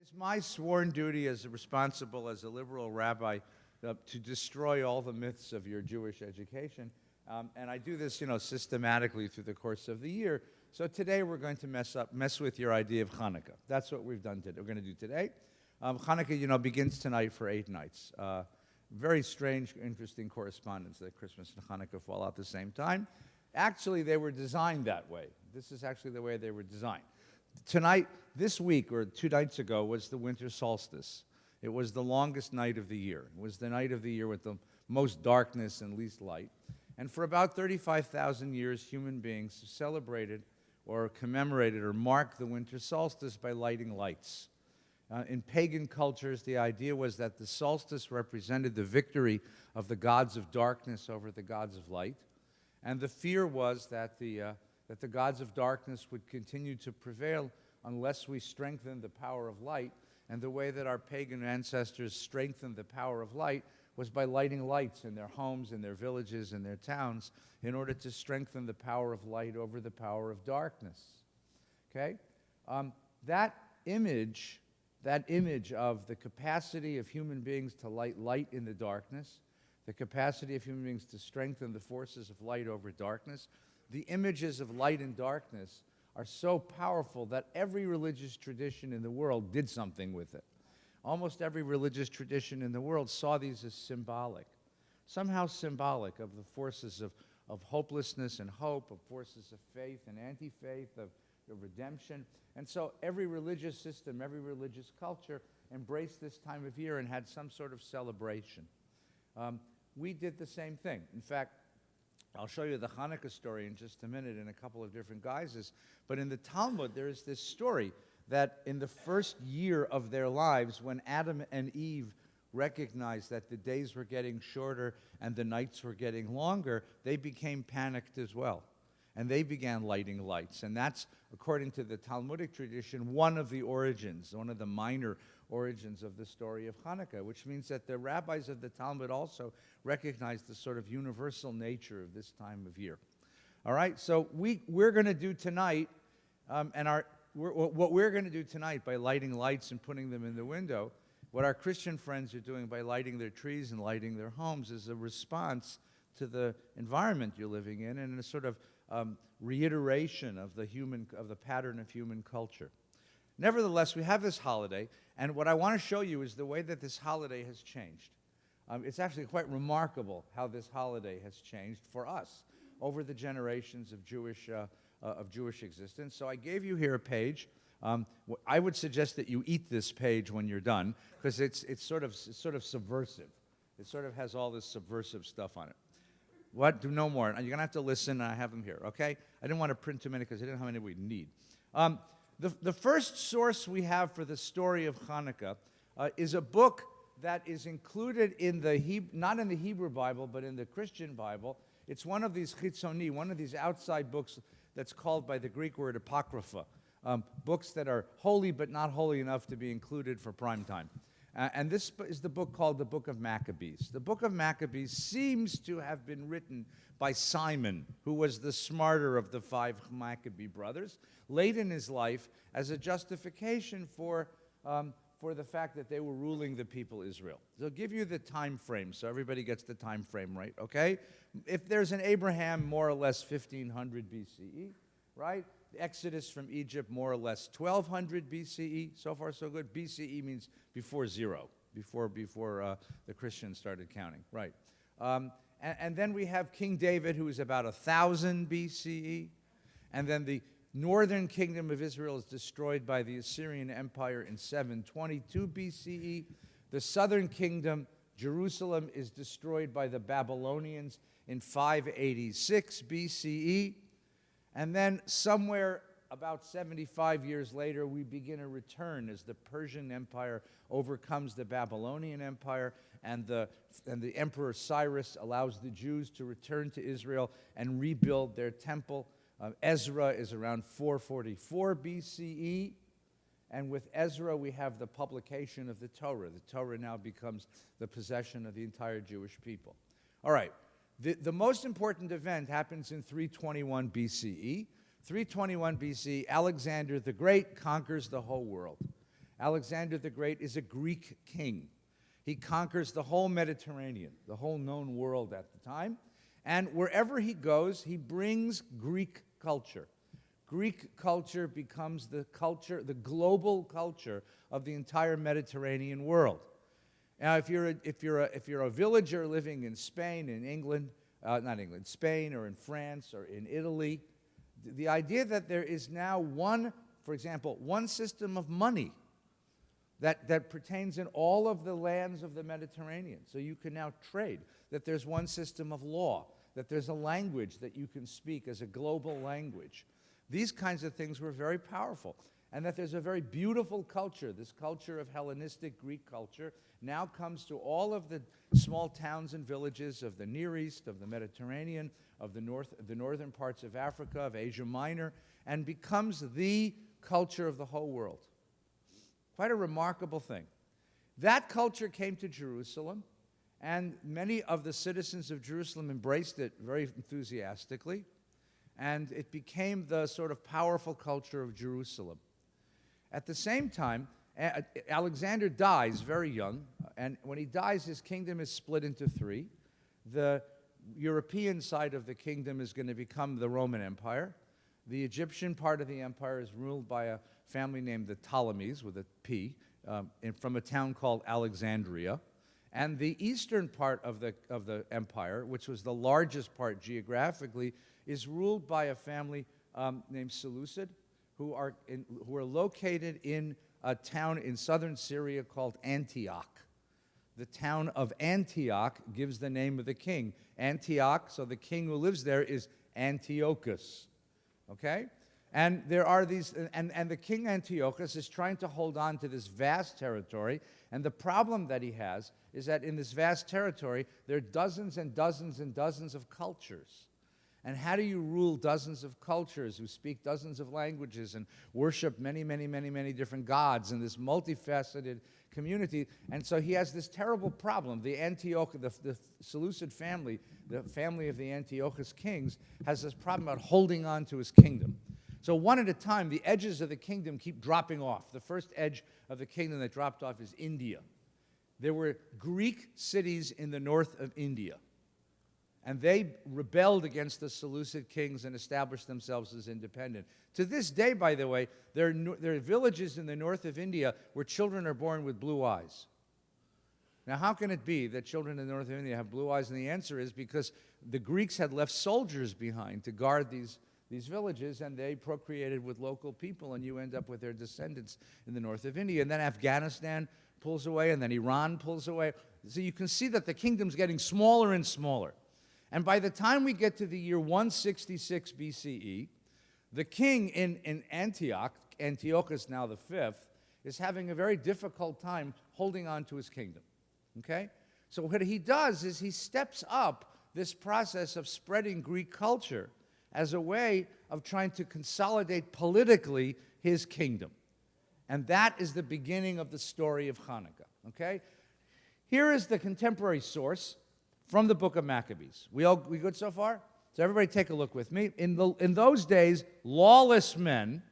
It's my sworn duty as a liberal rabbi to destroy all the myths of your Jewish education. And I do this, systematically through the course of the year. So today we're going to mess with your idea of Hanukkah. That's what we've done today. We're going to do today. Hanukkah, begins tonight for 8 nights. Very strange, interesting correspondence that Christmas and Hanukkah fall out at the same time. Actually, they were designed that way. This is actually the way they were designed. Tonight, this week, or 2 nights ago, was the winter solstice. It was the longest night of the year. It was the night of the year with the most darkness and least light. And for about 35,000 years, human beings celebrated or commemorated or marked the winter solstice by lighting lights. In pagan cultures, the idea was that the solstice represented the victory of the gods of darkness over the gods of light. And the fear was that the gods of darkness would continue to prevail unless we strengthened the power of light. And the way that our pagan ancestors strengthened the power of light was by lighting lights in their homes, in their villages, in their towns, in order to strengthen the power of light over the power of darkness. Okay? That image of the capacity of human beings to light in the darkness, the capacity of human beings to strengthen the forces of light over darkness, the images of light and darkness are so powerful that every religious tradition in the world did something with it. Almost every religious tradition in the world saw these as symbolic, somehow symbolic of the forces of hopelessness and hope, of forces of faith and anti-faith, of redemption. And so every religious system, every religious culture embraced this time of year and had some sort of celebration. We did the same thing. In fact, I'll show you the Hanukkah story in just a minute in a couple of different guises. But in the Talmud, there is this story that in the first year of their lives, when Adam and Eve recognized that the days were getting shorter and the nights were getting longer, they became panicked as well. And they began lighting lights. And that's, according to the Talmudic tradition, one of the origins, one of the minor origins of the story of Hanukkah, which means that the rabbis of the Talmud also recognized the sort of universal nature of this time of year. All right, so we're going to do tonight, what we're going to do tonight by lighting lights and putting them in the window, what our Christian friends are doing by lighting their trees and lighting their homes is a response to the environment you're living in and a sort of reiteration of the pattern of human culture. Nevertheless, we have this holiday, and what I want to show you is the way that this holiday has changed. It's actually quite remarkable how this holiday has changed for us over the generations of Jewish existence. So I gave you here a page. I would suggest that you eat this page when you're done, because it's sort of subversive. It sort of has all this subversive stuff on it. What? Do no more. You're going to have to listen, and I have them here, okay? I didn't want to print too many because I didn't know how many we'd need. The first source we have for the story of Hanukkah is a book that is included in not in the Hebrew Bible, but in the Christian Bible. It's one of these chitzoni, one of these outside books that's called by the Greek word apocrypha, books that are holy but not holy enough to be included for prime time. And this is the book called the Book of Maccabees. The Book of Maccabees seems to have been written by Simon, who was the smarter of the 5 Maccabee brothers, late in his life as a justification for the fact that they were ruling the people Israel. They'll give you the time frame, so everybody gets the time frame right, okay? If there's an Abraham, more or less 1500 BCE, right? The Exodus from Egypt, more or less 1200 BCE. So far, so good. BCE means before zero, before the Christians started counting, right? And then we have King David, who is about 1000 BCE. And then the northern kingdom of Israel is destroyed by the Assyrian Empire in 722 BCE. The southern kingdom, Jerusalem, is destroyed by the Babylonians in 586 BCE. And then somewhere about 75 years later, we begin a return as the Persian Empire overcomes the Babylonian Empire, and the Emperor Cyrus allows the Jews to return to Israel and rebuild their temple. Ezra is around 444 BCE, and with Ezra we have the publication of the Torah. The Torah now becomes the possession of the entire Jewish people. All right. The most important event happens in 321 BCE. 321 BC, Alexander the Great conquers the whole world. Alexander the Great is a Greek king. He conquers the whole Mediterranean, the whole known world at the time. And wherever he goes, he brings Greek culture. Greek culture becomes the culture, the global culture of the entire Mediterranean world. Now, if you're a villager living in Spain, in England, not England, Spain or in France or in Italy, the idea that there is now one, for example, one system of money that pertains in all of the lands of the Mediterranean. So you can now trade, that there's one system of law, that there's a language that you can speak as a global language. These kinds of things were very powerful. And that there's a very beautiful culture, this culture of Hellenistic Greek culture, now comes to all of the small towns and villages of the Near East, of the Mediterranean, of the northern parts of Africa, of Asia Minor, and becomes the culture of the whole world. Quite a remarkable thing. That culture came to Jerusalem, and many of the citizens of Jerusalem embraced it very enthusiastically, and it became the sort of powerful culture of Jerusalem. At the same time, Alexander dies very young, and when he dies, his kingdom is split into three. The European side of the kingdom is going to become the Roman Empire. The Egyptian part of the empire is ruled by a family named the Ptolemies, with a P, from a town called Alexandria. And the eastern part of the empire, which was the largest part geographically, is ruled by a family named Seleucid, who are located in a town in southern Syria called Antioch. The town of Antioch gives the name of the king. Antioch, so the king who lives there is Antiochus. Okay? And there are these, and the king Antiochus is trying to hold on to this vast territory, and the problem that he has is that in this vast territory, there are dozens and dozens and dozens of cultures. And how do you rule dozens of cultures who speak dozens of languages and worship many, many, many, many different gods in this multifaceted community? And so he has this terrible problem. The Seleucid family, the family of the Antiochus kings, has this problem about holding on to his kingdom. So one at a time, the edges of the kingdom keep dropping off. The first edge of the kingdom that dropped off is India. There were Greek cities in the north of India. And they rebelled against the Seleucid kings and established themselves as independent. To this day, by the way, there are villages in the north of India where children are born with blue eyes. Now, how can it be that children in the north of India have blue eyes? And the answer is because the Greeks had left soldiers behind to guard these villages, and they procreated with local people, and you end up with their descendants in the north of India. And then Afghanistan pulls away, and then Iran pulls away. So you can see that the kingdom's getting smaller and smaller. And by the time we get to the year 166 BCE, the king in Antioch, Antiochus now the fifth, is having a very difficult time holding on to his kingdom. Okay? So what he does is he steps up this process of spreading Greek culture as a way of trying to consolidate politically his kingdom. And that is the beginning of the story of Hanukkah. Okay? Here is the contemporary source from the book of Maccabees. We good so far? So everybody take a look with me. In those days, lawless men,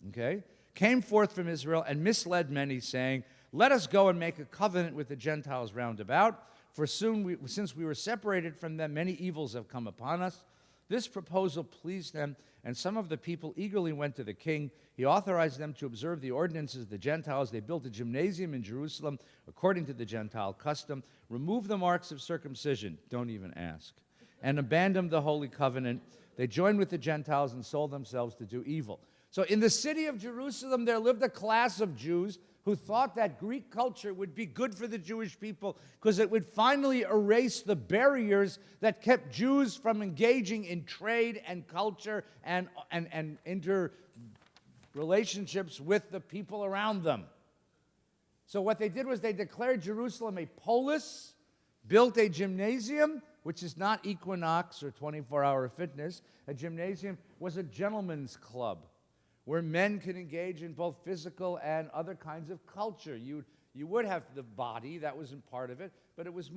okay, came forth from Israel and misled many, saying, "Let us go and make a covenant with the Gentiles round about, for since we were separated from them, many evils have come upon us." This proposal pleased them, and some of the people eagerly went to the king. He authorized them to observe the ordinances of the Gentiles. They built a gymnasium in Jerusalem according to the Gentile custom, removed the marks of circumcision, don't even ask, and abandoned the holy covenant. They joined with the Gentiles and sold themselves to do evil. So in the city of Jerusalem, there lived a class of Jews who thought that Greek culture would be good for the Jewish people because it would finally erase the barriers that kept Jews from engaging in trade and culture and interrelationships with the people around them. So what they did was they declared Jerusalem a polis, built a gymnasium, which is not Equinox or 24-hour fitness. A gymnasium was a gentleman's club, where men could engage in both physical and other kinds of culture. You would have the body, that wasn't part of it, but it was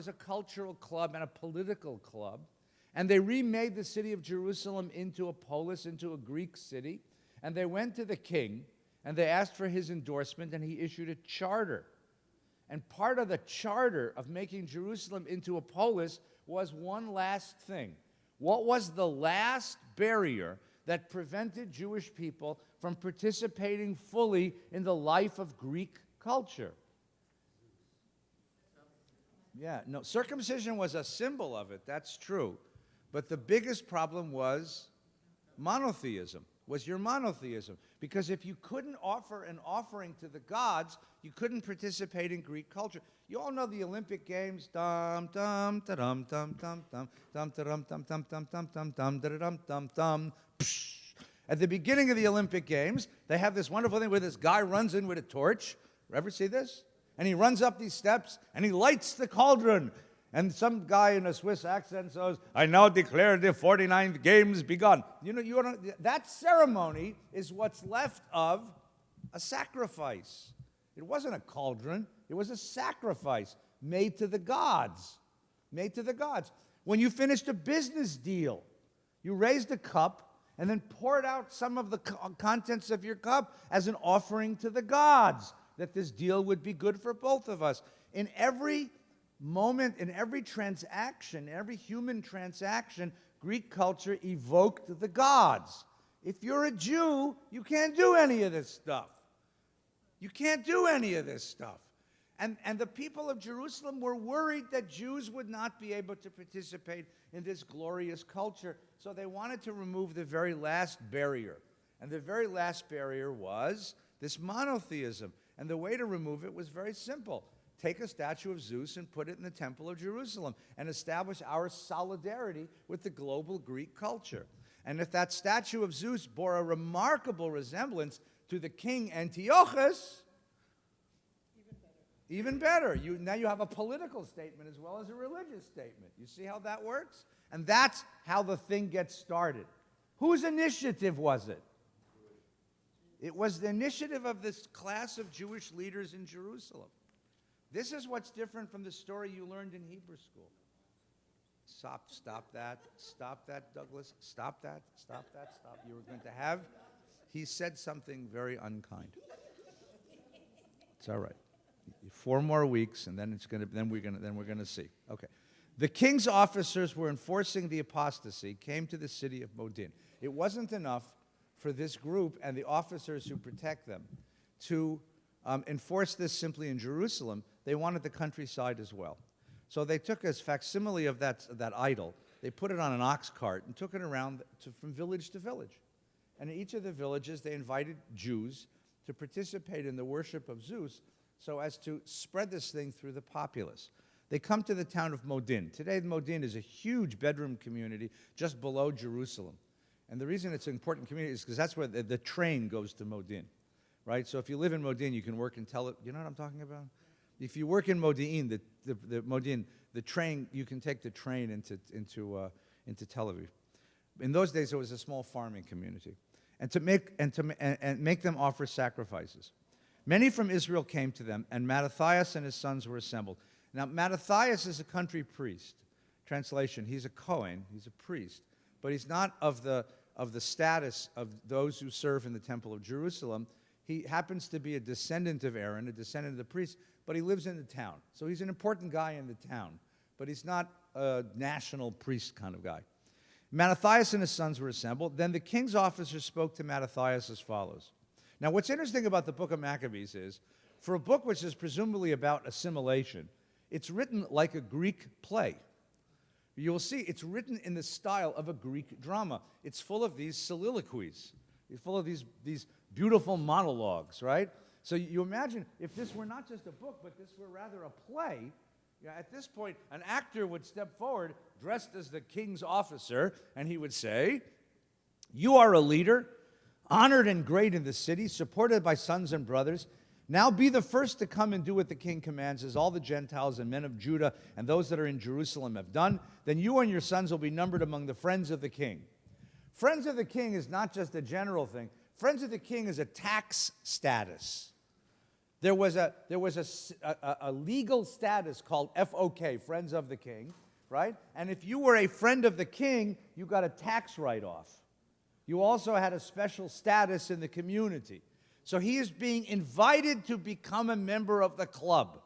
a cultural club and a political club. And they remade the city of Jerusalem into a polis, into a Greek city. And they went to the king, And they asked for his endorsement, and he issued a charter. And part of the charter of making Jerusalem into a polis was one last thing. What was the last barrier that prevented Jewish people from participating fully in the life of Greek culture? Yeah, no, circumcision was a symbol of it, that's true. But the biggest problem was monotheism, was your monotheism. Because if you couldn't offer an offering to the gods, you couldn't participate in Greek culture. You all know the Olympic Games. Dum dum dum dum dum dum dum dum dum dum dum dum dum dum dum dum dum. At the beginning of the Olympic Games, they have this wonderful thing where this guy runs in with a torch. Ever see this? And he runs up these steps and he lights the cauldron. And some guy in a Swiss accent says, "I now declare the 49th Games begun." That ceremony is what's left of a sacrifice. It wasn't a cauldron. It was a sacrifice made to the gods. Made to the gods. When you finished a business deal, you raised a cup and then poured out some of the contents of your cup as an offering to the gods, that this deal would be good for both of us. In every moment, in every transaction, every human transaction, Greek culture evoked the gods. If you're a Jew, you can't do any of this stuff. You can't do any of this stuff. And the people of Jerusalem were worried that Jews would not be able to participate in this glorious culture. So they wanted to remove the very last barrier. And the very last barrier was this monotheism. And the way to remove it was very simple. Take a statue of Zeus and put it in the Temple of Jerusalem and establish our solidarity with the global Greek culture. And if that statue of Zeus bore a remarkable resemblance to the king Antiochus, even better. Now you have a political statement as well as a religious statement. You see how that works? And that's how the thing gets started. Whose initiative was it? It was the initiative of this class of Jewish leaders in Jerusalem. This is what's different from the story you learned in Hebrew school. Stop that, Douglas. Stop that. You were going to have, he said something very unkind. It's all right. 4 more weeks, and then we're going to see. Okay. The king's officers were enforcing the apostasy, came to the city of Modin. It wasn't enough for this group and the officers who protect them to enforce this simply in Jerusalem. They wanted the countryside as well. So they took a facsimile of that idol, they put it on an ox cart and took it around from village to village. And in each of the villages, they invited Jews to participate in the worship of Zeus so as to spread this thing through the populace. They come to the town of Modin. Today, Modin is a huge bedroom community just below Jerusalem. And the reason it's an important community is because that's where the train goes to Modin, right? So if you live in Modin, you can work in you know what I'm talking about? If you work in Modin, the train, you can take the train into Tel Aviv. In those days, it was a small farming community, and make them offer sacrifices. Many from Israel came to them, and Mattathias and his sons were assembled. Now, Mattathias is a country priest. Translation: he's a Kohen, he's a priest, but he's not of the status of those who serve in the Temple of Jerusalem. He happens to be a descendant of Aaron, a descendant of the priest, but he lives in the town. So he's an important guy in the town, but he's not a national priest kind of guy. Mattathias and his sons were assembled. Then the king's officers spoke to Mattathias as follows. Now, what's interesting about the book of Maccabees is, for a book which is presumably about assimilation, it's written like a Greek play. You'll see it's written in the style of a Greek drama. It's full of these soliloquies. It's full of these beautiful monologues, right? So you imagine if this were not just a book, but this were rather a play, at this point, an actor would step forward dressed as the king's officer, and he would say, "You are a leader, honored and great in the city, supported by sons and brothers. Now be the first to come and do what the king commands, as all the Gentiles and men of Judah and those that are in Jerusalem have done. Then you and your sons will be numbered among the friends of the king." Friends of the king is not just a general thing. Friends of the king is a tax status. There was a legal status called FOK, Friends of the King, right? And if you were a friend of the king, you got a tax write-off. You also had a special status in the community. So he is being invited to become a member of the club.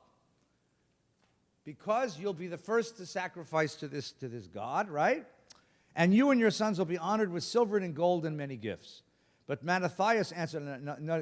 Because you'll be the first to sacrifice to this god, right? And you and your sons will be honored with silver and gold and many gifts. But Mattathias answered,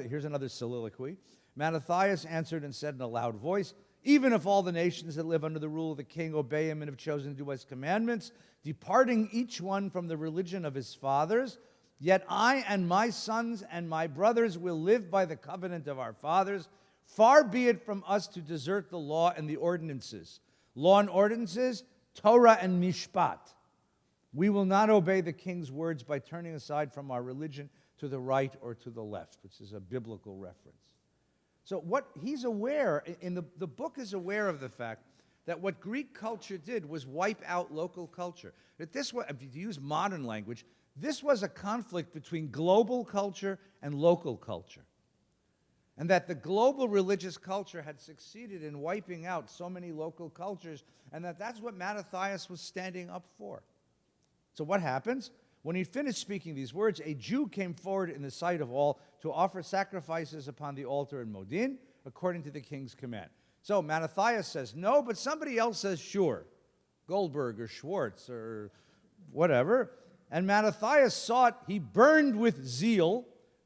here's another soliloquy. Mattathias answered and said in a loud voice, even if all the nations that live under the rule of the king obey him and have chosen to do his commandments, departing each one from the religion of his fathers, yet I and my sons and my brothers will live by the covenant of our fathers. Far be it from us to desert the law and the ordinances. Law and ordinances, Torah and Mishpat. We will not obey the king's words by turning aside from our religion to the right or to the left, which is a biblical reference. So what he's aware, the book is aware of the fact that what Greek culture did was wipe out local culture. That this was, if you use modern language, this was a conflict between global culture and local culture. And that the global religious culture had succeeded in wiping out so many local cultures, and that's what Mattathias was standing up for. So what happens? When he finished speaking these words, a Jew came forward in the sight of all to offer sacrifices upon the altar in Modin, according to the king's command. So Mattathias says no, but somebody else says sure. Goldberg or Schwartz or whatever. And Mattathias saw it. He burned with zeal.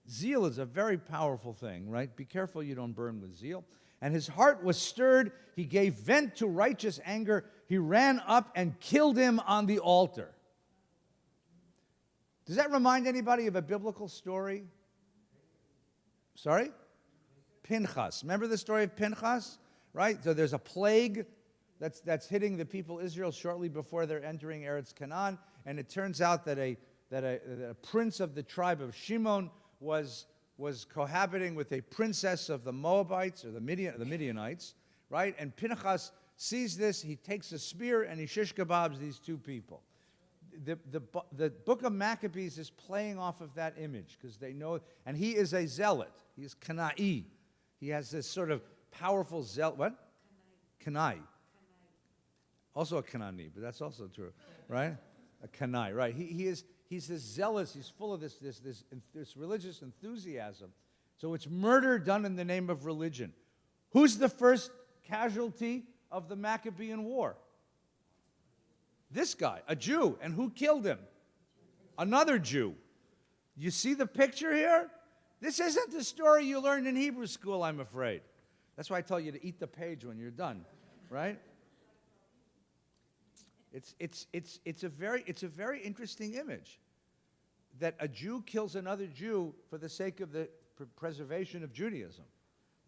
Zeal is a very powerful thing, right? Be careful you don't burn with zeal. And his heart was stirred. He gave vent to righteous anger. He ran up and killed him on the altar. Does that remind anybody of a biblical story? Sorry? Pinchas. Remember the story of Pinchas? Right? So there's a plague that's hitting the people of Israel shortly before they're entering Eretz Canaan, and it turns out that a prince of the tribe of Shimon was cohabiting with a princess of the Moabites or the Midianites, right? And Pinchas sees this, he takes a spear and he shish kebabs these two people. The book of Maccabees is playing off of that image because they know, and he is a zealot. He is Kanai. He has this sort of powerful zealot. What? Kanai. Also a Kanani, but that's also true, right? A Kanai, right? He's this zealous. He's full of this religious enthusiasm. So it's murder done in the name of religion. Who's the first casualty of the Maccabean War? This guy, a Jew. And who killed him? Another Jew. You see the picture here? This isn't the story you learned in Hebrew school, I'm afraid. That's why I tell you to eat the page when you're done, right? It's a very interesting image that a Jew kills another Jew for the sake of the preservation of Judaism.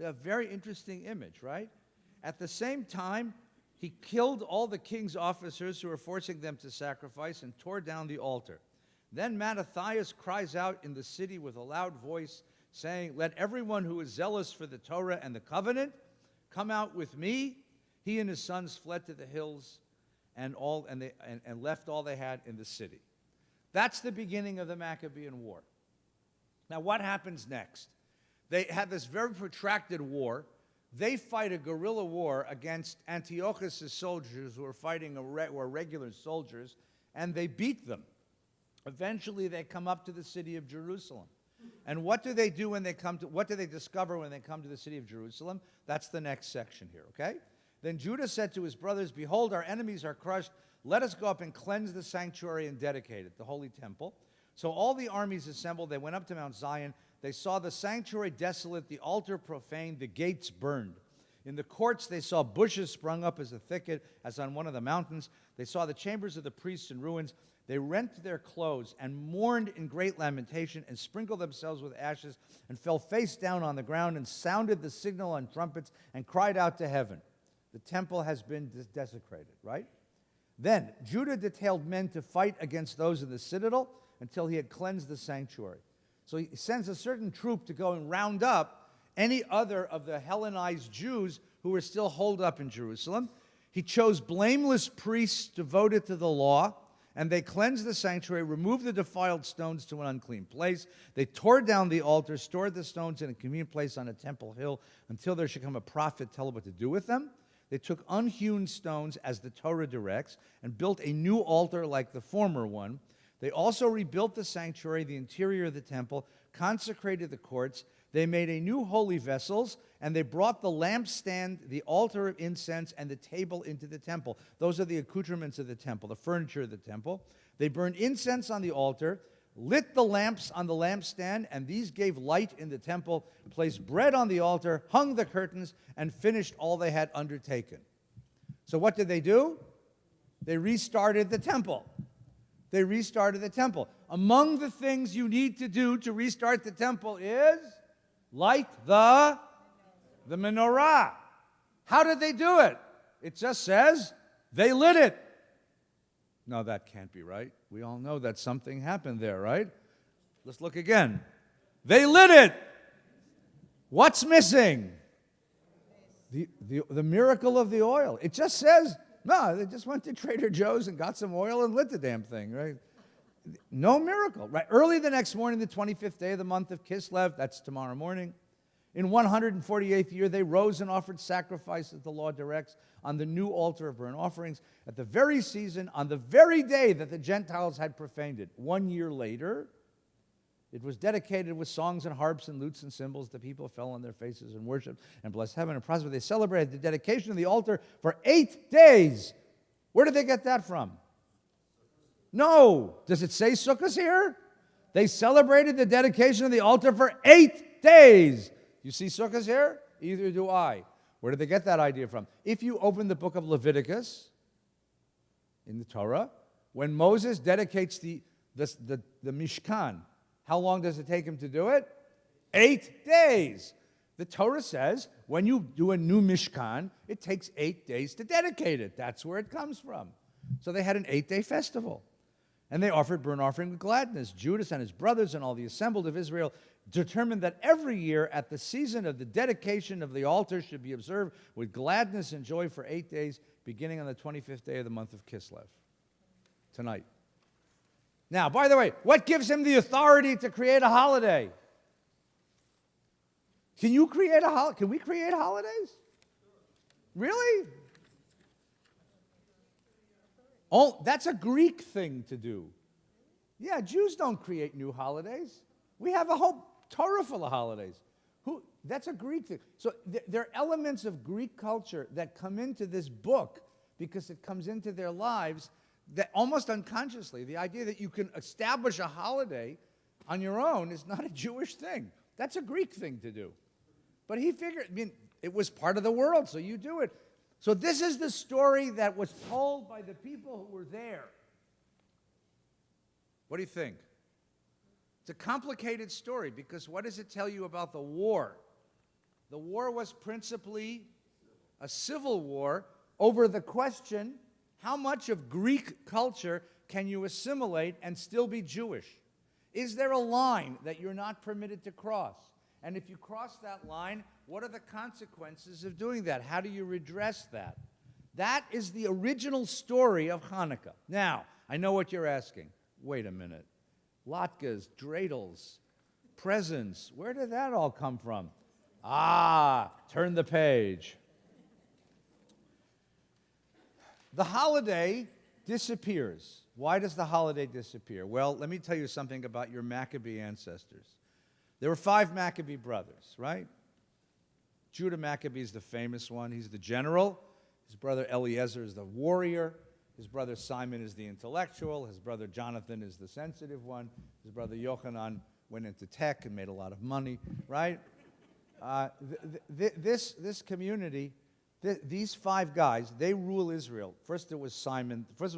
A very interesting image, right? At the same time, he killed all the king's officers who were forcing them to sacrifice and tore down the altar. Then Mattathias cries out in the city with a loud voice, saying, let everyone who is zealous for the Torah and the covenant come out with me. He and his sons fled to the hills and left all they had in the city. That's the beginning of the Maccabean War. Now, what happens next? They have this very protracted war. They fight a guerrilla war against Antiochus' soldiers who are fighting were regular soldiers, and they beat them. Eventually, they come up to the city of Jerusalem. And what do they do when they come to, what do they discover when they come to the city of Jerusalem? That's the next section here, okay? Then Judah said to his brothers, behold, our enemies are crushed. Let us go up and cleanse the sanctuary and dedicate it, the holy temple. So all the armies assembled. They went up to Mount Zion. They saw the sanctuary desolate, the altar profaned, the gates burned. In the courts they saw bushes sprung up as a thicket, as on one of the mountains. They saw the chambers of the priests in ruins. They rent their clothes and mourned in great lamentation and sprinkled themselves with ashes and fell face down on the ground and sounded the signal on trumpets and cried out to heaven. The temple has been desecrated, right? Then Judah detailed men to fight against those in the citadel until he had cleansed the sanctuary. So he sends a certain troop to go and round up any other of the Hellenized Jews who were still holed up in Jerusalem. He chose blameless priests devoted to the law, and they cleansed the sanctuary, removed the defiled stones to an unclean place. They tore down the altar, stored the stones in a convenient place on a temple hill until there should come a prophet tell them what to do with them. They took unhewn stones as the Torah directs and built a new altar like the former one. They also rebuilt the sanctuary, the interior of the temple, consecrated the courts. They made a new holy vessels, and they brought the lampstand, the altar of incense, and the table into the temple. Those are the accoutrements of the temple, the furniture of the temple. They burned incense on the altar, lit the lamps on the lampstand, and these gave light in the temple, placed bread on the altar, hung the curtains, and finished all they had undertaken. So what did they do? They restarted the temple. They restarted the temple. Among the things you need to do to restart the temple is light the menorah. How did they do it? It just says they lit it. No, that can't be right. We all know that something happened there, right? Let's look again. They lit it. What's missing? The miracle of the oil. It just says, no, they just went to Trader Joe's and got some oil and lit the damn thing, right? No miracle, right? Early the next morning, the 25th day of the month of Kislev, that's tomorrow morning, in 148th year, they rose and offered sacrifices the law directs on the new altar of burnt offerings at the very season, on the very day that the Gentiles had profaned it. 1 year later, it was dedicated with songs and harps and lutes and cymbals. The people fell on their faces and worshiped and blessed heaven and prospered. They celebrated the dedication of the altar for 8 days. Where did they get that from? No. Does it say Sukkot here? They celebrated the dedication of the altar for 8 days. You see Sukkot here? Either do I. Where did they get that idea from? If you open the book of Leviticus in the Torah, when Moses dedicates the Mishkan, how long does it take him to do it? 8 days. The Torah says when you do a new Mishkan, it takes 8 days to dedicate it. That's where it comes from. So they had an 8-day festival. And they offered burnt offering with gladness. Judas and his brothers and all the assembled of Israel determined that every year at the season of the dedication of the altar should be observed with gladness and joy for 8 days, beginning on the 25th day of the month of Kislev, tonight. Now, by the way, what gives him the authority to create a holiday? Can you create a holiday? Can we create holidays? Really? Oh, that's a Greek thing to do. Yeah, Jews don't create new holidays. We have a whole Torah full of holidays. That's a Greek thing. So there are elements of Greek culture that come into this book because it comes into their lives that almost unconsciously. The idea that you can establish a holiday on your own is not a Jewish thing. That's a Greek thing to do. But he figured, it was part of the world, so you do it. So this is the story that was told by the people who were there. What do you think? It's a complicated story because what does it tell you about the war? The war was principally a civil war over the question, how much of Greek culture can you assimilate and still be Jewish? Is there a line that you're not permitted to cross? And if you cross that line, what are the consequences of doing that? How do you redress that? That is the original story of Hanukkah. Now, I know what you're asking. Wait a minute. Latkes, dreidels, presents, where did that all come from? Turn the page. The holiday disappears. Why does the holiday disappear? Well, let me tell you something about your Maccabee ancestors. There were 5 Maccabee brothers, right? Judah Maccabee is the famous one. He's the general. His brother Eliezer is the warrior. His brother Simon is the intellectual. His brother Jonathan is the sensitive one. His brother Yochanan went into tech and made a lot of money, right? This community, these 5 guys, they rule Israel. First it was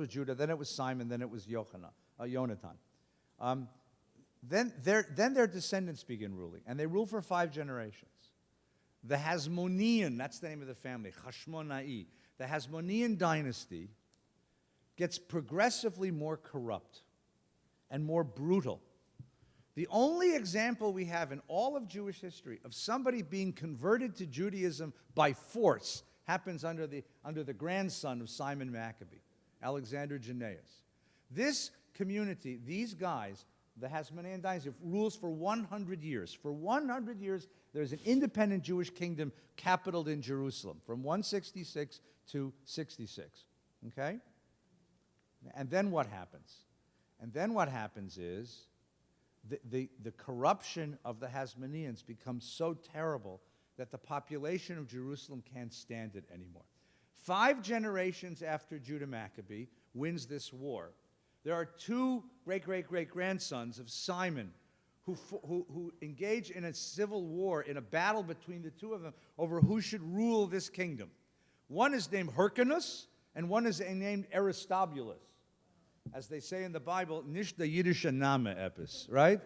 Judah, then it was Simon, then it was Yonatan. Then their descendants begin ruling, and they rule for 5 generations. The Hasmonean, that's the name of the family, Hashmonai. The Hasmonean dynasty gets progressively more corrupt and more brutal. The only example we have in all of Jewish history of somebody being converted to Judaism by force happens under the grandson of Simon Maccabee, Alexander Jannaeus. This community, these guys, the Hasmonean dynasty, rules for 100 years. For 100 years, there's an independent Jewish kingdom capitaled in Jerusalem, from 166 to 66. Okay? And then what happens? And then what happens is the corruption of the Hasmoneans becomes so terrible that the population of Jerusalem can't stand it anymore. 5 generations after Judah Maccabee wins this war, there are 2 great-great-great-grandsons of Simon who engage in a civil war, in a battle between the 2 of them over who should rule this kingdom. One is named Hyrcanus, and one is named Aristobulus. As they say in the Bible, nicht der jüdische Name epis, right?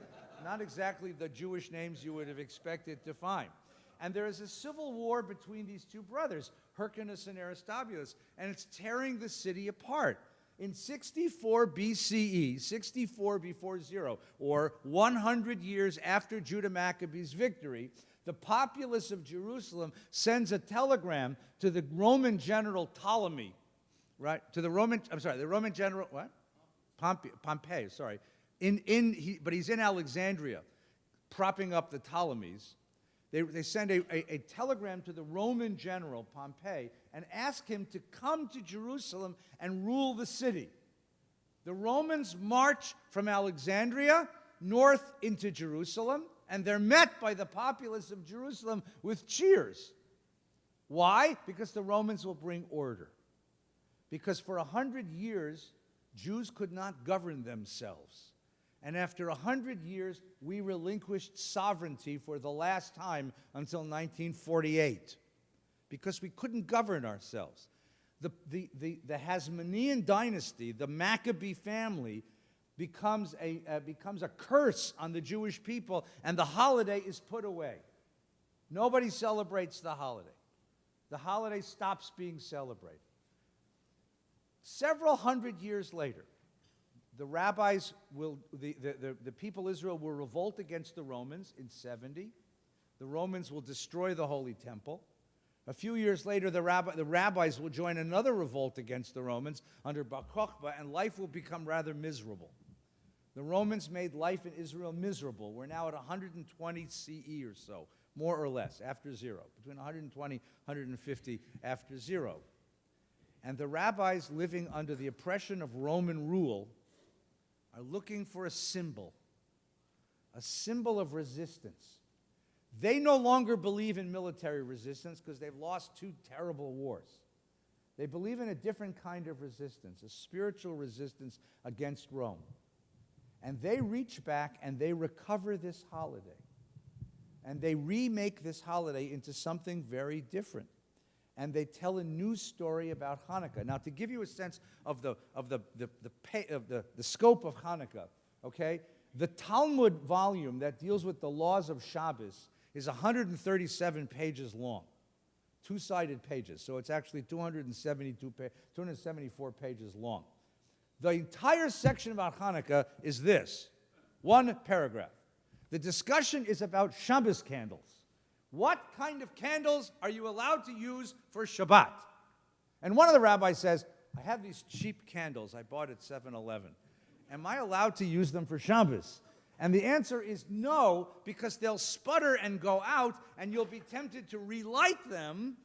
Not exactly the Jewish names you would have expected to find. And there is a civil war between these 2 brothers, Hyrcanus and Aristobulus, and it's tearing the city apart. In 64 BCE, 64 before 0, or 100 years after Judah Maccabee's victory, the populace of Jerusalem sends a telegram to the Roman general Ptolemy, right? To the Roman general, what? Pompey, sorry. But he's in Alexandria, propping up the Ptolemies. They send a telegram to the Roman general, Pompey, and ask him to come to Jerusalem and rule the city. The Romans march from Alexandria north into Jerusalem, and they're met by the populace of Jerusalem with cheers. Why? Because the Romans will bring order. Because for 100 years, Jews could not govern themselves. And after 100 years, we relinquished sovereignty for the last time until 1948, because we couldn't govern ourselves. The Hasmonean dynasty, the Maccabee family, becomes a curse on the Jewish people, and the holiday is put away. Nobody celebrates the holiday. The holiday stops being celebrated. Several hundred years later, the rabbis the people of Israel will revolt against the Romans in 70. The Romans will destroy the Holy Temple. A few years later, the rabbis will join another revolt against the Romans under Bar Kokhba, and life will become rather miserable. The Romans made life in Israel miserable. We're now at 120 CE or so, more or less, after 0, between 120 150 after 0. And the rabbis living under the oppression of Roman rule are looking for a symbol of resistance. They no longer believe in military resistance because they've lost 2 terrible wars. They believe in a different kind of resistance, a spiritual resistance against Rome. And they reach back and they recover this holiday. And they remake this holiday into something very different. And they tell a new story about Hanukkah. Now, to give you a sense of the scope of Hanukkah, okay, the Talmud volume that deals with the laws of Shabbos is 137 pages long, 2-sided pages. So it's actually 274 pages long. The entire section about Hanukkah is this, 1 paragraph. The discussion is about Shabbos candles. What kind of candles are you allowed to use for Shabbat? And one of the rabbis says, I have these cheap candles I bought at 7-Eleven. Am I allowed to use them for Shabbos? And the answer is no, because they'll sputter and go out, and you'll be tempted to relight them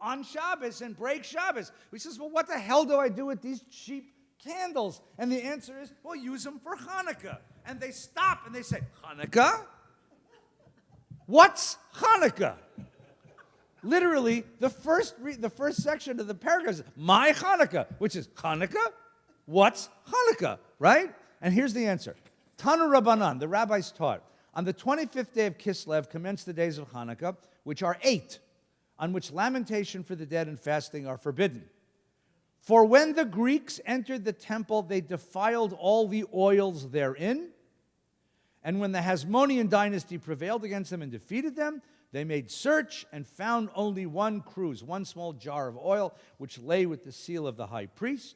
on Shabbos and break Shabbos. He says, well, what the hell do I do with these cheap candles? And the answer is, well, use them for Hanukkah. And they stop and they say, Hanukkah? What's Hanukkah? Literally, the first section of the paragraph is my Hanukkah, which is Hanukkah? What's Hanukkah, right? And here's the answer. Tanu Rabbanan, the rabbis taught, on the 25th day of Kislev commence the days of Hanukkah, which are 8, on which lamentation for the dead and fasting are forbidden. For when the Greeks entered the temple, they defiled all the oils therein. And when the Hasmonean dynasty prevailed against them and defeated them, they made search and found only 1 cruse, 1 small jar of oil, which lay with the seal of the high priest,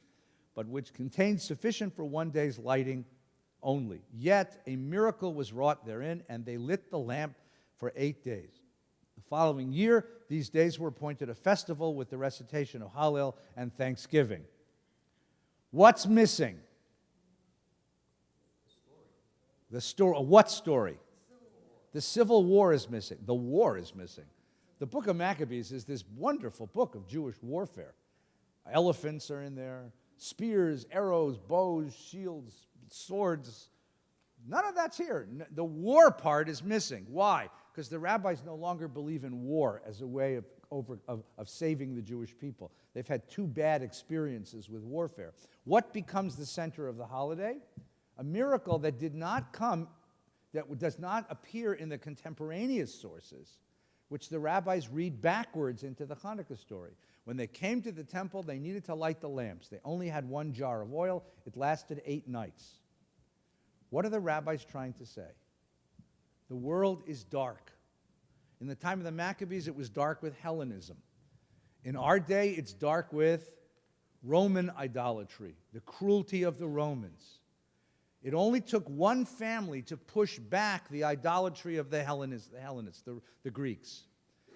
but which contained sufficient for 1 day's lighting only. Yet a miracle was wrought therein, and they lit the lamp for 8 days. The following year, these days were appointed a festival with the recitation of Hallel and thanksgiving. What's missing? The story. What story? The Civil War is missing. The war is missing. The book of Maccabees is this wonderful book of Jewish warfare. Elephants are in there, spears, arrows, bows, shields, swords, None of that's here. The war part is missing. Why? Because the rabbis no longer believe in war as a way of saving the Jewish people. They've had two bad experiences with warfare. What becomes the center of the holiday? A miracle that did not come, that does not appear in the contemporaneous sources, which the rabbis read backwards into the Hanukkah story. When they came to the temple, they needed to light the lamps. They only had one jar of oil. It lasted 8 nights. What are the rabbis trying to say? The world is dark. In the time of the Maccabees, it was dark with Hellenism. In our day, it's dark with Roman idolatry, the cruelty of the Romans. It only took one family to push back the idolatry of the Hellenists, the Greeks.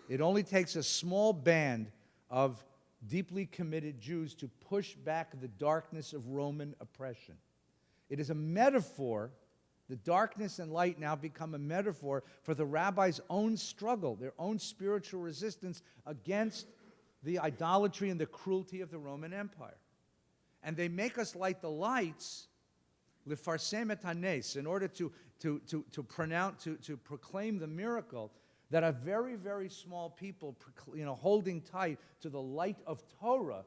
It only takes a small band of deeply committed Jews to push back the darkness of Roman oppression. It is a metaphor. The darkness and light now become a metaphor for the rabbis' own struggle, their own spiritual resistance against the idolatry and the cruelty of the Roman Empire. And they make us light the lights, lefarsem et hanes, in order to proclaim the miracle that a very, very small people, holding tight to the light of Torah.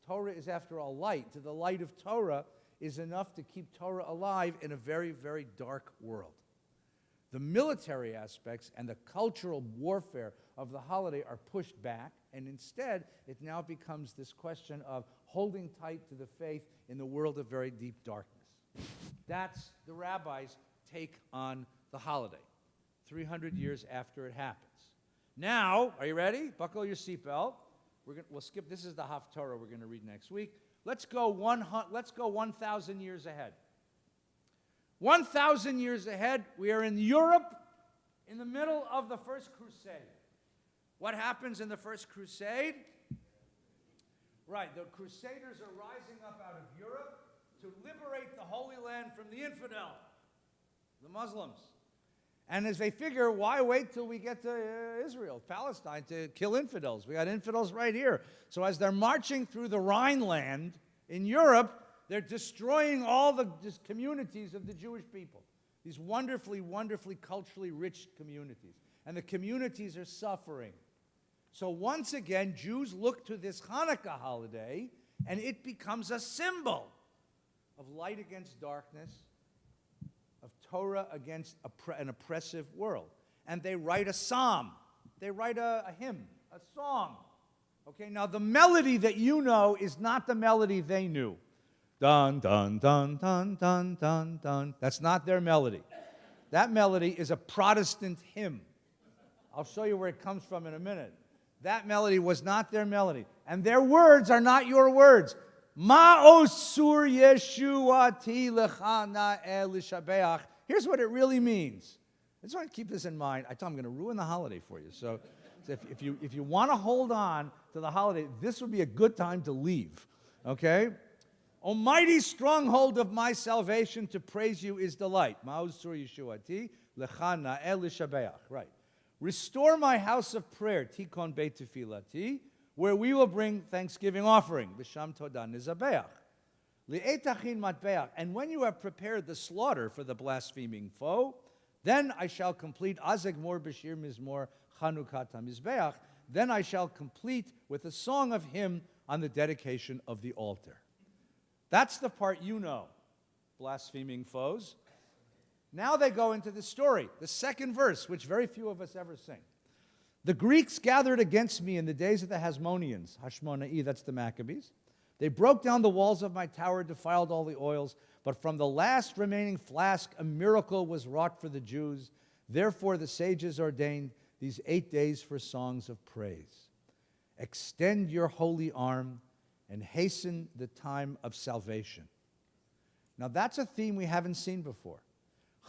Torah is, after all, light. To the light of Torah is enough to keep Torah alive in a very, very dark world. The military aspects and the cultural warfare of the holiday are pushed back, and instead it now becomes this question of holding tight to the faith in the world of very deep darkness. That's the rabbis' take on the holiday, 300 years after it happens. Now, are you ready? Buckle your seatbelt. We'll skip. This is the Haftarah we're going to read next week. Let's go 1,000 years ahead. 1,000 years ahead, we are in Europe in the middle of the First Crusade. What happens in the First Crusade? Right, the Crusaders are rising up out of Europe to liberate the Holy Land from the infidel, the Muslims. And as they figure, why wait till we get to Israel, Palestine, to kill infidels? We got infidels right here. So as they're marching through the Rhineland in Europe, they're destroying all the communities of the Jewish people, these wonderfully, wonderfully culturally rich communities. And the communities are suffering. So once again, Jews look to this Hanukkah holiday, and it becomes a symbol of light against darkness, of Torah against an oppressive world. And they write a psalm. They write a hymn, a song. Okay, now the melody that you know is not the melody they knew. Dun, dun, dun, dun, dun, dun, dun. That's not their melody. That melody is a Protestant hymn. I'll show you where it comes from in a minute. That melody was not their melody. And their words are not your words. Ma'osur Yeshuati lecha na'el l'shabeach. Here's what it really means. I just want to keep this in mind. I tell them I'm going to ruin the holiday for you. So if you want to hold on to the holiday, this would be a good time to leave. Okay? Almighty stronghold of my salvation, to praise you is delight. Ma'osur Yeshuati lecha na'el l'shabeach. Right. Restore my house of prayer, Tikon Beit Tefillati, where we will bring thanksgiving offering, B'sham Todah Nizabeach. Li'etachin matbeach. And when you have prepared the slaughter for the blaspheming foe, then I shall complete Azeg Mor B'shir Mizmor Chanukah Mizbeach. Then I shall complete with a song of hymn on the dedication of the altar. That's the part you know, blaspheming foes. Now they go into the story, the second verse, which very few of us ever sing. The Greeks gathered against me in the days of the Hasmoneans, Hashmona'i, that's the Maccabees. They broke down the walls of my tower, defiled all the oils, but from the last remaining flask a miracle was wrought for the Jews. Therefore the sages ordained these 8 days for songs of praise. Extend your holy arm and hasten the time of salvation. Now that's a theme we haven't seen before.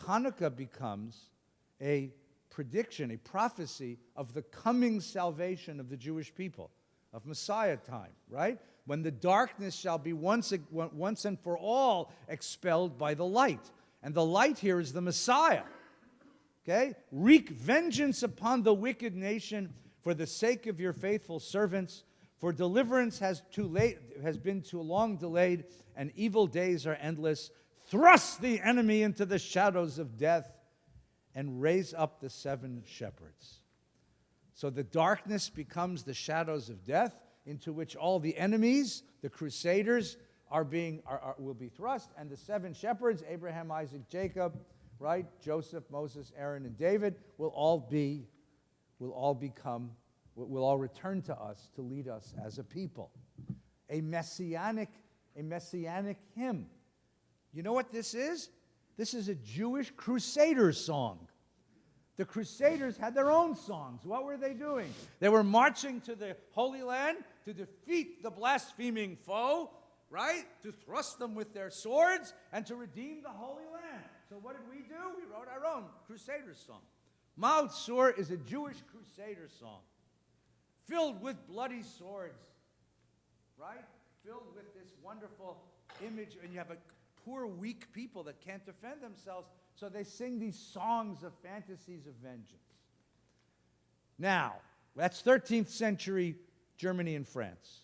Hanukkah becomes a prediction, a prophecy of the coming salvation of the Jewish people, of Messiah time, right? When the darkness shall be once and for all expelled by the light. And the light here is the Messiah. Okay? Wreak vengeance upon the wicked nation for the sake of your faithful servants, for deliverance has been too long delayed, and evil days are endless. thrust the enemy into the shadows of death, and raise up the 7 shepherds. So the darkness becomes the shadows of death, into which all the enemies, the crusaders, will be thrust, and the 7 shepherds, Abraham, Isaac, Jacob, right, Joseph, Moses, Aaron, and David, will all return to us to lead us as a people. A messianic hymn. You know what this is? This is a Jewish crusader song. The Crusaders had their own songs. What were they doing? They were marching to the Holy Land to defeat the blaspheming foe, right? To thrust them with their swords and to redeem the Holy Land. So what did we do? We wrote our own Crusader song. Ma'od Sur is a Jewish Crusader song, filled with bloody swords, right? Filled with this wonderful image, and you have a poor, weak people that can't defend themselves, so they sing these songs of fantasies of vengeance. Now, that's 13th century Germany and France.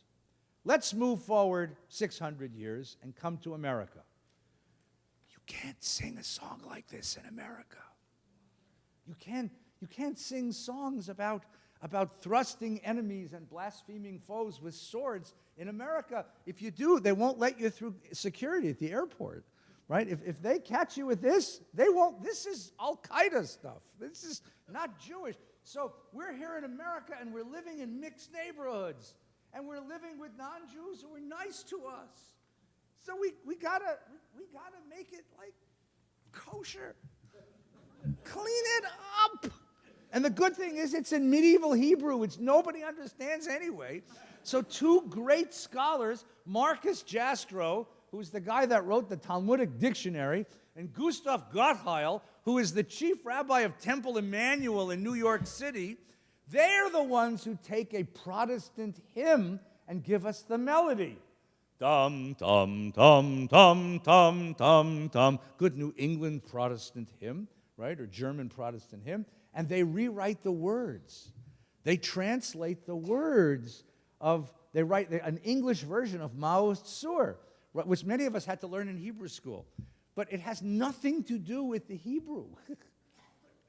Let's move forward 600 years and come to America. You can't sing a song like this in America. You can't sing songs about thrusting enemies and blaspheming foes with swords in America. If you do, they won't let you through security at the airport, right? If they catch you with this, they won't. This is Al-Qaeda stuff. This is not Jewish. So we're here in America, and we're living in mixed neighborhoods, and we're living with non-Jews who are nice to us. So we gotta make it like kosher. Clean it up. And the good thing is it's in medieval Hebrew, which nobody understands anyway. So 2 great scholars, Marcus Jastrow, who's the guy that wrote the Talmudic dictionary, and Gustav Gottheil, who is the chief rabbi of Temple Emmanuel in New York City, they're the ones who take a Protestant hymn and give us the melody. Dum, dum, dum, dum, dum, dum, dum. Good New England Protestant hymn, right? Or German Protestant hymn. And they rewrite the words. They translate the words they write an English version of Ma'od Sur, which many of us had to learn in Hebrew school. But it has nothing to do with the Hebrew.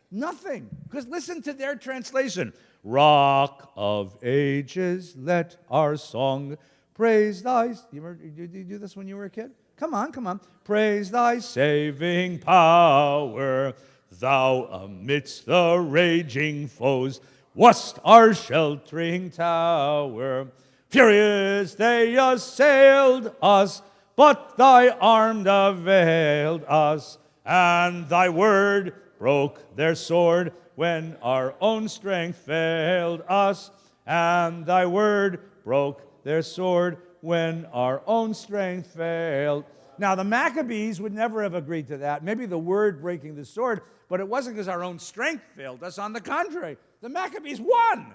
Nothing. Because listen to their translation. Rock of ages, let our song praise thy... Did you do this when you were a kid? Come on. Praise thy saving power. Thou amidst the raging foes wast our sheltering tower. Furious they assailed us, but thy arm availed us, and thy word broke their sword when our own strength failed us, and thy word broke their sword when our own strength failed. Now, the Maccabees would never have agreed to that. Maybe the word breaking the sword, but it wasn't because our own strength failed us. On the contrary, the Maccabees won.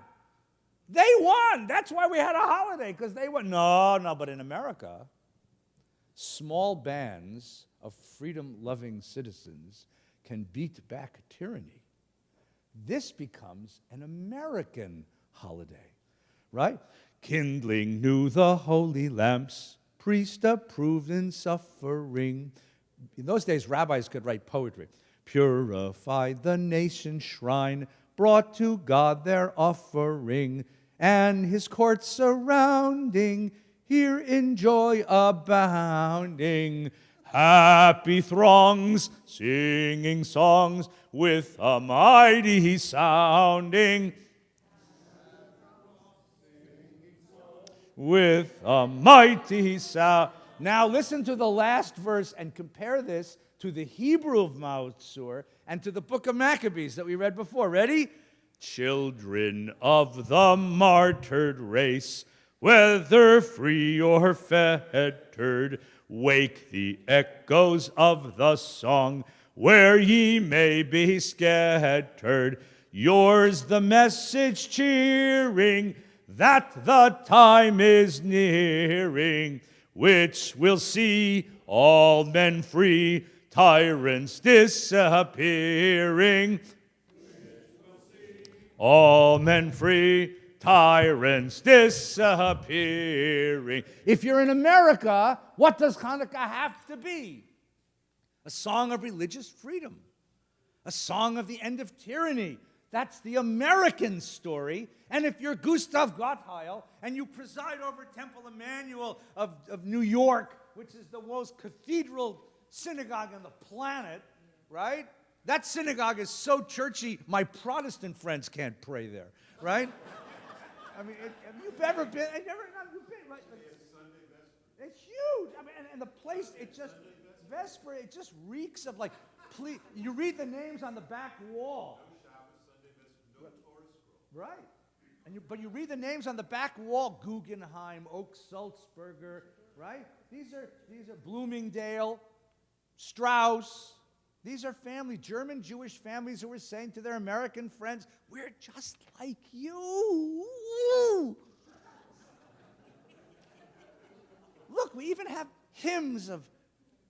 They won. That's why we had a holiday, because they won. No, but in America, small bands of freedom-loving citizens can beat back tyranny. This becomes an American holiday, right? Kindling new the holy lamps, priest approved in suffering. In those days, rabbis could write poetry. Purified the nation's shrine, brought to God their offering, and his courts surrounding, here in joy abounding. Happy throngs, singing songs, with a mighty sounding. With a mighty sound. Now listen to the last verse and compare this to the Hebrew of Ma'od Sur and to the book of Maccabees that we read before. Ready? Children of the martyred race, whether free or fettered, wake the echoes of the song, where ye may be scattered. Yours the message cheering, that the time is nearing, which will see all men free, tyrants disappearing. All men free, tyrants disappearing. If you're in America, what does Hanukkah have to be? a song of religious freedom, a song of the end of tyranny. That's the American story. And if you're Gustav Gottheil and you preside over Temple Emmanuel of New York, which is the most cathedral synagogue on the planet, right? That synagogue is so churchy, my Protestant friends can't pray there, right? I mean, have you ever been? You've been, right? It's huge. I mean, and the place, it just, Vesper, it just reeks of like, please, you read the names on the back wall. Right. But you read the names on the back wall, Guggenheim, Oak Sulzberger, right? These are Bloomingdale, Strauss. These are German Jewish families who were saying to their American friends, we're just like you. Look, we even have hymns of,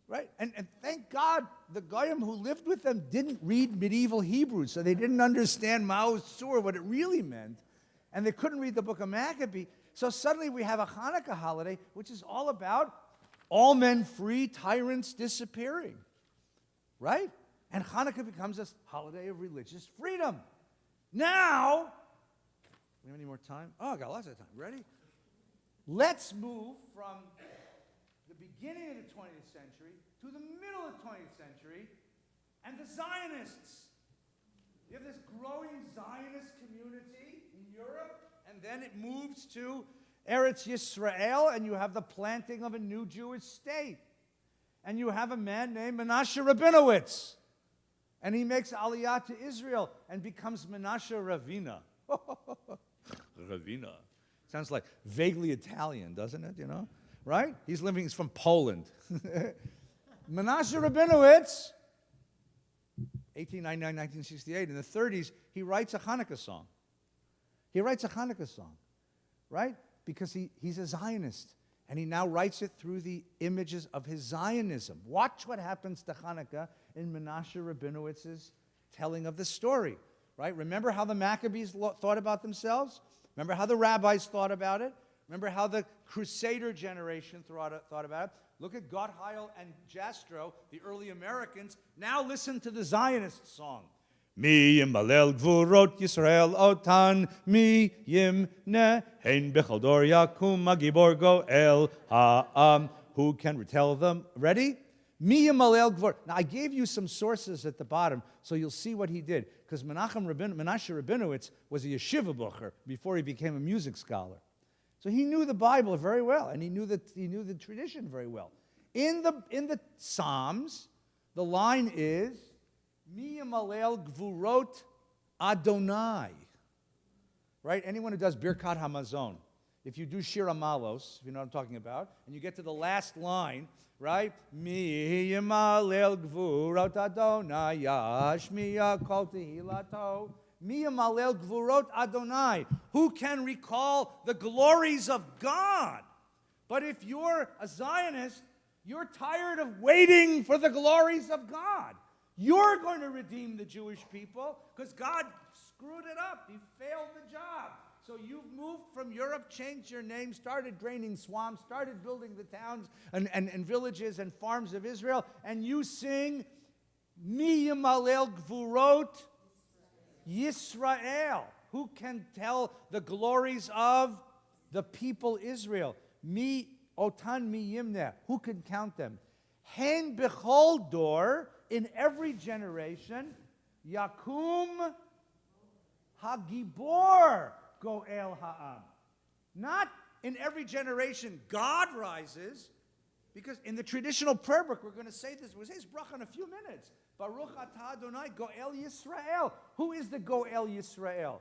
right? And thank God the Goyim who lived with them didn't read medieval Hebrew, so they didn't understand Mao's Sur, what it really meant. And they couldn't read the book of Maccabee. So suddenly we have a Hanukkah holiday, which is all about all men free, tyrants disappearing. Right? And Hanukkah becomes a holiday of religious freedom. Now, we have any more time? Oh, I got lots of time. Ready? Let's move from the beginning of the 20th century to the middle of the 20th century and the Zionists. You have this growing Zionist community in Europe, and then it moves to Eretz Yisrael, and you have the planting of a new Jewish state. And you have a man named Menashe Rabinowitz, and he makes Aliyah to Israel and becomes Menashe Ravina. Ravina. Sounds like vaguely Italian, doesn't it, Right? He's from Poland. Menashe Rabinowitz, 1899, 1968, in the 30s, he writes a Hanukkah song. Right? Because he's a Zionist. And he now writes it through the images of his Zionism. Watch what happens to Hanukkah in Menashe Rabinowitz's telling of the story. Right? Remember how the Maccabees thought about themselves? Remember how the rabbis thought about it? Remember how the Crusader generation thought about it? Look at Gottheil and Jastrow, the early Americans. Now listen to the Zionist song. Mi yimalel gvurot Yisrael otan mi yimne hein bechal dor yakum magibor goel ha'am. Who can retell them? Ready? Mi yimalel gvur. Now I gave you some sources at the bottom, so you'll see what he did. Because Menashe Rabinowitz was a yeshiva bocher before he became a music scholar. So he knew the Bible very well, and he knew the tradition very well. In the Psalms, the line is Mi yamalel gvurot Adonai. Right? Anyone who does Birkat Hamazon, if you do Shir Amalos, if you know what I'm talking about, and you get to the last line, right? Mi yamalel gvurot Adonai yashmiya kol tehilato. Mi yamalel gvurot Adonai. Who can recall the glories of God? But if you're a Zionist, you're tired of waiting for the glories of God. You're going to redeem the Jewish people because God screwed it up. He failed the job. So you've moved from Europe, changed your name, started draining swamps, started building the towns and villages and farms of Israel, and you sing Mi yamalel gvurot Yisrael. Who can tell the glories of the people Israel? Mi otan mi yimneh. Who can count them? Hen bechol dor. In every generation, Yakum Hagibor Goel Ha'am. Not in every generation God rises, because in the traditional prayer book, we're going to say this, we'll say this bracha in a few minutes. Baruch atah Adonai Goel Yisrael. Who is the Goel Yisrael?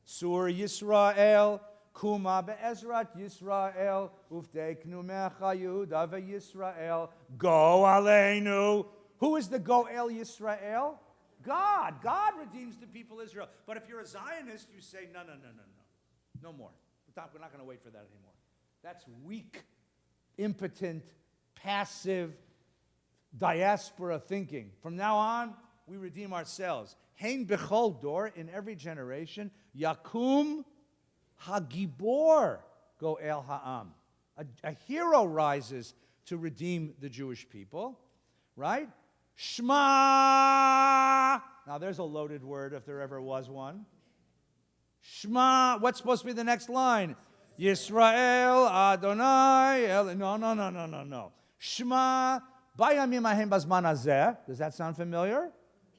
Sur Yisrael, Kuma be'ezrat Yisrael, Ufteiknu mecha Yehuda ve'Yisrael, Go Aleinu. Who is the Goel Yisrael? God. God redeems the people of Israel. But if you're a Zionist, you say, no. No more. We're not going to wait for that anymore. That's weak, impotent, passive, diaspora thinking. From now on, we redeem ourselves. Hein bechol dor, in every generation, Yakum Hagibor Goel Ha'am. A hero rises to redeem the Jewish people, right? Shema. Now there's a loaded word if there ever was one. Shema. What's supposed to be the next line? Yisrael Adonai El. No. Shema Bayamim Ahem Bazman Hazeh. Does that sound familiar?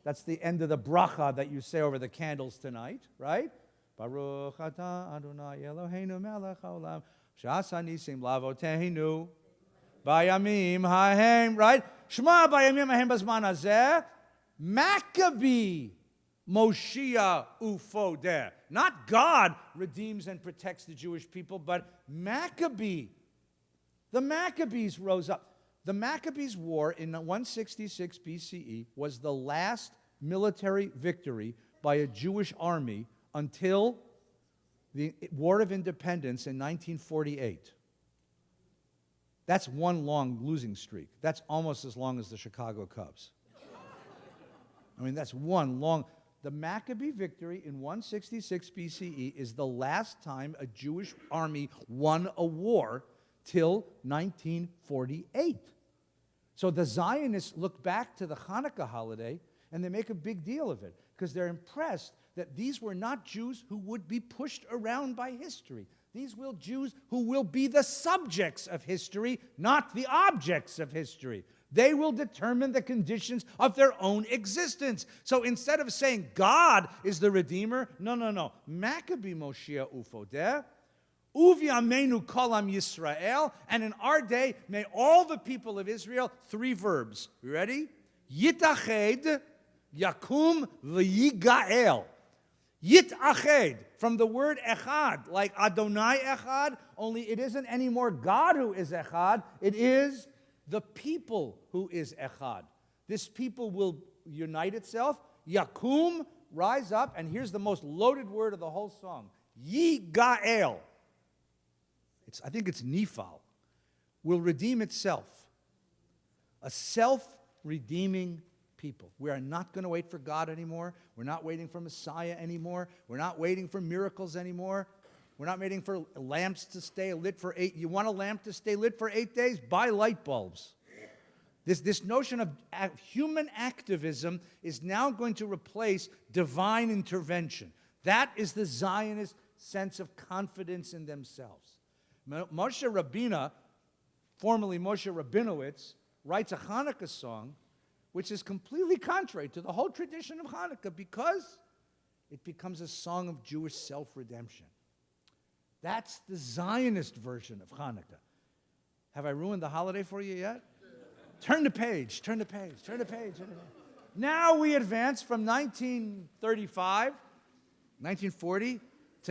That's the end of the bracha that you say over the candles tonight, right? Baruch atah Adonai Eloheinu melech haolam she'asa nisim lavoteinu bayamim hahem, right? Shema bayamim hahem bazman hazeh Maccabee Moshiach ufodeh. Not God redeems and protects the Jewish people, but Maccabee. The Maccabees rose up. The Maccabees' War in 166 BCE was the last military victory by a Jewish army until the War of Independence in 1948. That's one long losing streak. That's almost as long as the Chicago Cubs. I mean, that's one long. The Maccabee victory in 166 BCE is the last time a Jewish army won a war till 1948. So the Zionists look back to the Hanukkah holiday and they make a big deal of it because they're impressed that these were not Jews who would be pushed around by history. These were Jews who will be the subjects of history, not the objects of history. They will determine the conditions of their own existence. So instead of saying God is the Redeemer, no. Maccabee Moshiach Ufodeh, Uvyamenu Kolam Yisrael, and in our day, may all the people of Israel, 3 verbs. You ready? Yitached, Yakum, V'yigael. Yitached, from the word echad, like Adonai echad, only it isn't anymore God who is echad, it is the people who is echad. This people will unite itself. Yakum, rise up, and here's the most loaded word of the whole song. Yigael. I think it's Nifal, will redeem itself. A self-redeeming people. We are not going to wait for God anymore. We're not waiting for Messiah anymore. We're not waiting for miracles anymore. We're not waiting for lamps to stay lit for 8. You want a lamp to stay lit for 8 days? Buy light bulbs. This notion of human activism is now going to replace divine intervention. That is the Zionist sense of confidence in themselves. Moshe Rabbeinu, formerly Moshe Rabinowitz, writes a Hanukkah song which is completely contrary to the whole tradition of Hanukkah because it becomes a song of Jewish self-redemption. That's the Zionist version of Hanukkah. Have I ruined the holiday for you yet? Turn the page. Now we advance from 1935, 1940, to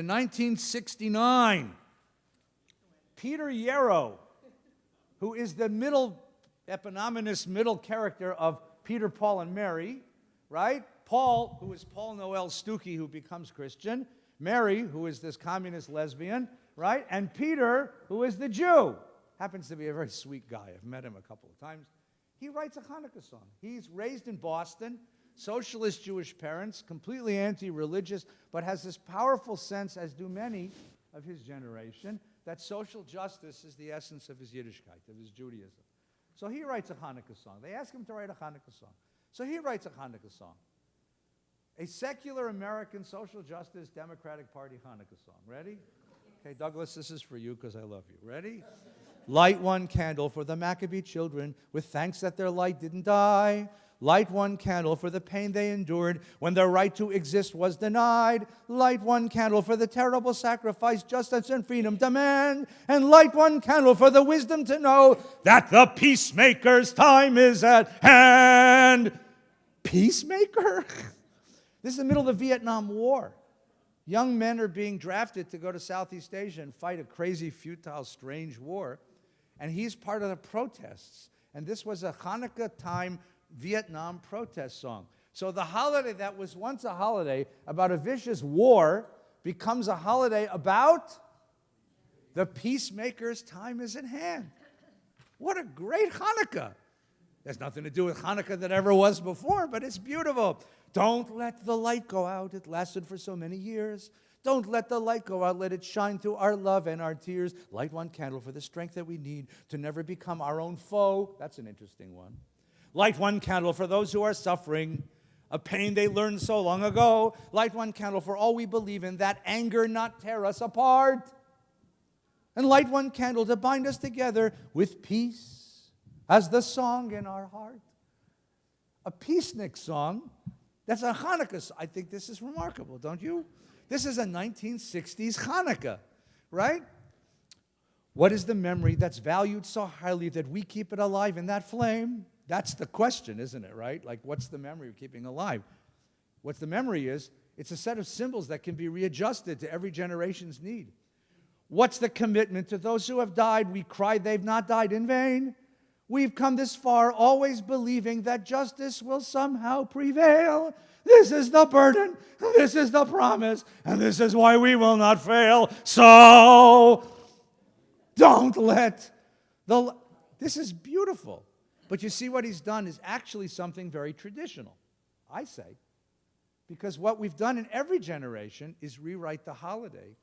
1969. Peter Yarrow, who is the eponymous middle character of Peter, Paul, and Mary, right? Paul, who is Paul Noel Stuckey, who becomes Christian. Mary, who is this communist lesbian, right? And Peter, who is the Jew. Happens to be a very sweet guy. I've met him a couple of times. He writes a Hanukkah song. He's raised in Boston, socialist Jewish parents, completely anti-religious, but has this powerful sense, as do many of his generation, that social justice is the essence of his Yiddishkeit, of his Judaism. So he writes a Hanukkah song. They ask him to write a Hanukkah song. So he writes a Hanukkah song. A secular American social justice Democratic Party Hanukkah song. Ready? Okay, Douglas, this is for you because I love you. Ready? Light one candle for the Maccabee children with thanks that their light didn't die. Light one candle for the pain they endured when their right to exist was denied. Light one candle for the terrible sacrifice justice and freedom demand. And light one candle for the wisdom to know that the peacemaker's time is at hand. Peacemaker? This is the middle of the Vietnam War. Young men are being drafted to go to Southeast Asia and fight a crazy, futile, strange war. And he's part of the protests. And this was a Hanukkah time Vietnam protest song. So the holiday that was once a holiday about a vicious war becomes a holiday about the peacemaker's time is at hand. What a great Hanukkah. There's nothing to do with Hanukkah that ever was before, but it's beautiful. Don't let the light go out. It lasted for so many years. Don't let the light go out. Let it shine through our love and our tears. Light one candle for the strength that we need to never become our own foe. That's an interesting one. Light one candle for those who are suffering, a pain they learned so long ago. Light one candle for all we believe in, that anger not tear us apart. And light one candle to bind us together with peace as the song in our heart. A peacenik song, that's a Hanukkah. I think this is remarkable, don't you? This is a 1960s Hanukkah, right? What is the memory that's valued so highly that we keep it alive in that flame? That's the question, isn't it, right? Like, what's the memory of keeping alive? What the memory is, it's a set of symbols that can be readjusted to every generation's need. What's the commitment to those who have died? We cry they've not died in vain. We've come this far always believing that justice will somehow prevail. This is the burden, this is the promise, and this is why we will not fail. So, don't let the... This is beautiful. But you see, what he's done is actually something very traditional, I say. Because what we've done in every generation is rewrite the holiday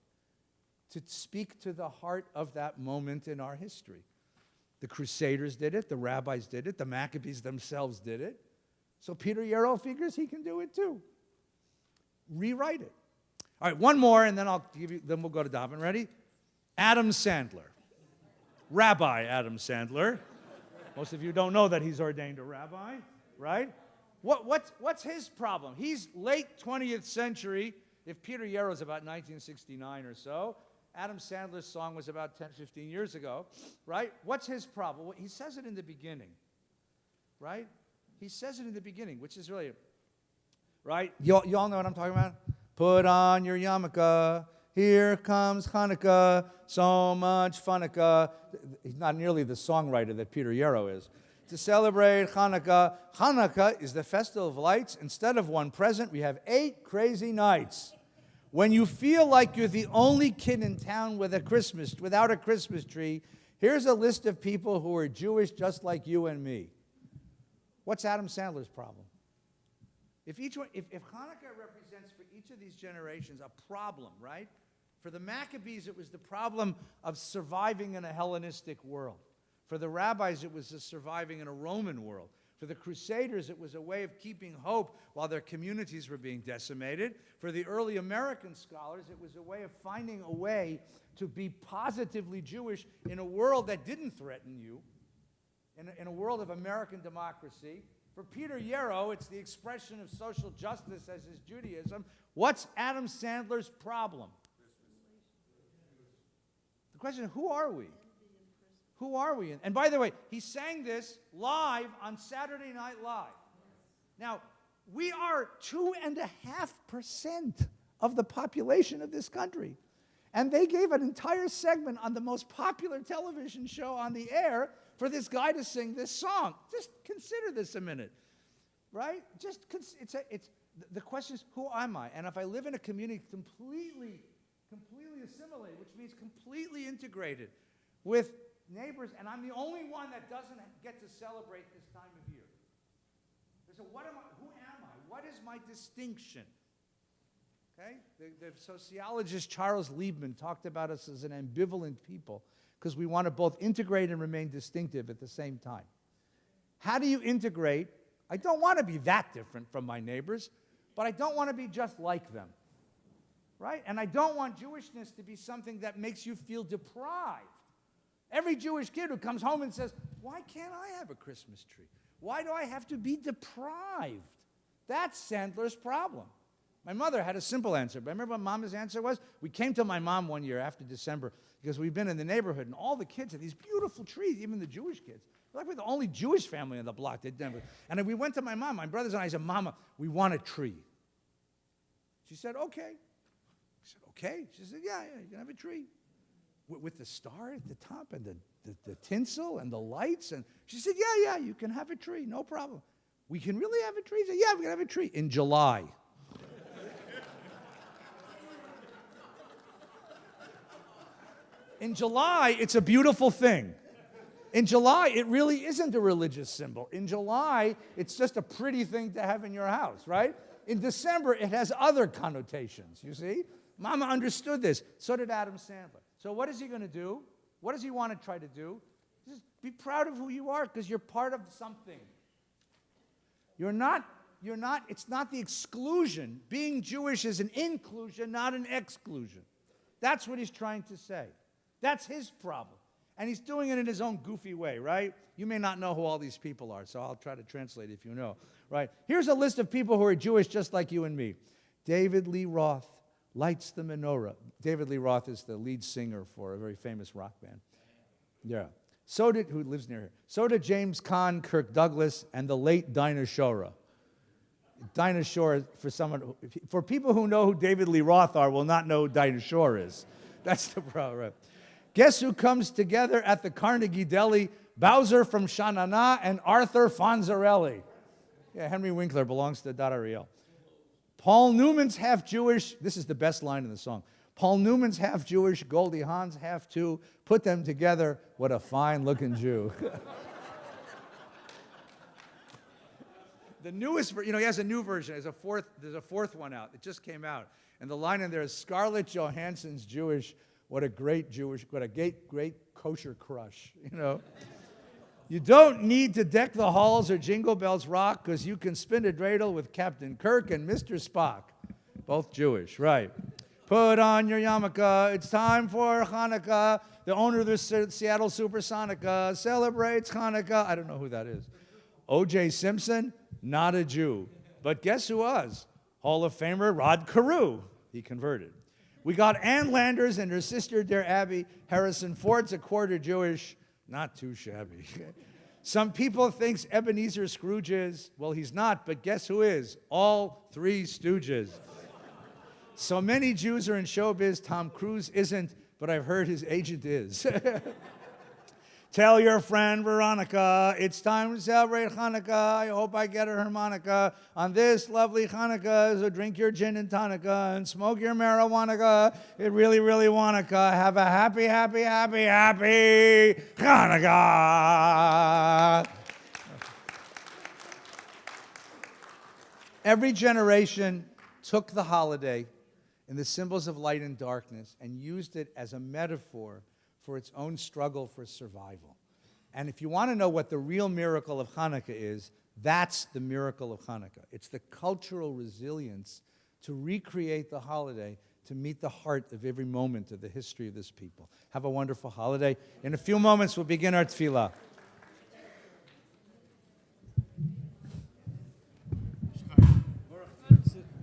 to speak to the heart of that moment in our history. The Crusaders did it, the rabbis did it, the Maccabees themselves did it. So Peter Yarrow figures he can do it too. Rewrite it. All right, one more, and then then we'll go to Davin. Ready? Adam Sandler. Rabbi Adam Sandler. Most of you don't know that he's ordained a rabbi, right? What's his problem? He's late 20th century. If Peter Yarrow's about 1969 or so, Adam Sandler's song was about 10, 15 years ago, right? What's his problem? Well, he says it in the beginning, right? He says it in the beginning, which is really, right? You all know what I'm talking about? Put on your yarmulke. Here comes Hanukkah, so much Funukkah. He's not nearly the songwriter that Peter Yarrow is. To celebrate Hanukkah, Hanukkah is the festival of lights. Instead of one present, we have 8 crazy nights. When you feel like you're the only kid in town without a Christmas tree, here's a list of people who are Jewish just like you and me. What's Adam Sandler's problem? If Hanukkah represents for each of these generations a problem, right? For the Maccabees, it was the problem of surviving in a Hellenistic world. For the rabbis, it was surviving in a Roman world. For the Crusaders, it was a way of keeping hope while their communities were being decimated. For the early American scholars, it was a way of finding a way to be positively Jewish in a world that didn't threaten you, in a world of American democracy. For Peter Yarrow, it's the expression of social justice as is Judaism. What's Adam Sandler's problem? The question is, who are we? Who are we? And by the way, he sang this live on Saturday Night Live. Now, we are 2.5% of the population of this country. And they gave an entire segment on the most popular television show on the air for this guy to sing this song. Just consider this a minute, right? The question is, who am I? And if I live in a community completely assimilated, which means completely integrated with neighbors, and I'm the only one that doesn't get to celebrate this time of year. So what am I? Who am I? What is my distinction? Okay? The sociologist Charles Liebman talked about us as an ambivalent people because we want to both integrate and remain distinctive at the same time. How do you integrate? I don't want to be that different from my neighbors, but I don't want to be just like them. Right? And I don't want Jewishness to be something that makes you feel deprived. Every Jewish kid who comes home and says, why can't I have a Christmas tree? Why do I have to be deprived? That's Sandler's problem. My mother had a simple answer, but remember what Mama's answer was? We came to my mom one year after December because we've been in the neighborhood, and all the kids had these beautiful trees, even the Jewish kids. Like we're the only Jewish family on the block. And then we went to my mom, my brothers and I said, Mama, we want a tree. She said, okay. I said, okay. She said, yeah, you can have a tree. With the star at the top and the tinsel and the lights. And she said, yeah, you can have a tree, no problem. We can really have a tree? She said, yeah, we can have a tree in July. In July, it's a beautiful thing. In July, it really isn't a religious symbol. In July, it's just a pretty thing to have in your house, right? In December, it has other connotations, you see? Mama understood this. So did Adam Sandler. So what is he going to do? What does he want to try to do? Just be proud of who you are because you're part of something. It's not the exclusion. Being Jewish is an inclusion, not an exclusion. That's what he's trying to say. That's his problem. And he's doing it in his own goofy way, right? You may not know who all these people are, so I'll try to translate if you know, right? Here's a list of people who are Jewish just like you and me. David Lee Roth lights the menorah. David Lee Roth is the lead singer for a very famous rock band. Yeah. Who lives near here. So did James Caan, Kirk Douglas, and the late Dinah Shore. Dinah Shore, for people who know who David Lee Roth are, will not know who Dinah Shore is. That's the problem, right? Guess who comes together at the Carnegie Deli? Bowser from Shanana and Arthur Fonzarelli. Yeah, Henry Winkler belongs to Dad Ariel. Paul Newman's half Jewish. This is the best line in the song. Paul Newman's half Jewish, Goldie Hawn's half too. Put them together, what a fine-looking Jew. The newest, he has a new version. There's a fourth one out. It just came out. And the line in there is, Scarlett Johansson's Jewish, what a great kosher crush, You don't need to deck the halls or Jingle Bells Rock because you can spin a dreidel with Captain Kirk and Mr. Spock. Both Jewish, right. Put on your yarmulke. It's time for Hanukkah. The owner of the Seattle Supersonica celebrates Hanukkah. I don't know who that is. O.J. Simpson, not a Jew. But guess who was? Hall of Famer Rod Carew. He converted. We got Ann Landers and her sister, dear Abby. Harrison Ford's a quarter Jewish. Not too shabby. Some people think Ebenezer Scrooge is. Well, he's not, but guess who is? All three Stooges. So many Jews are in showbiz. Tom Cruise isn't, but I've heard his agent is. Tell your friend Veronica, it's time to celebrate Hanukkah. I hope I get her harmonica. On this lovely Hanukkah, so drink your gin and tonica and smoke your marijuana. It really, really Wanaka. Have a happy, happy, happy, happy Hanukkah. Every generation took the holiday and the symbols of light and darkness and used it as a metaphor for its own struggle for survival. And if you want to know what the real miracle of Hanukkah is, that's the miracle of Hanukkah. It's the cultural resilience to recreate the holiday to meet the heart of every moment of the history of this people. Have a wonderful holiday. In a few moments, we'll begin our tefillah.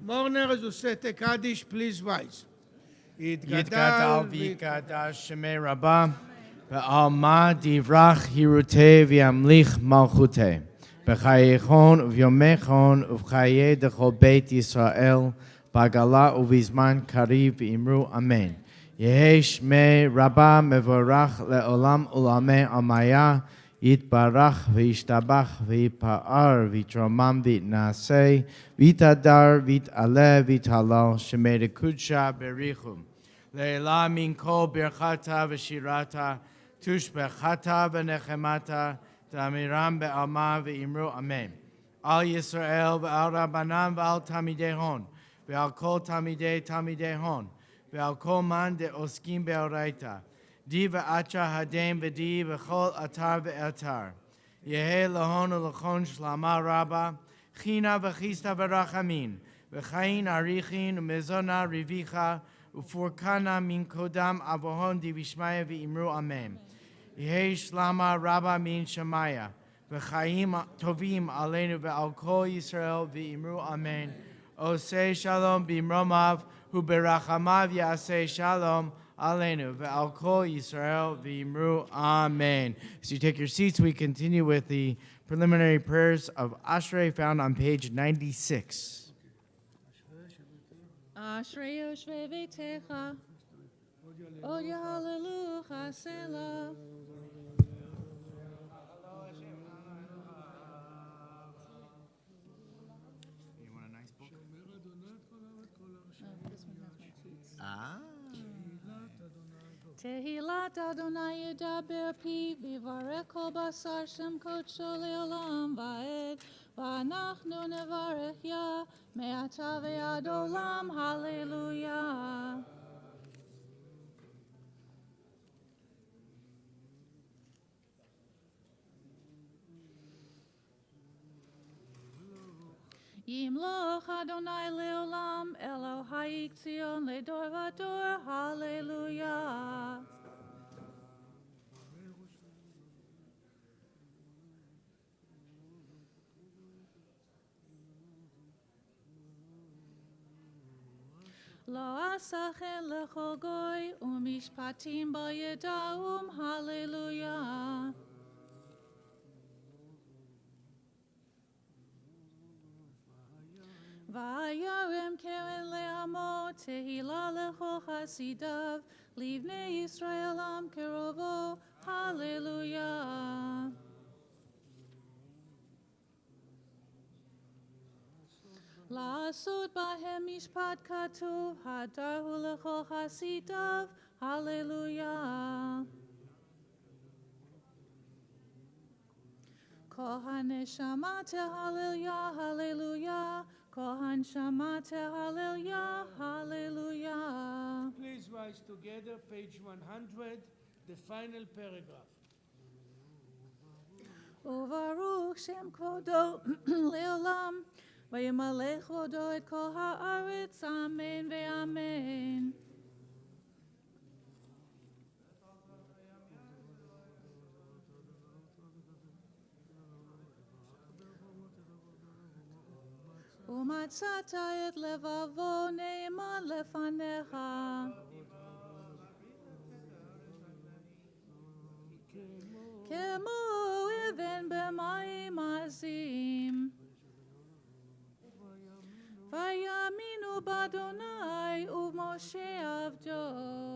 Morner, du sete Kaddish, please rise. Yitgadal v'yikadash shemei Rabba, ve'alma divrach hirutei v'yamlich malchutei, b'chayechon v'yomechon uv'chayei dechol beit Yisrael, b'gala uv'izman kariv v'imru amen. Yehi shmei Rabba mevorach le'olam ulamei amaya, yitbarach v'yishtabach v'yipa'ar v'yitromam v'yitnasei, v'yitadar v'yit'aleh v'yithalal shemei dekudsha berichum. Leila min kol birchata v'shirata, tushbechata v'nechemata, d'amiram be'alma v'imru amen. Al Yisrael v'al Rabbanan v'al Tamidei v'al kol Tamidei Hon, v'al kol man de'oskim be'oraita, di v'acha hadem v'di v'chol atar v'atar. Yehe lahon u'lachon shlama rabba, china v'chista v'rachamin, v'chayin arichin u'mezona rivicha, Ufurkana min kodam avohon di vishmaya v'imru amen. Yehi shlama rabba min shamaya. V'chaim tovim aleinu ve'al kol Yisrael v'imru amen. Osei shalom b'imromav hu berachamav yasei shalom aleinu ve'al kol Yisrael v'imru amen. As you take your seats, we continue with the preliminary prayers of Ashrei found on page 96. Ashrei yoshvei beitecha, od yahalelu chasela. You want a nice book? This one has my tweets. Tehilat Adonai yedaber pi, vivarech kol basar shem kodsho leolam va'ed, va'anachnu nevarech ya, me'ata ve'ad olam, hallelujah. ימלוך אדוני לעולם, אלוהי ציון לדור ודור, הללויה. לא עשה כן לכל גוי, ומשפטים בו ידעום, הללויה. וירם קרן לעמו, תהילה לכל חסידיו, לבני ישראל עם קרובו, הללויה. לעשות בהם משפט כתוב, הדרו לכל חסידיו, הללויה. כהן שמעת הללויה, הללויה. כהן שמעת הללויה, הללויה. Please rise together, page 100, the final paragraph. וברוך שם כבודו לעולם, וימלא כבודו את כל הארץ, אמן ואמן. ומצאת את לבבו נאמן לפניך. כמו אבן במים עזים. ויאמינו באדוני ובמשה עבדו.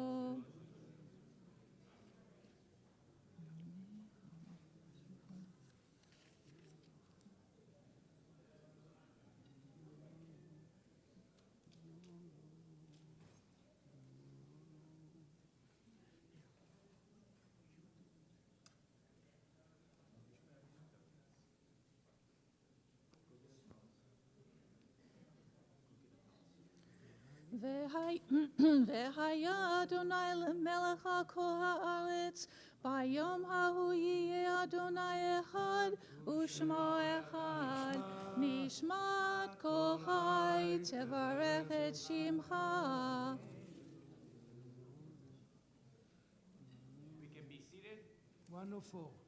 והיה אדוני למלך על כל הארץ, ביום ההוא יהיה אדוני אחד ושמו אחד. נשמת כל חי תברך את שמך. We can be seated. 104.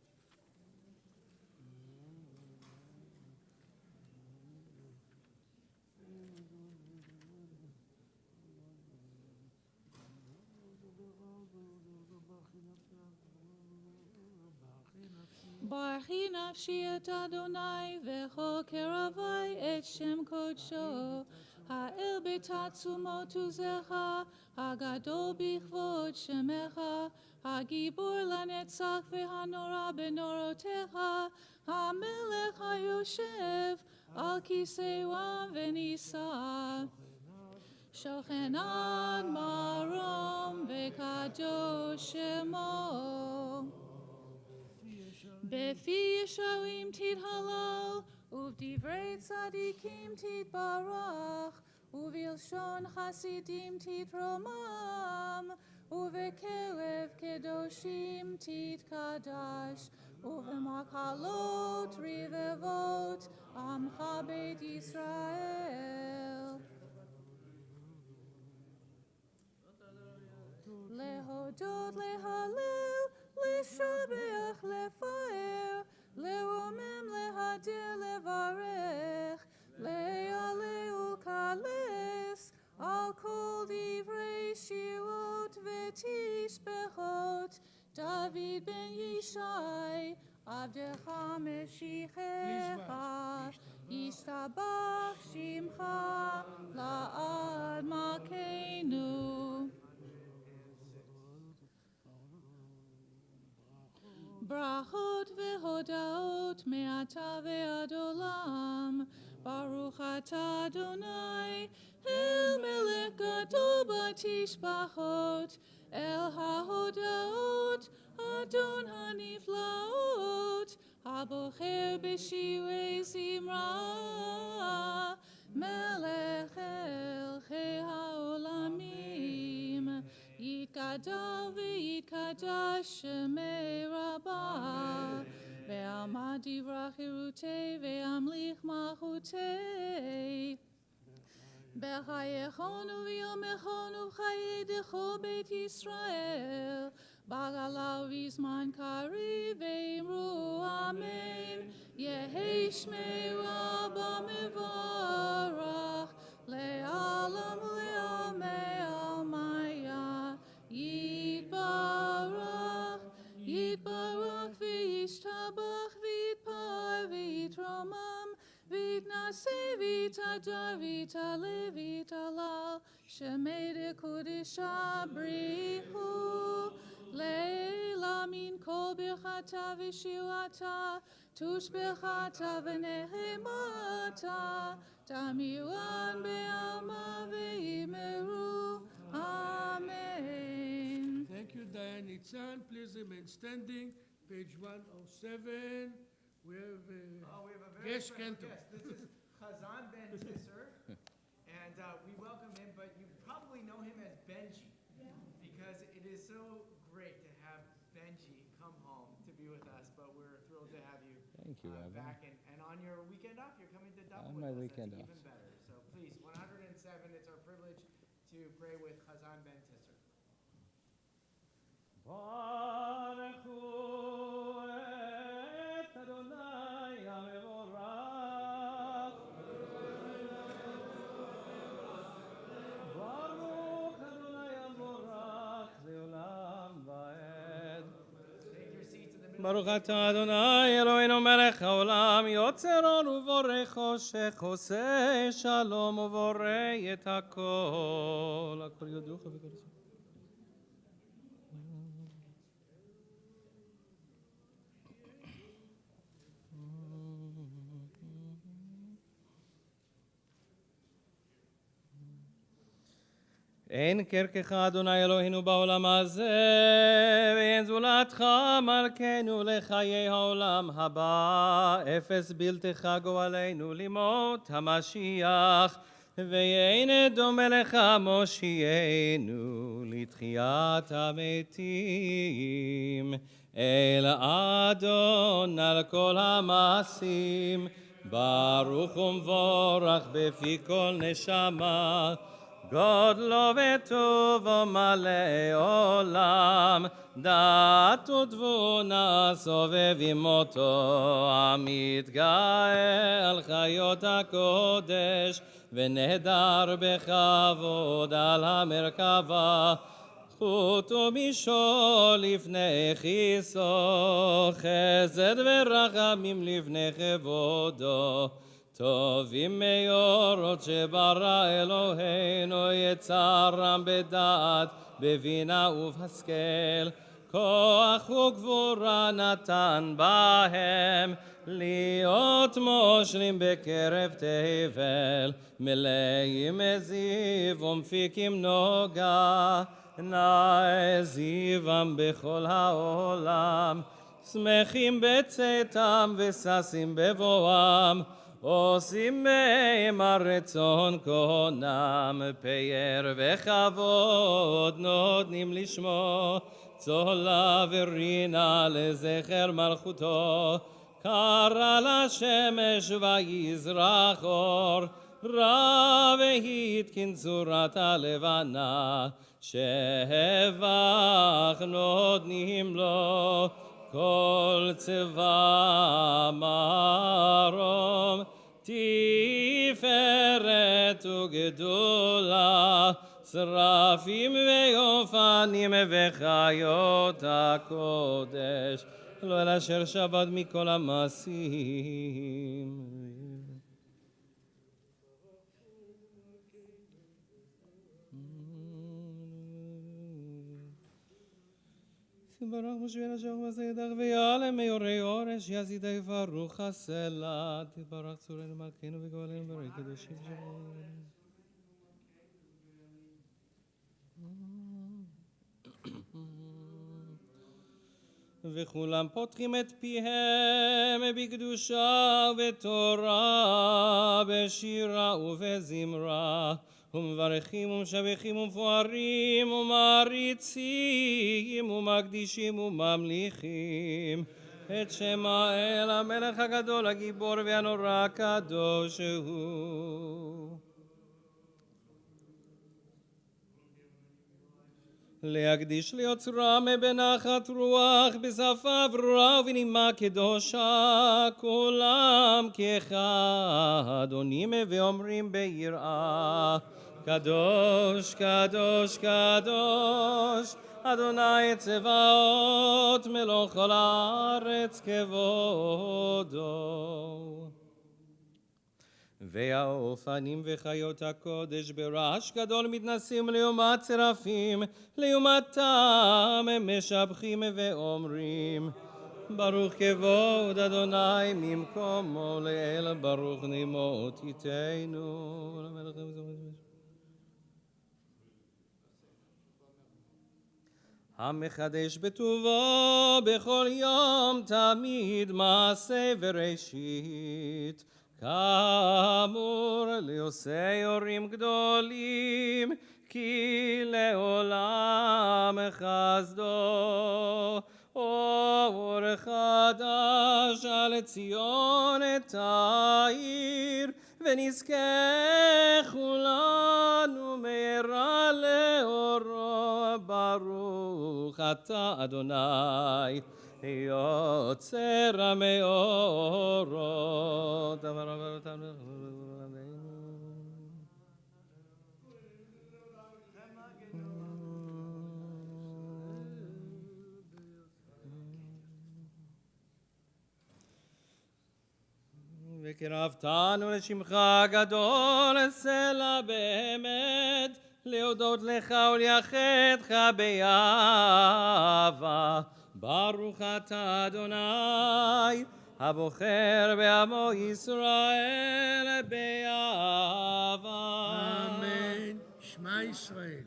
ברכי נפשי את אדוני וכל קרבי את שם קודשו. האל בתעצומות עוזך, הגדול בכבוד שמך, הגיבור לנצח והנורא בנורותיך, המלך היושב על כיסא רם ונישא. שוכן עד מרום וקדוש שמו. בפי ישרים תתהלל, ובדברי צדיקים תתברך, ובלשון חסידים תתרומם, ובקרב קדושים תתקדש, ובמקהלות רבבות עמך בית ישראל. להודות, להלל, לשבח, לפאר, לרומם, להדר, לברך, להעלה ולקלס, על כל דברי שירות ותשבחות, דוד בן ישי, עבדך משיחך, ישתבח שמך לעד מלכנו. ברכות והודאות מעתה ועד עולם, ברוך אתה אדוני, אל מלך גדול בתשבחות, אל ההודאות, אדון הנפלאות, הבוחר בשירי זמרה, מלך מלכי העולמים, יתגדל ויתקדש שמי רבה, בעלמא דברה חירותי וימליך מלכותי. בחייכון וביומכון ובחיי דכל בית ישראל, בגלה ובזמן קריב ואמרו אמן. יהי שמי רבה מבורך, לעלם ולעולמי עלמיה. יתברך, יתברך וישתבח ויתפאר ויתרומם, ויתנשא ויתהדר ויתעלה ויתהלל, שמי דקודשא בריחו. לעילא מן כל ברכתה ושירתה, תושבחתה ונחמתה, תמירן בעלמא ואמרו אמן. Thank you, Diane Nitzan. Please remain standing. Page 107. We have We have a very guest special cantor. guest. This is Chazan Ben Tisser, and we welcome him, but you probably know him as Benji, because it is so great to have Benji come home to be with us, but we're thrilled to have you Thank you, Rabbi. back, and on your weekend off, you're coming to Dublin On with my us. weekend That's off. even better. So please, 107, it's our privilege to pray with Chazan Ben Tisser. Take your seats in the middle. ברוך אתה אדוני אלוהינו מלך העולם יוצר אור ובורא חושך עושה שלום ובורא את הכל. הכל יודוך וקודשך. אין כרכך אדוני אלוהינו בעולם הזה, ואין זולתך מלכנו לחיי העולם הבא. אפס בלתך גואלנו למות המשיח, ואין דומה לך מושיענו לתחיית המתים. אל אדון על כל המעשים, ברוך ומבורך בפי כל נשמה. גודלו וטובו מלא עולם, דעת ותבונה סובבים אותו, המתגאה על חיות הקודש, ונהדר בכבוד על המרכבה. חוט ומשול לפני כיסו, חסד ורחמים לפני כבודו. טובים מאורות שברא אלוהינו, יצרם בדעת, בבינה ובהשכל. כוח וגבורה נתן בהם, להיות מושלים בקרב תבל. מלאים זיו ומפיקים נוגה, נאה זיום בכל העולם. שמחים בצאתם וששים בבואם, עושים מהם הרצון כהונם. פאר וכבוד נותנים לשמו, צולה ורינה לזכר מלכותו. קרא לשמש ויזרח אור, רע והתקין צורת הלבנה. שבח נותנים לו כל צבא מרום, תפארת וגדולה, שרפים ויופנים וחיות הקודש. לא אל אשר שבת מכל המעשים. ברוך מושבין אשר בסיידך ויעלם מיורי אורש יזידי ברוך הסלע. תברך צורנו מלכנו וגואלנו ברוך קדושים שלנו. וכולם פותחים את פיהם בקדושה ובתורה, בשירה ובזמרה, ומברכים ומשבחים ומפוארים ומעריצים ומקדישים וממליכים את שם האל המלך הגדול הגיבור והנורא הקדוש הוא. להקדיש ליוצרם בנחת רוח בשפה ברורה ובנימה קדושה כולם כאחד עונים ואומרים ביראה קדוש קדוש קדוש אדוני צבאות מלוא כל הארץ כבודו. והאופנים וחיות הקודש ברעש גדול מתנסים לעומת צרפים, לעומתם הם משבחים ואומרים ברוך כבוד אדוני ממקומו לאל ברוך נמות איתנו. המחדש בטובו בכל יום תמיד מעשה וראשית כאמור לעושי הורים גדולים כי לעולם חסדו אור חדש על ציון תאיר ונזכה כולנו מהרה לאורו ברוך אתה אדוני יוצר המאורות. וקרבתנו לשמך הגדול סלע באמת להודות לך ולייחדך באהבה. ברוך אתה אדוני הבוחר בעמו ישראל באהבה. אמן. שמע ישראל.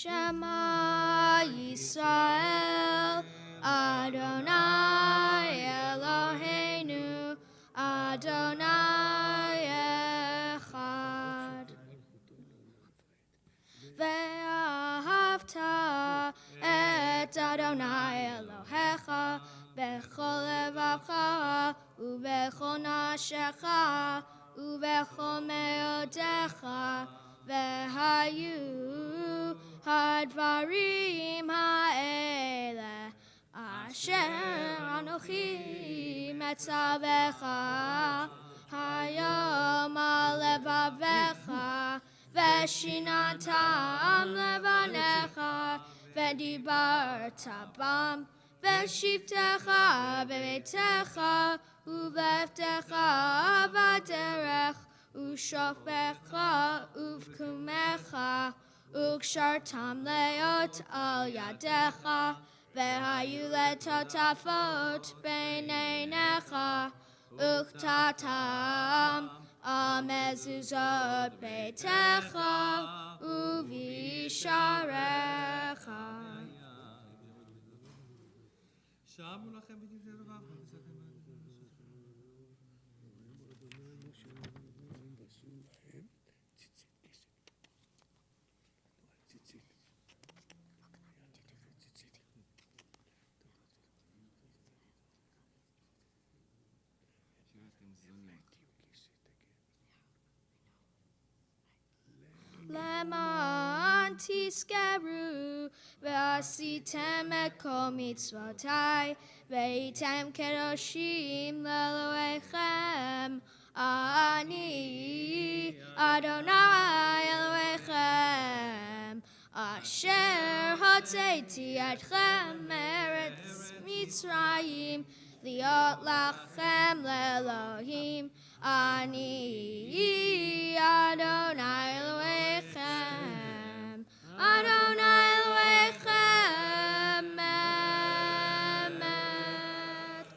Shema Yisrael, Adonai Eloheinu, Adonai Echad. Ve'ahavta et Adonai Elohecha bechol levacha ubechol nafshecha ubechol meodecha vehayu hadvarim ha'ele asher anochi metzavecha hayom al levavecha veshinantam levanecha vedibarta bam veshivtecha bebetecha uveftecha baderech ushofecha uvkumecha ukshartam leot al yadecha vehayu letotafot beineinecha uktatam amezuzot beitecha uvisharecha. שמו לכם בדברי רבם. למען תזכרו ועשיתם את כל מצוותיי והייתם קדושים לאלוהיכם. אני אדוני אלוהיכם אשר הוצאתי אתכם מארץ מצרים להיות לכם לאלוהים. אני אדוני אלוהיכם אדוני אלוהיכם אמת.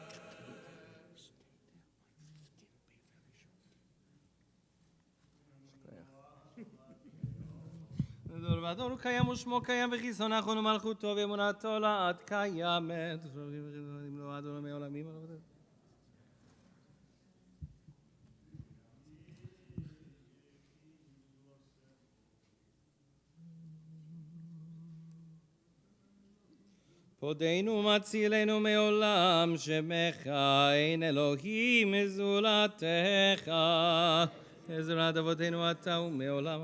דור ודור הוא קיים ושמו קיים וחיסון נכון ומלכותו ואמונתו לעד קיימת. אם לא אדון מעולמים. פודנו מצילנו מעולם שמך אין אלוהים זולתך. עזרת אבותינו אתה ומעולם.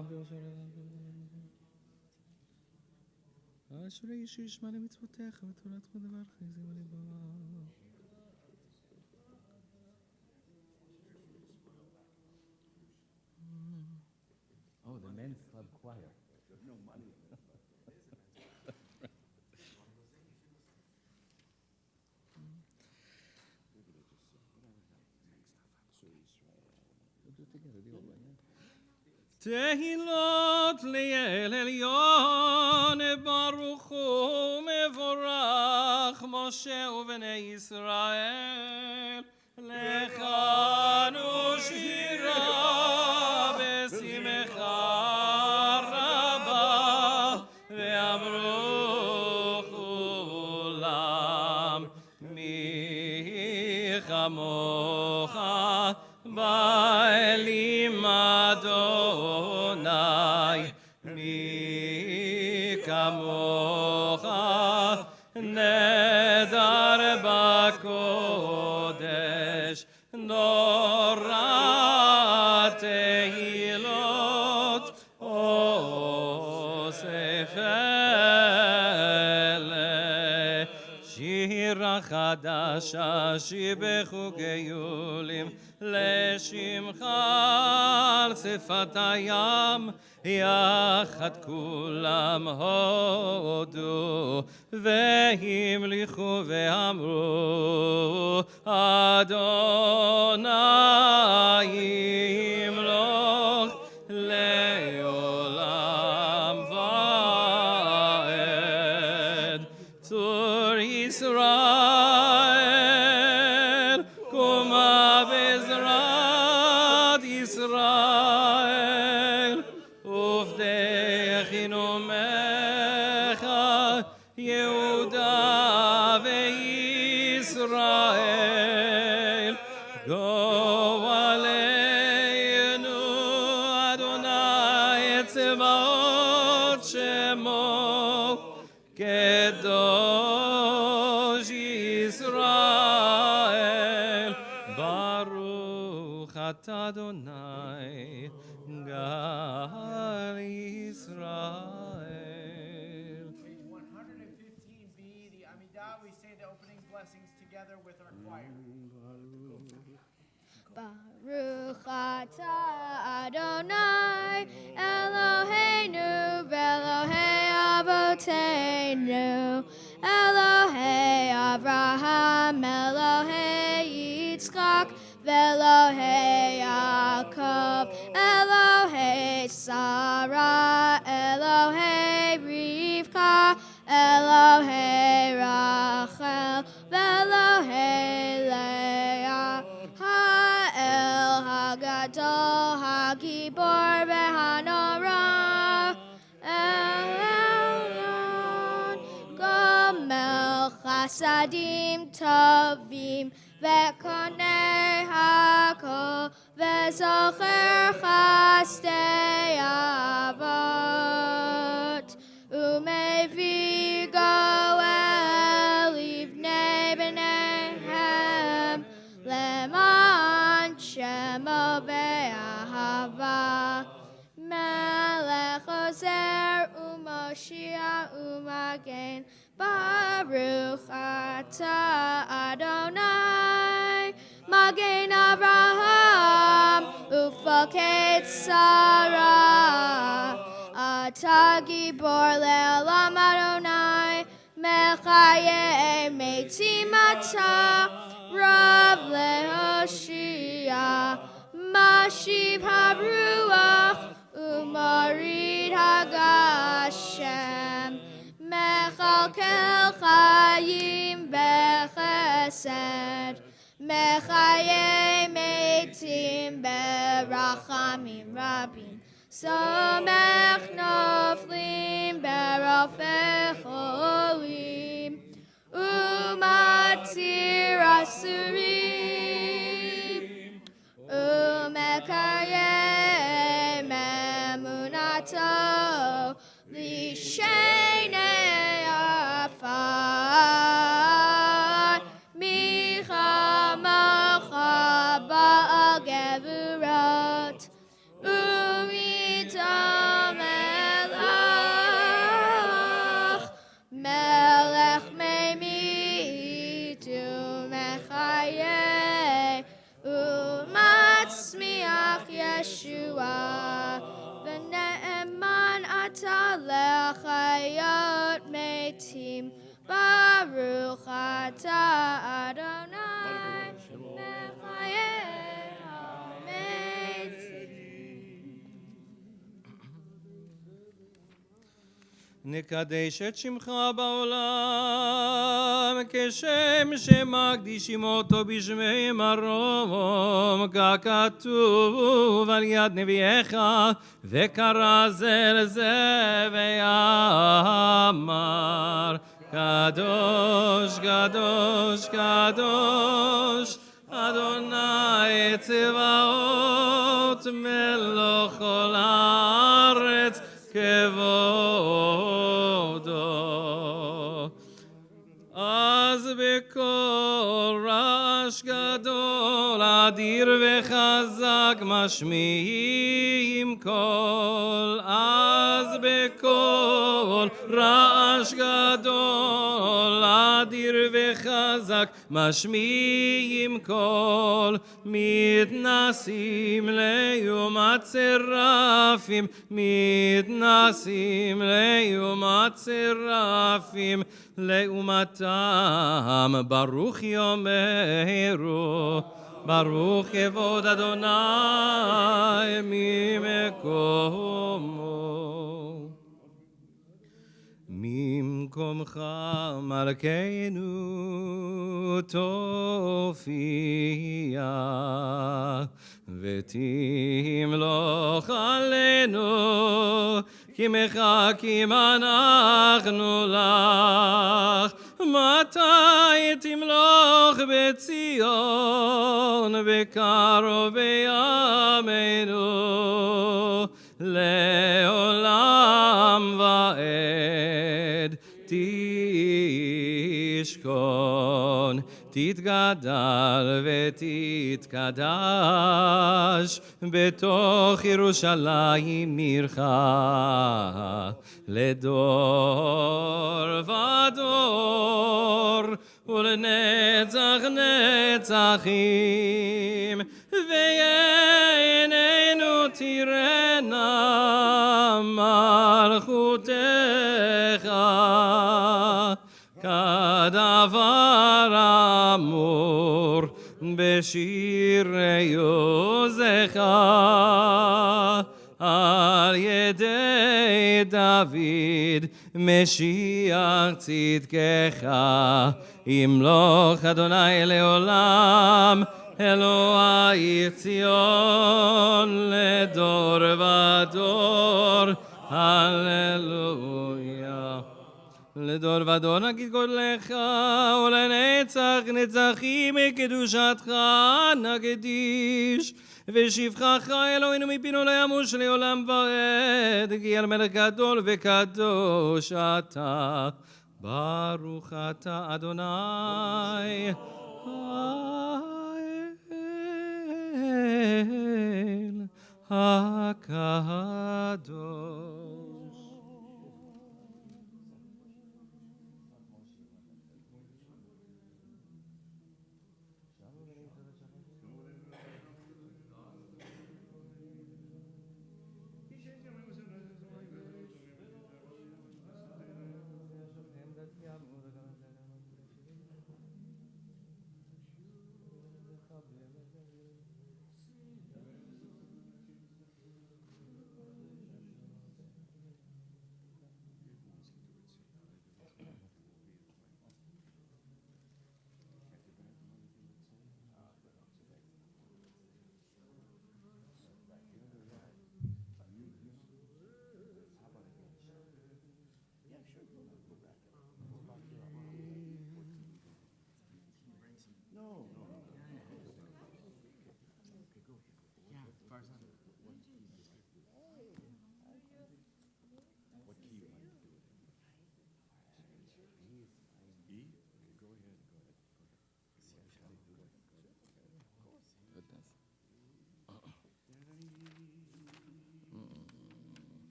אשרי איש ישמע למצוותיך ותורת כל דבר חזי ולבב. Oh, the men's club choir. תהילות לאל עליון, ברוך הוא מבורך משה ובני ישראל. לכנו שירה בשמחה רבה, ואמרו כולם מי כמוך באלים אדוני, מי כמוך נדר בקודש, נורא תהילות אוסף אלה. שירה חדשה שיבחו גאולים לשמך על שפת הים, יחד כולם הודו והמליכו ואמרו אדוני ימלוך לעולם ועד. צור ישראל קומה בעזרת ישראל, ובדחינו ממך יהודה וישראל. גואלנו אדוני צבאות שמו, קדוש ישראל. ברוך אתה אדוני גאל ישראל. Page 115b, the Amidah, we say the opening blessings together with our choir. Baruch atah Adonai Eloheinu v'Elohei Avotenu Elohei Avraham Elohei Yitzchak v'Elohei Yaakov Elohei Sarah Elohei Rivka Elohei Rachel v'Elohei Leah Ha'el Hagadol Hagibor v'Hanora El Elyon Gomel Chasadim Tovim ve'konei hakol ve'zocher chastei avot umevi goel livnei b'neihem leman shemo be'ahava melech ozer u'moshiach u'magen. Baruch atah Adonai Magen Avraham Ufaked Sarah Atah Gibor Le'olam Adonai Mechaye Metim Atah Rav Le'Hoshia Mashiv HaRuach Umarid HaGashem Mechalkel Chayim Bechesed Mechaye Metim Berachamim Rabin Samech Noflim Berafei Cholim Umatir Asurim Umekayem Emunato Lishenei Afar אתה לחיות מתים, ברוך אתה אדוני מחיי המתים. נקדש את שמך בעולם, כשם שמקדישים אותו בשמי מרום, ככתוב על יד נביאך, וקרא זה לזה ואמר, קדוש, קדוש, קדוש, אדוני צבאות מלוך כל הארץ כבודו. אז בקול רעש גדול, אדיר וחזק משמיעים קול. אז בקול רעש גדול, אדיר וחזק משמיעים קול. מתנסים ליום הצרפים, מתנסים ליום הצרפים, לעומתם ברוך יאמרו, ברוך כבוד אדוני ממקומו. ממקומך מלכנו תופיע, ותמלוך עלינו, כי מחכים אנחנו לך. מתי תמלוך בציון, בקרוב בימינו, לעולם ועד תשכון, תתגדל ותתקדש בתוך ירושלים עירך, לדור ודור ולנצח נצחים, ועינינו תראנה מלכותך, כדבר אמור בשירי עוזך, על ידי דוד משיח צדקך. ימלוך אדוני לעולם, אלוהי ציון לדור ודור. הללויה. לדור ודור נגיד גודלך, ולנצח נצחים מקדושתך נקדיש. ושבחך אלוהינו מפינו לא ימוש לעולם ועד, כי על מלך גדול וקדוש אתה. ברוך אתה אדוני האל הקדוש.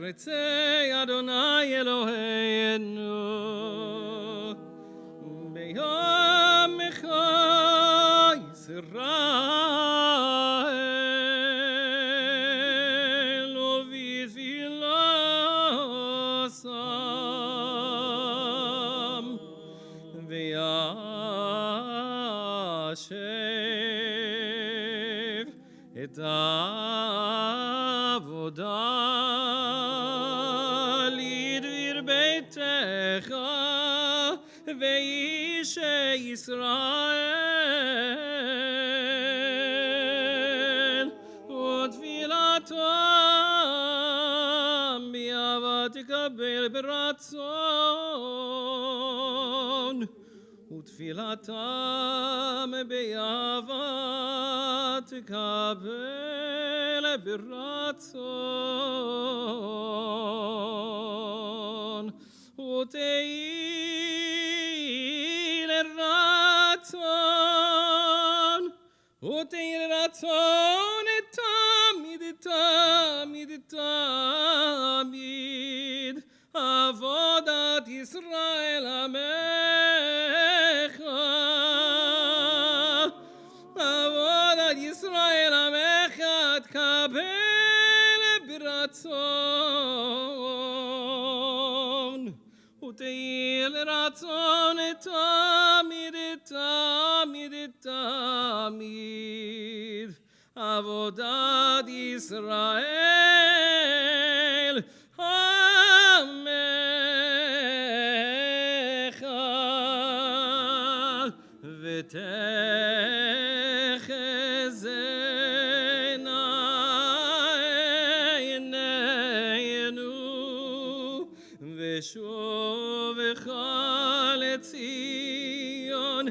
רצה אדוני אלוהינו ביום אחד השב את העבודה לדביר ביתך ואיש ישראל ותפילתם באהבה תקבל ברצון ותפילתם באהבה תקבל ברצון ותהי לרצון תמיד עבודת ישראל עמך עבודת ישראל עמך תקבל ברצון ותהי לרצון תמיד עבודת ישראל עמך ותחזינה עינינו ושובך לציון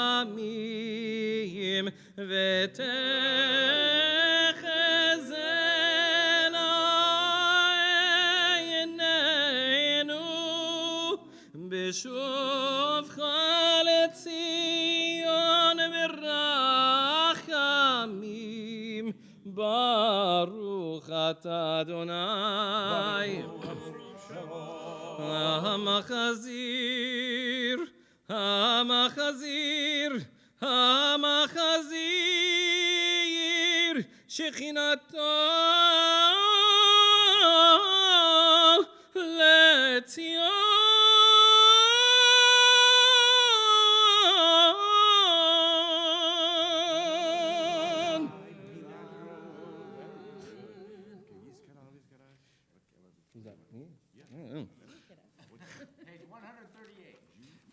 ברחמים ותחזינה עינינו בשובך לציון ברחמים ברוך אתה אדוני המחזיר שכינתו לציון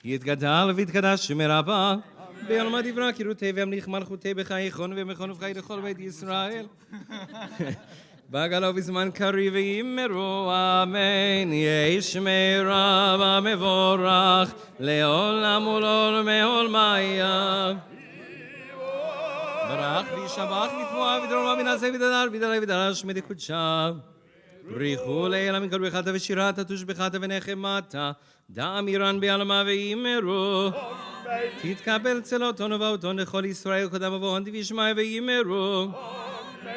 יתגדל ויתקדש שמי רבה בעלמא דברה קירותי וימליך מלכותי בחייכון ומכון ובחיי לכל בית ישראל בגלו בזמן קריב ויאמרו אמן יהי שמי רבה מבורך לעולם ולעולמי עולמיה ברך וישבח ויתבואה ודרומה ונעשה ודדר ודלי ודרש מדי קודשה בריחו לעילה מכל ברכתה ושירתה תושבחתה ונחמתה דאמירן בעלמה ויאמרו תתקבל צלותון ובאותון לכל ישראל קודם ובאון וישמע ויאמרו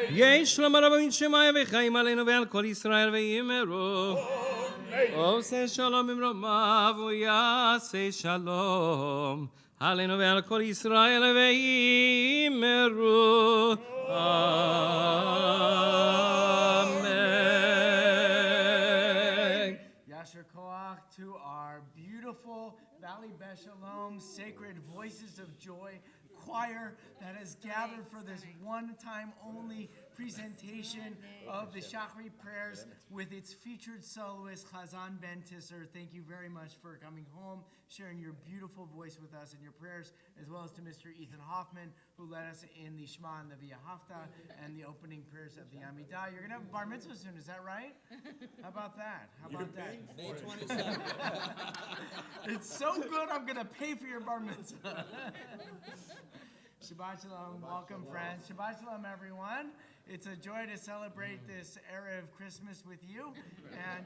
יש שלום רב מן שמיה וחיים עלינו ועל כל ישראל ויאמרו עושה שלום במרומיו ויעשה שלום עלינו ועל כל ישראל ויאמרו amen. Yasher Koach to our beautiful Valley Beshalom Sacred Voices of Joy choir that has gathered for this one-time only presentation of the Shachri prayers with its featured soloist Chazan Ben Tisser. Thank you very much for coming home, sharing your beautiful voice with us and your prayers, as well as to Mr. Ethan Hoffman, who led us in the Shema and the Vayeshev and the opening prayers of the Amidah. You're going to have a bar mitzvah soon, is that right? How about that? How about that? May 27th. It's so good, I'm going to pay for your bar mitzvah. Shabbat Shalom. Welcome, friends. Shabbat Shalom, everyone. It's a joy to celebrate this era of Christmas with you and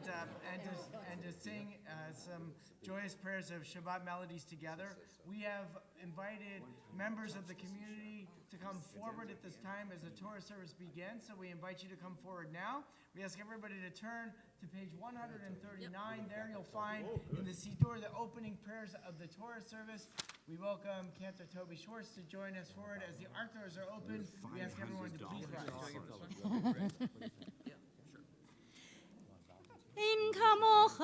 to sing some joyous prayers of Shabbat melodies together. We have invited members of the community to come forward at this time as the Torah service begins, so we invite you to come forward now. We ask everybody to turn to page 139. There you'll find in the Siddur the opening prayers of the Torah service. We welcome Cantor Toby Schwartz to join us forward as the art doors are open. We ask everyone to please rise. אין כמוך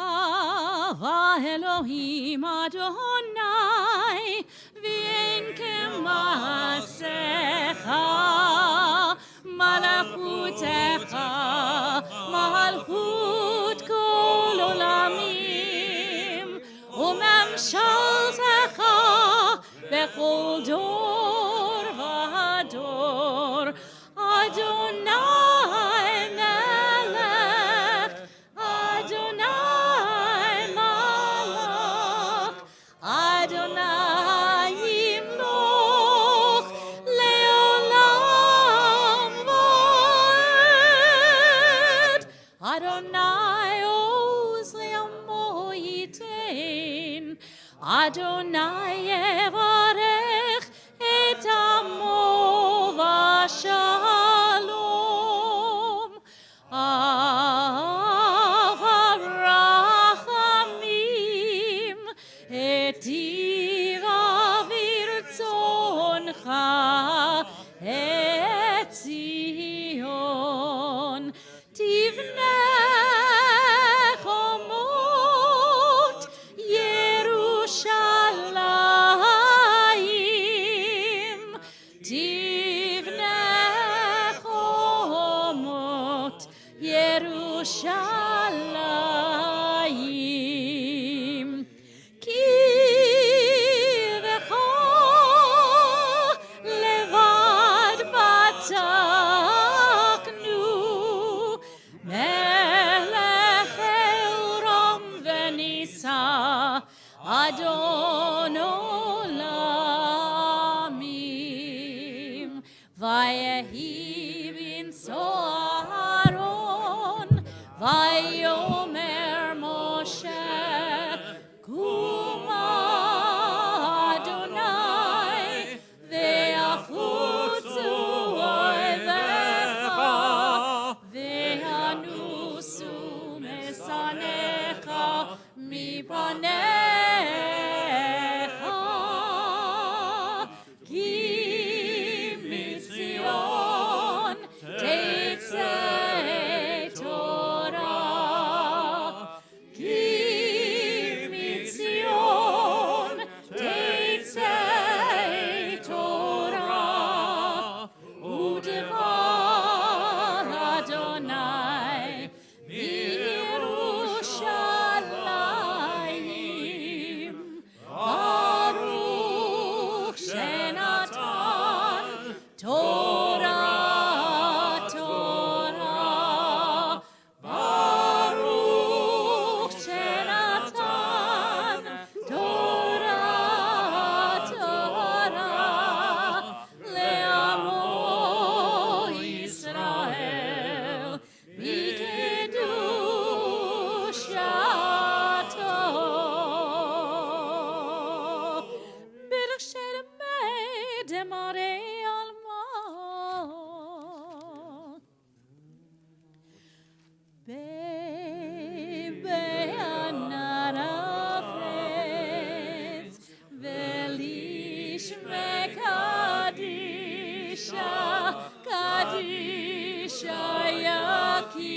ואלוהים אדוני ואין כמעשיך, מלכותך, מלכות כל עולמים, וממשלתך בכל דור ודור. אדוני מלך, אדוני מלך, אדוני ימלוך לעולם ועד. אדוני עוז לעמו ייתן, אדוני יברך את עמו בשלום. אב הרחמים, היטיב ברצונך את ציון. תבנה חומות ירושלים, תבנה חומות ירושלים. כי בך לבד בטחנו, מלך עולם ונישא, אדון עולמים. ויהי בנשוא אהרון, ויאמר משה, קומה אדוני, ויפוצו אויביך, וינוסו משנאיך מפניך. כי מציון תצא תורה, כי מציון תצא תורה, ודבר אדוני בירושלים. ברוך שנתן תורה, תורה. ברוך שנתן תורה, תורה. לעמו ישראל בקדושתו. ברך שלמי דמרי עלמא. בענר הארץ ולשמי קדישה, קדישה יקירה.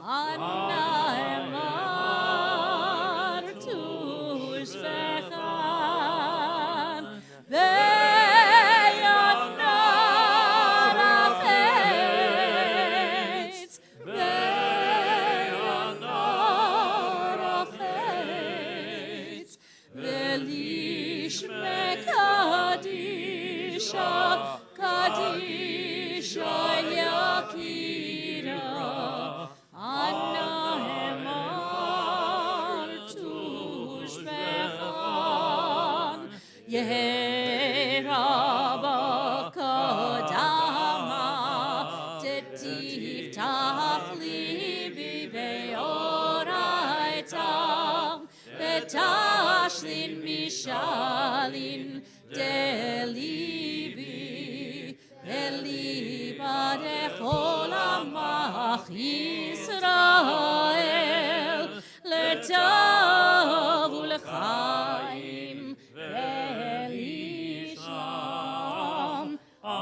אנא אמרתו שפכן, בענר החץ, בענר החץ, ולשמי קדישה, קדישה יקירה. אנא אמרתו שפכן, יהי רבה קדמה, תפתח ליבי באורייתם, ותשלין משלין דליבי, בליבה דכל עמך ישראל, לטוב ולחיים ולשלום. אמן.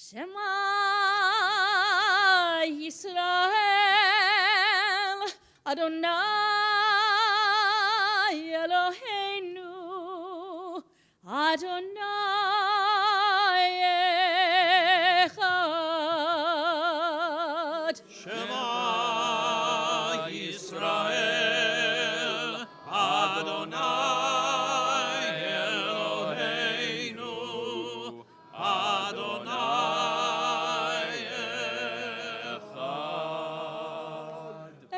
Shema Yisrael Adonai Eloheinu Adonai Echad. Shema Yisrael Adonai Eloheinu Adonai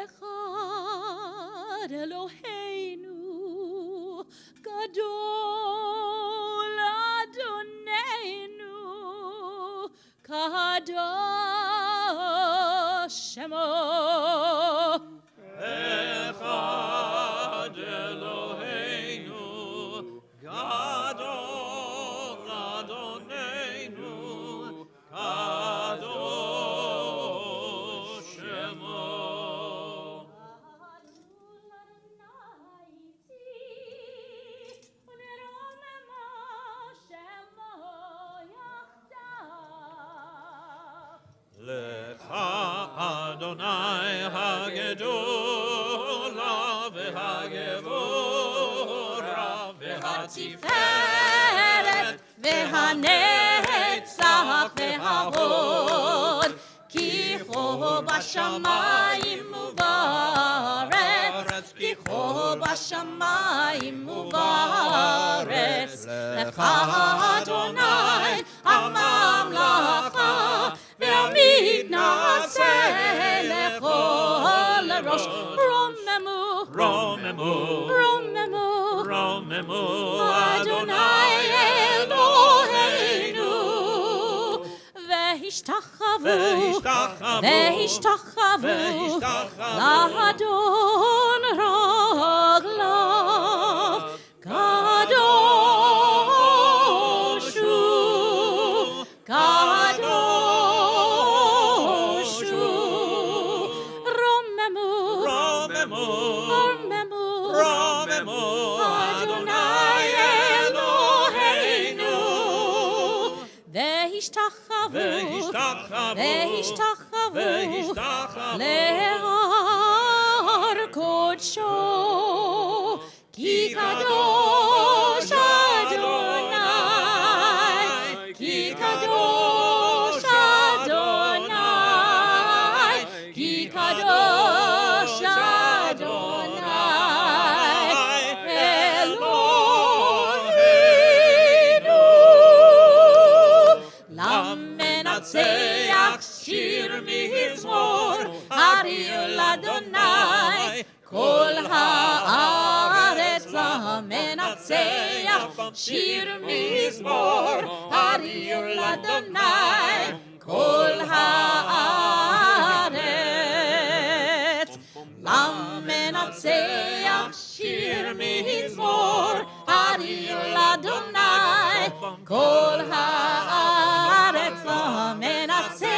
Echad Eloheinu Gadol Adonenu Kadosh Shemo. Echad Eloheinu Gadol Adonenu Kadosh Shemo. Lecha Adonai Hagedola v'Hagevora Tiferet והנצח וההוד כי כה בשמיים ובארץ כי כה בשמיים ובארץ לך אדוני הממלכה והמתנשא לכל ראש רוממו Romemu רוממו Romemu Adonai Eloheinu והשתחוו לאדון רגליו קדוש הוא קדוש הוא רוממו אדוני אלוהינו והשתחוו להר קודשו כי קדוש אדוני כי קדוש אדוני כי קדוש אדוני אלוהינו למנצח שיר מזמור הריעו לאדוני כל הארץ למנצח שיר מזמור הריעו לאדוני כל הארץ למנצח שיר מזמור הריעו לאדוני כל הארץ למנצח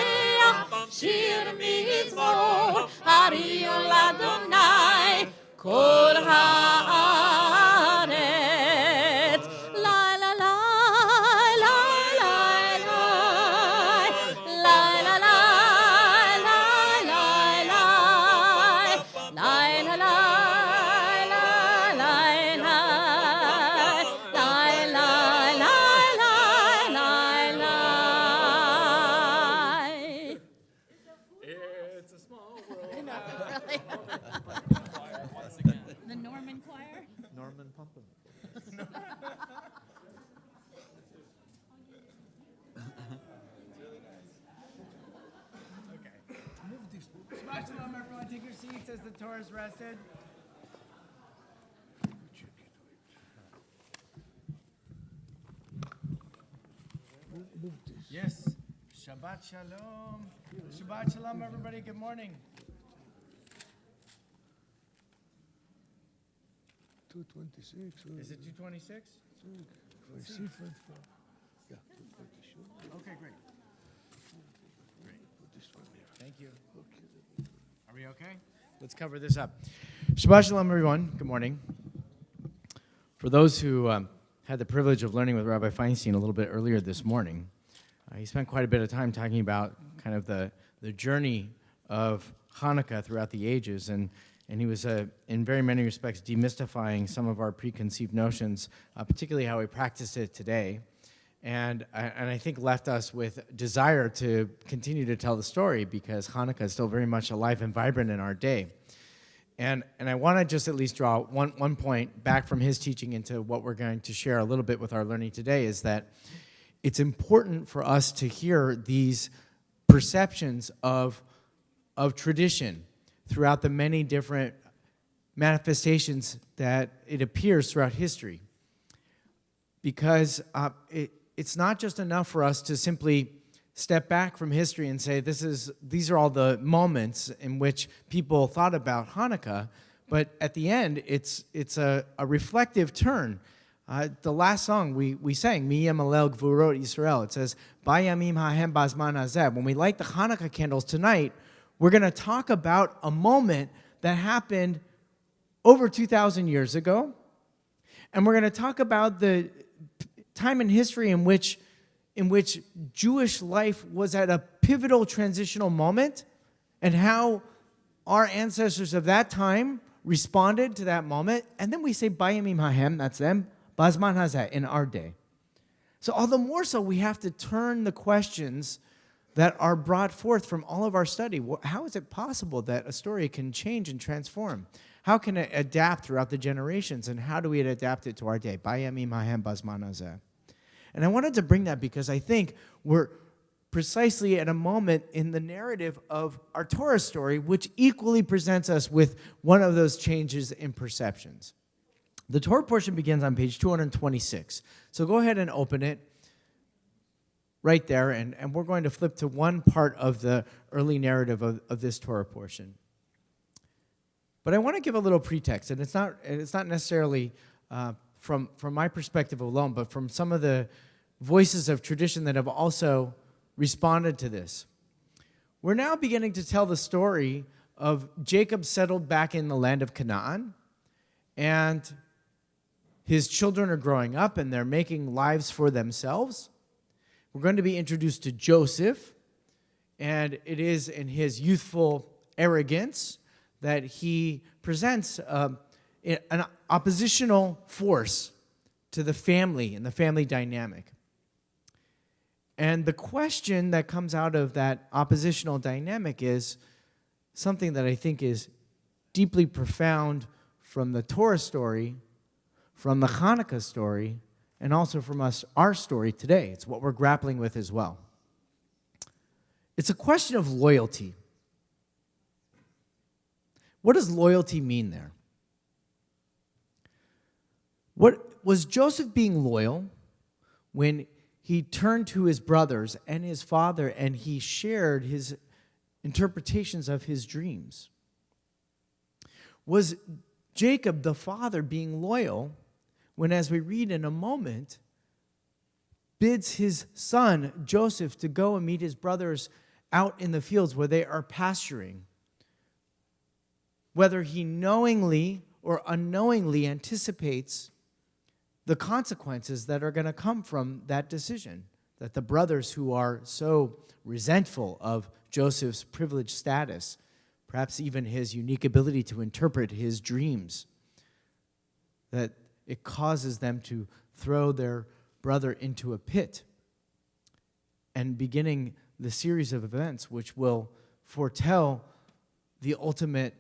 שיר מזמור הריעו לאדוני כל הארץ לה לה לה לה לה לה לה לה The Norman choir? Norman Pumpkin. Shabbat shalom, everyone. Take your seats as the Torah is rested. Yes. Shabbat shalom. Shabbat shalom, everybody. Good morning. 226. Is it 226? Okay, great. Thank you. Are we okay? Let's cover this up. Shabbat shalom, everyone. Good morning. For those who had the privilege of learning with Rabbi Feinstein a little bit earlier this morning, He spent quite a bit of time talking about kind of the journey of Hanukkah throughout the ages, and he was, in very many respects, demystifying some of our preconceived notions, particularly how we practice it today, and I think left us with desire to continue to tell the story because Hanukkah is still very much alive and vibrant in our day. And I want to just at least draw one point back from his teaching into what we're going to share a little bit with our learning today, is that it's important for us to hear these perceptions of tradition throughout the many different manifestations that it appears throughout history. Because it's not just enough for us to simply step back from history and say these are all the moments in which people thought about Hanukkah, but at the end it's a reflective turn. The last song we sang, Mi Yamalel Gvurot Yisrael, it says, Bayamim Hahem Bazman Hazeh. When we light the Hanukkah candles tonight, we're going to talk about a moment that happened over 2,000 years ago, and we're going to talk about the time in history in which Jewish life was at a pivotal transitional moment, and how our ancestors of that time responded to that moment. And then we say, Bayamim Hahem, that's them, Bazman Hazeh, in our day. So all the more so we have to turn the questions that are brought forth from all of our study. How is it possible that a story can change and transform? How can it adapt throughout the generations, and how do we adapt it to our day? Bayamim Hahem Bazman Hazeh. And I wanted to bring that because I think we're precisely at a moment in the narrative of our Torah story which equally presents us with one of those changes in perceptions. The Torah portion begins on page 226. So go ahead and open it right there, and we're going to flip to one part of the early narrative of this Torah portion. But I want to give a little pretext, and it's not necessarily from my perspective alone, but from some of the voices of tradition that have also responded to this. We're now beginning to tell the story of Jacob settled back in the land of Canaan, and his children are growing up and they're making lives for themselves. We're going to be introduced to Joseph, and it is in his youthful arrogance that he presents an oppositional force to the family and the family dynamic. And the question that comes out of that oppositional dynamic is something that I think is deeply profound from the Torah story, from the Hanukkah story, and also from our story today. It's what we're grappling with as well. It's a question of loyalty. What does loyalty mean there? What was Joseph being loyal when he turned to his brothers and his father and he shared his interpretations of his dreams? Was Jacob, the father, being loyal when, as we read in a moment, bids his son Joseph to go and meet his brothers out in the fields where they are pasturing? Whether he knowingly or unknowingly anticipates the consequences that are going to come from that decision, that the brothers who are so resentful of Joseph's privileged status, perhaps even his unique ability to interpret his dreams, that it causes them to throw their brother into a pit, and beginning the series of events which will foretell the ultimate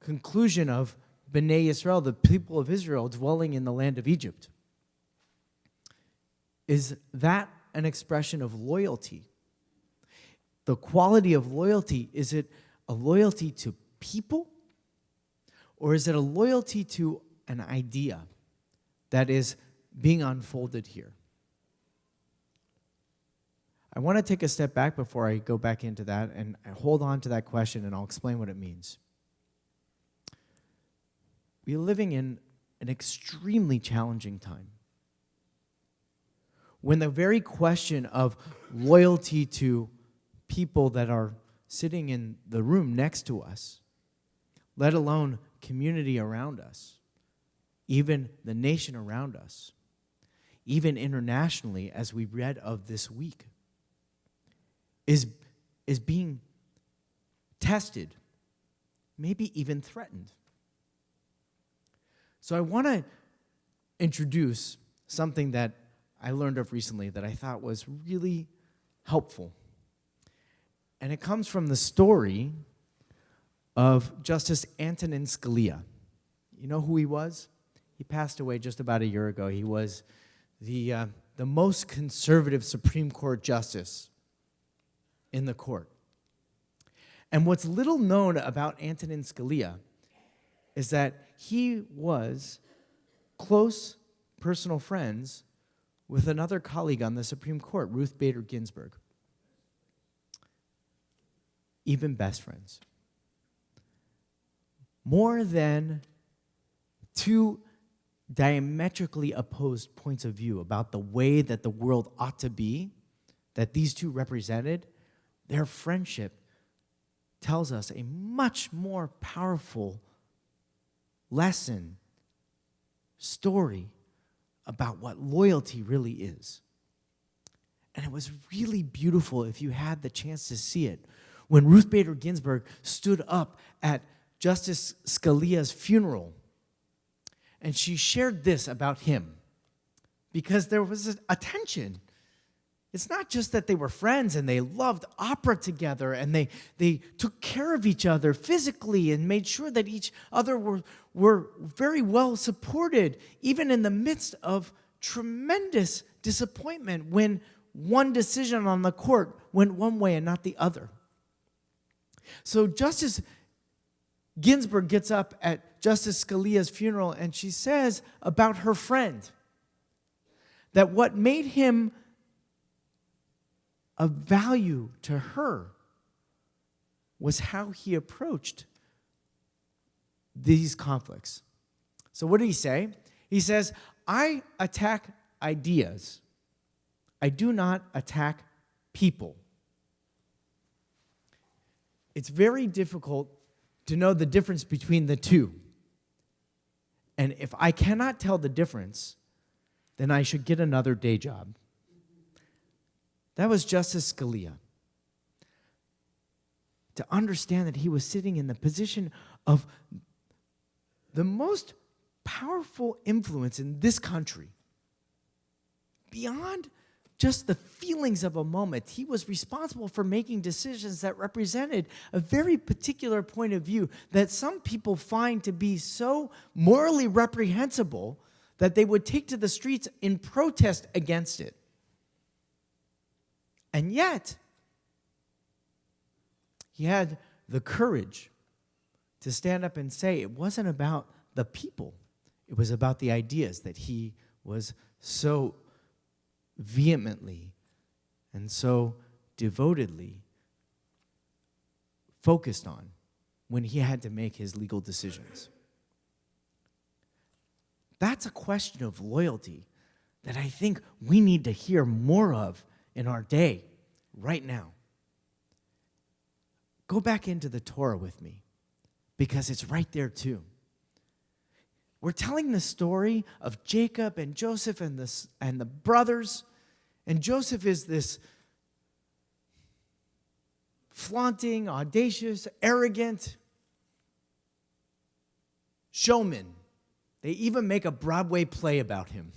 conclusion of Bnei Yisrael, the people of Israel dwelling in the land of Egypt. Is that an expression of loyalty? The quality of loyalty, is it a loyalty to people? Or is it a loyalty to an idea that is being unfolded here? I want to take a step back before I go back into that and hold on to that question, and I'll explain what it means. We're living in an extremely challenging time, when the very question of loyalty to people that are sitting in the room next to us, let alone community around us, even the nation around us, even internationally, as we read of this week, is being tested, maybe even threatened. So I want to introduce something that I learned of recently that I thought was really helpful. And it comes from the story of Justice Antonin Scalia. You know who he was? He passed away just about a year ago. He was the most conservative Supreme Court justice in the court. And what's little known about Antonin Scalia is that he was close personal friends with another colleague on the Supreme Court, Ruth Bader Ginsburg. Even best friends. More than two diametrically opposed points of view about the way that the world ought to be, that these two represented, their friendship tells us a much more powerful lesson, story about what loyalty really is. And it was really beautiful if you had the chance to see it. When Ruth Bader Ginsburg stood up at Justice Scalia's funeral, and she shared this about him, because there was a tension. It's not just that they were friends and they loved opera together and they took care of each other physically and made sure that each other were very well supported, even in the midst of tremendous disappointment when one decision on the court went one way and not the other. So Justice Ginsburg gets up at Justice Scalia's funeral and she says about her friend that what made him of value to her was how he approached these conflicts. So what did he say? He says, I attack ideas. I do not attack people. It's very difficult to know the difference between the two. And if I cannot tell the difference, then I should get another day job. That was Justice Scalia. To understand that he was sitting in the position of the most powerful influence in this country. Beyond just the feelings of a moment, he was responsible for making decisions that represented a very particular point of view that some people find to be so morally reprehensible that they would take to the streets in protest against it. And yet, he had the courage to stand up and say it wasn't about the people. It was about the ideas that he was so vehemently and so devotedly focused on when he had to make his legal decisions. That's a question of loyalty that I think we need to hear more of in our day, right now. Go back into the Torah with me, because it's right there too. We're telling the story of Jacob and Joseph and the brothers, and Joseph is this flaunting, audacious, arrogant showman. They even make a Broadway play about him.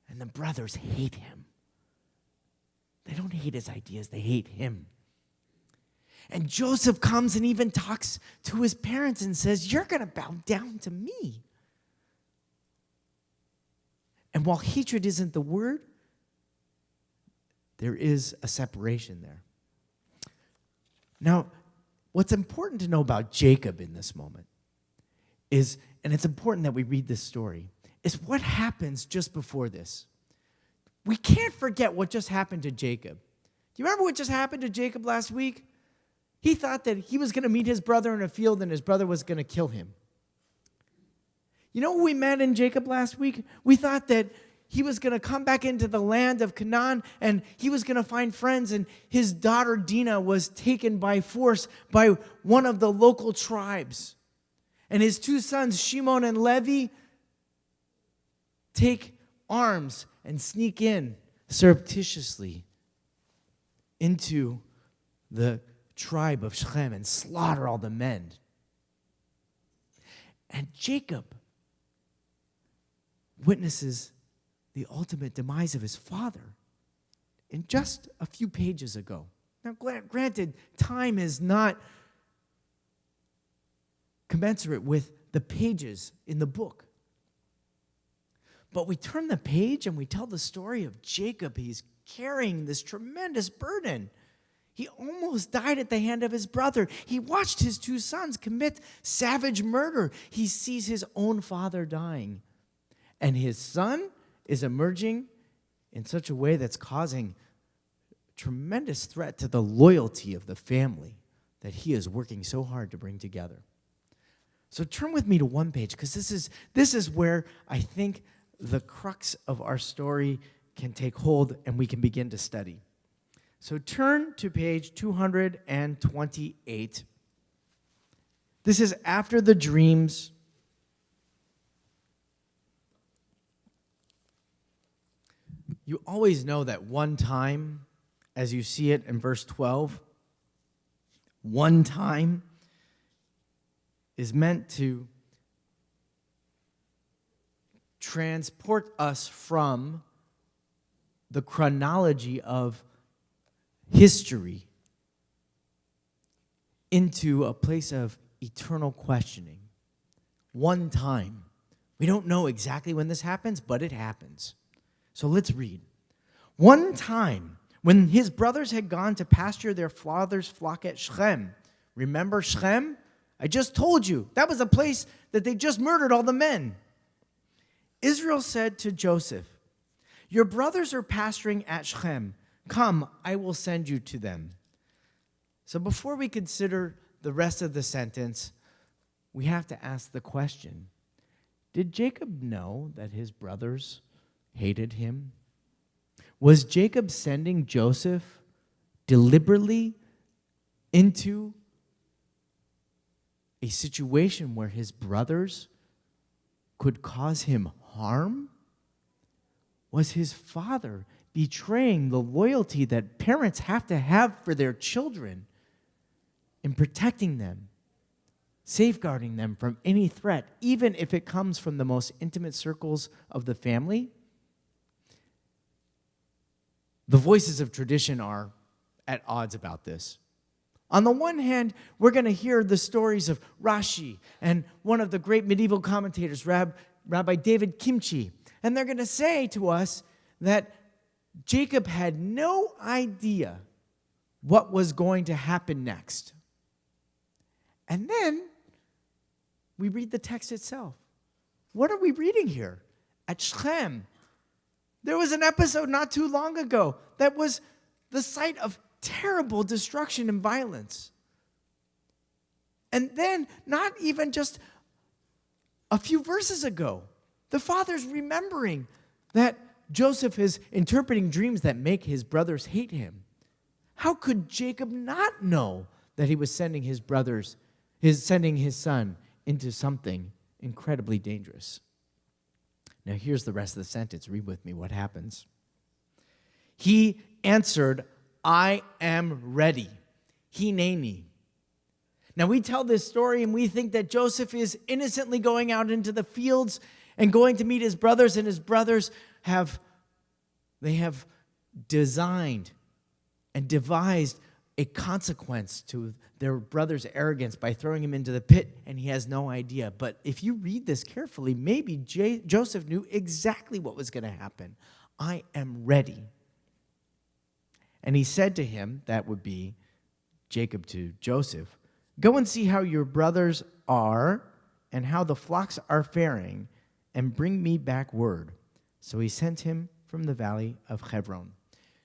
And the brothers hate him. They don't hate his ideas, they hate him. And Joseph comes and even talks to his parents and says, you're going to bow down to me. And while hatred isn't the word, there is a separation there. Now, what's important to know about Jacob in this moment is, and it's important that we read this story, is what happens just before this. We can't forget what just happened to Jacob. Do you remember what just happened to Jacob last week? He thought that he was going to meet his brother in a field and his brother was going to kill him. You know what we met in Jacob last week? We thought that he was going to come back into the land of Canaan and he was going to find friends, and his daughter Dinah was taken by force by one of the local tribes. And his two sons, Shimon and Levi, take arms and sneak in surreptitiously into the tribe of Shechem and slaughter all the men. And Jacob witnesses the ultimate demise of his father in just a few pages ago. Now, granted, time is not commensurate with the pages in the book. But we turn the page and we tell the story of Jacob. He's carrying this tremendous burden. He almost died at the hand of his brother. He watched his two sons commit savage murder. He sees his own father dying. And his son is emerging in such a way that's causing tremendous threat to the loyalty of the family that he is working so hard to bring together. So turn with me to one page, because this is where I think the crux of our story can take hold and we can begin to study. So turn to page 228. This is after the dreams. You always know that one time, as you see it in verse 12, one time is meant to transport us from the chronology of history into a place of eternal questioning. One time. We don't know exactly when this happens, but it happens. So let's read. One time, when his brothers had gone to pasture their father's flock at Shechem. Remember Shechem? I just told you. That was a place that they just murdered all the men. Israel said to Joseph, "Your brothers are pasturing at Shechem. Come, I will send you to them." So before we consider the rest of the sentence, we have to ask the question, did Jacob know that his brothers hated him? Was Jacob sending Joseph deliberately into a situation where his brothers could cause him harm? Was his father betraying the loyalty that parents have to have for their children in protecting them, safeguarding them from any threat, even if it comes from the most intimate circles of the family? The voices of tradition are at odds about this. On the one hand, we're going to hear the stories of Rashi and one of the great medieval commentators, Rabbi David Kimchi, and they're going to say to us that Jacob had no idea what was going to happen next. And then we read the text itself. What are we reading here? At Shechem, there was an episode not too long ago that was the site of terrible destruction and violence. And then, not even just a few verses ago, the father's remembering that Joseph is interpreting dreams that make his brothers hate him. How could Jacob not know that he was sending his son into something incredibly dangerous? Now here's the rest of the sentence. Read with me what happens. He answered, "I am ready." Hineni. Now we tell this story and we think that Joseph is innocently going out into the fields and going to meet his brothers, and his brothers have designed and devised a consequence to their brother's arrogance by throwing him into the pit, and he has no idea. But if you read this carefully, maybe Joseph knew exactly what was going to happen. I am ready. And he said to him, that would be Jacob to Joseph, "Go and see how your brothers are and how the flocks are faring, and bring me back word." So he sent him from the valley of Hebron.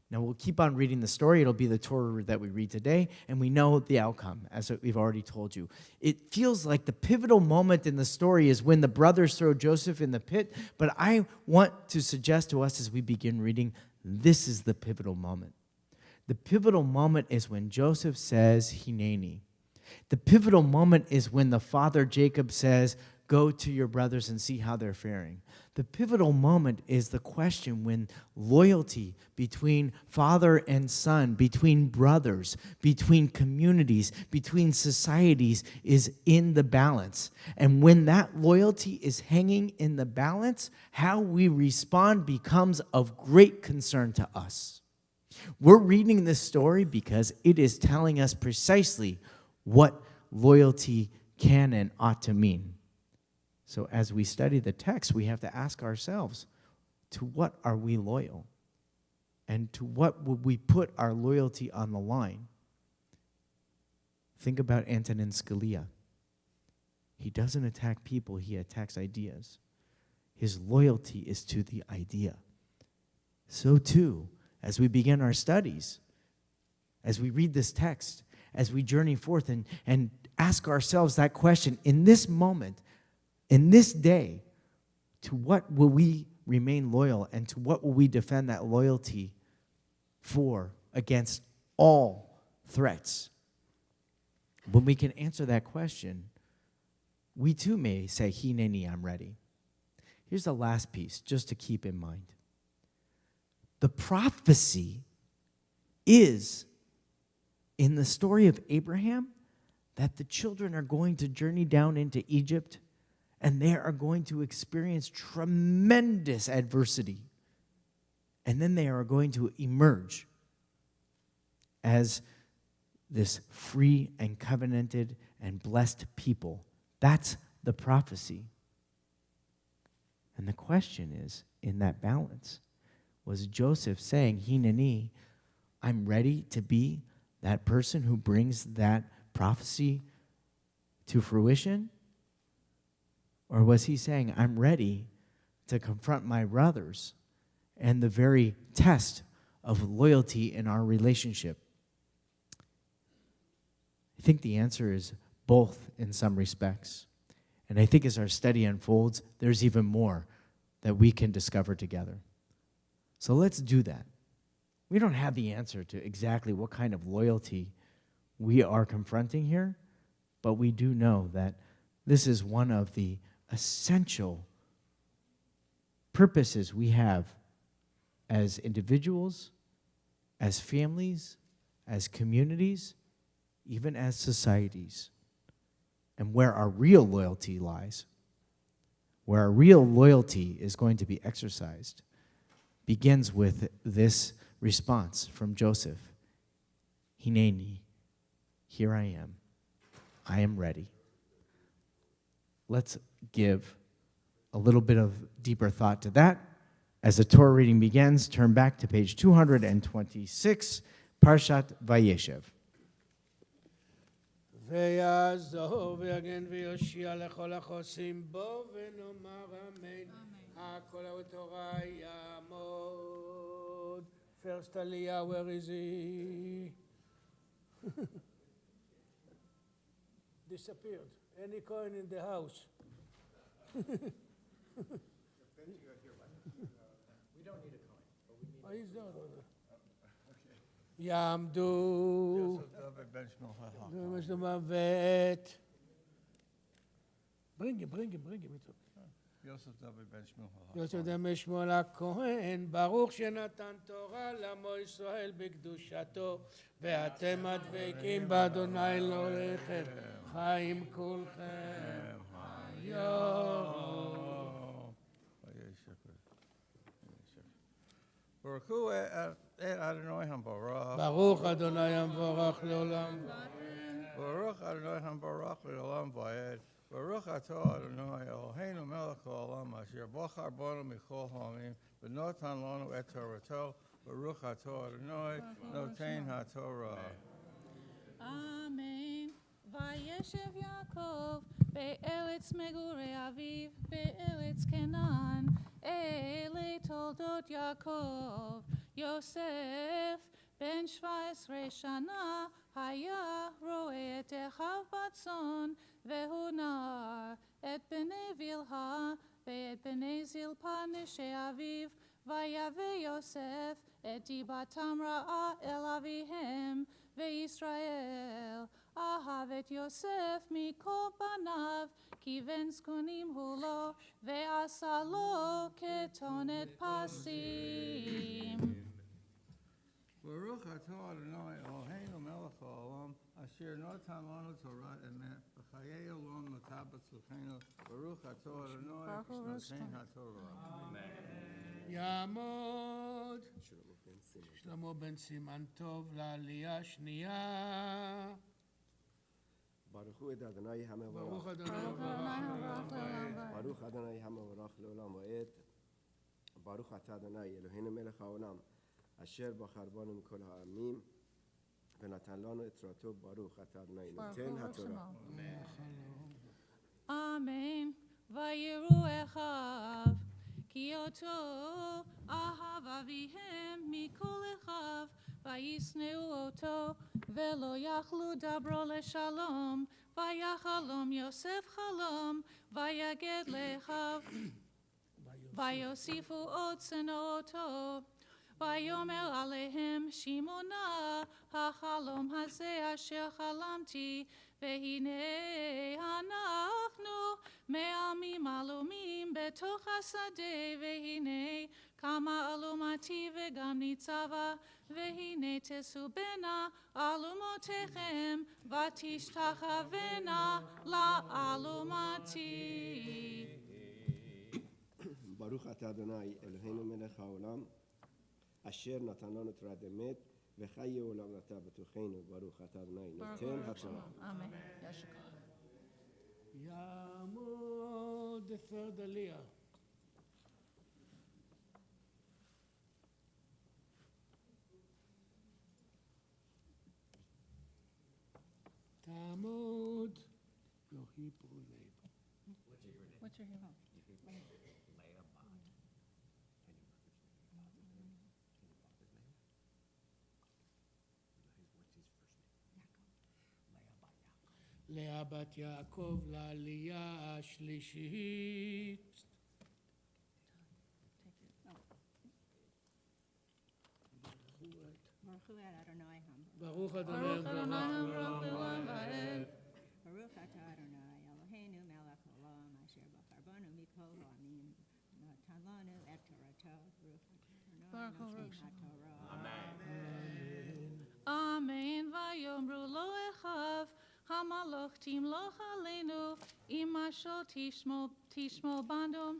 Now we'll keep on reading the story. It'll be the Torah that we read today, and we know the outcome, as we've already told you. It feels like the pivotal moment in the story is when the brothers throw Joseph in the pit, but I want to suggest to us as we begin reading, this is the pivotal moment. The pivotal moment is when Joseph says, "Hineni." The pivotal moment is when the father Jacob says, go to your brothers and see how they're faring. The pivotal moment is the question when loyalty between father and son, between brothers, between communities, between societies is in the balance. And when that loyalty is hanging in the balance, how we respond becomes of great concern to us. We're reading this story because it is telling us precisely what loyalty can and ought to mean. So as we study the text, we have to ask ourselves, to what are we loyal? And to what would we put our loyalty on the line? Think about Antonin Scalia. He doesn't attack people, he attacks ideas. His loyalty is to the idea. So too, as we begin our studies, as we read this text, as we journey forth and ask ourselves that question, in this moment, in this day, to what will we remain loyal and to what will we defend that loyalty for against all threats? When we can answer that question, we too may say, Hineni, I'm ready. Here's the last piece, just to keep in mind. The prophecy is, in the story of Abraham, that the children are going to journey down into Egypt and they are going to experience tremendous adversity. And then they are going to emerge as this free and covenanted and blessed people. That's the prophecy. And the question is, in that balance, was Joseph saying, Hineni, I'm ready to be that person who brings that prophecy to fruition? Or was he saying, I'm ready to confront my brothers and the very test of loyalty in our relationship? I think the answer is both in some respects. And I think as our study unfolds, there's even more that we can discover together. So let's do that. We don't have the answer to exactly what kind of loyalty we are confronting here, but we do know that this is one of the essential purposes we have as individuals, as families, as communities, even as societies. And where our real loyalty lies, where our real loyalty is going to be exercised, begins with this response from Joseph. Hineni, here I am ready. Let's give a little bit of deeper thought to that. As the Torah reading begins, turn back to page 226, Parashat Vayeshev. ויעזור ויגן ויושיע לכל החוסים בו ונאמר אמן. הכל התורה יעמוד. First Aliyah, where is he? Disappeared. Any coin in the house? We don't need a coin, but we need Oh, he's not. יעמדו. יש לו מוות. Bring him. יוסף דוד שמואל הכהן, ברוך שנתן תורה לעמו ישראל בקדושתו, ואתם הדבקים באדוני אלוהיכם, חיים כולכם. ברכו את אדוני המבורך. ברוך אדוני המבורך לעולם. ברוך אדוני המבורך לעולם ועד. ברוך אתה אדוני אלוהינו מלך העולם אשר בחר בנו מכל העמים ונתן לנו את תורתו. ברוך אתה אדוני נותן התורה. אמן. וישב יעקב בארץ מגורי אביו, בארץ כנען. אלה תולדות יעקב. יוסף בן 17 שנה היה רואה את אחיו בצאן, והוא נער את בני בלהה ואת בני זלפה נשי אביו, ויבא יוסף את דיבתם רעה אל אביהם, וישראל אהב את יוסף מכל בניו, כיוון זקונים הוא לו, ועשה לו כתונת פסים. ברוך אתה אדוני אלוהינו מלך העולם, אשר נתן לנו תורת אמת, וחיי עולם נטע בצלחנו. ברוך אתה אדוני נותן התורה. יעמוד שלמה בן סימן טוב לעלייה שנייה. ברכו את אדוני המבורך. ברוך אדוני ברוך אדוני המבורך לעולם ועד. ברוך אתה אדוני אלוהינו מלך העולם, אשר בחר בנו מכל העמים ונתן לנו את תורתו. ברוך אתה אדוני נותן התורה. אמן. ויראו אחיו, כי אותו אהב אביהם מכל אחיו, וישנאו אותו, ולא יכלו דברו לשלום. ויחלום יוסף חלום, ויגד לאחיו, ויוסיפו עוד שנאו אותו. ויאמר עליהם שמעונה, החלום הזה אשר חלמתי, והנה אנחנו מעלמים עלומים בתוך השדה, והנה קמה אלומתי וגם ניצבה, והנה תסובנה אלומותיכם ותשתחוונה לאלומתי. ברוך אתה אדוני אלוהינו מלך העולם, אשר נתן לנו תורת אמת, וחיי עולם נטע בתוכנו. ברוך אתה אדוני נותן התורה. אמן. יעמוד third עלייה. תעמוד. לא, היפרו לב. What's your hero? לאה בת יעקב לעלייה השלישית. ברוך אדוני ברוך לעולם ועד. ברוך אתה אדוני אלוהינו מלך העולם, אשר בחר בנו מכל העמים, נתן לנו את תורתו. ברוך אדוני נותן התורה. אמן. ויאמרו לו אחיו, המלוך תמלוך עלינו, אם משול תשמור בנו.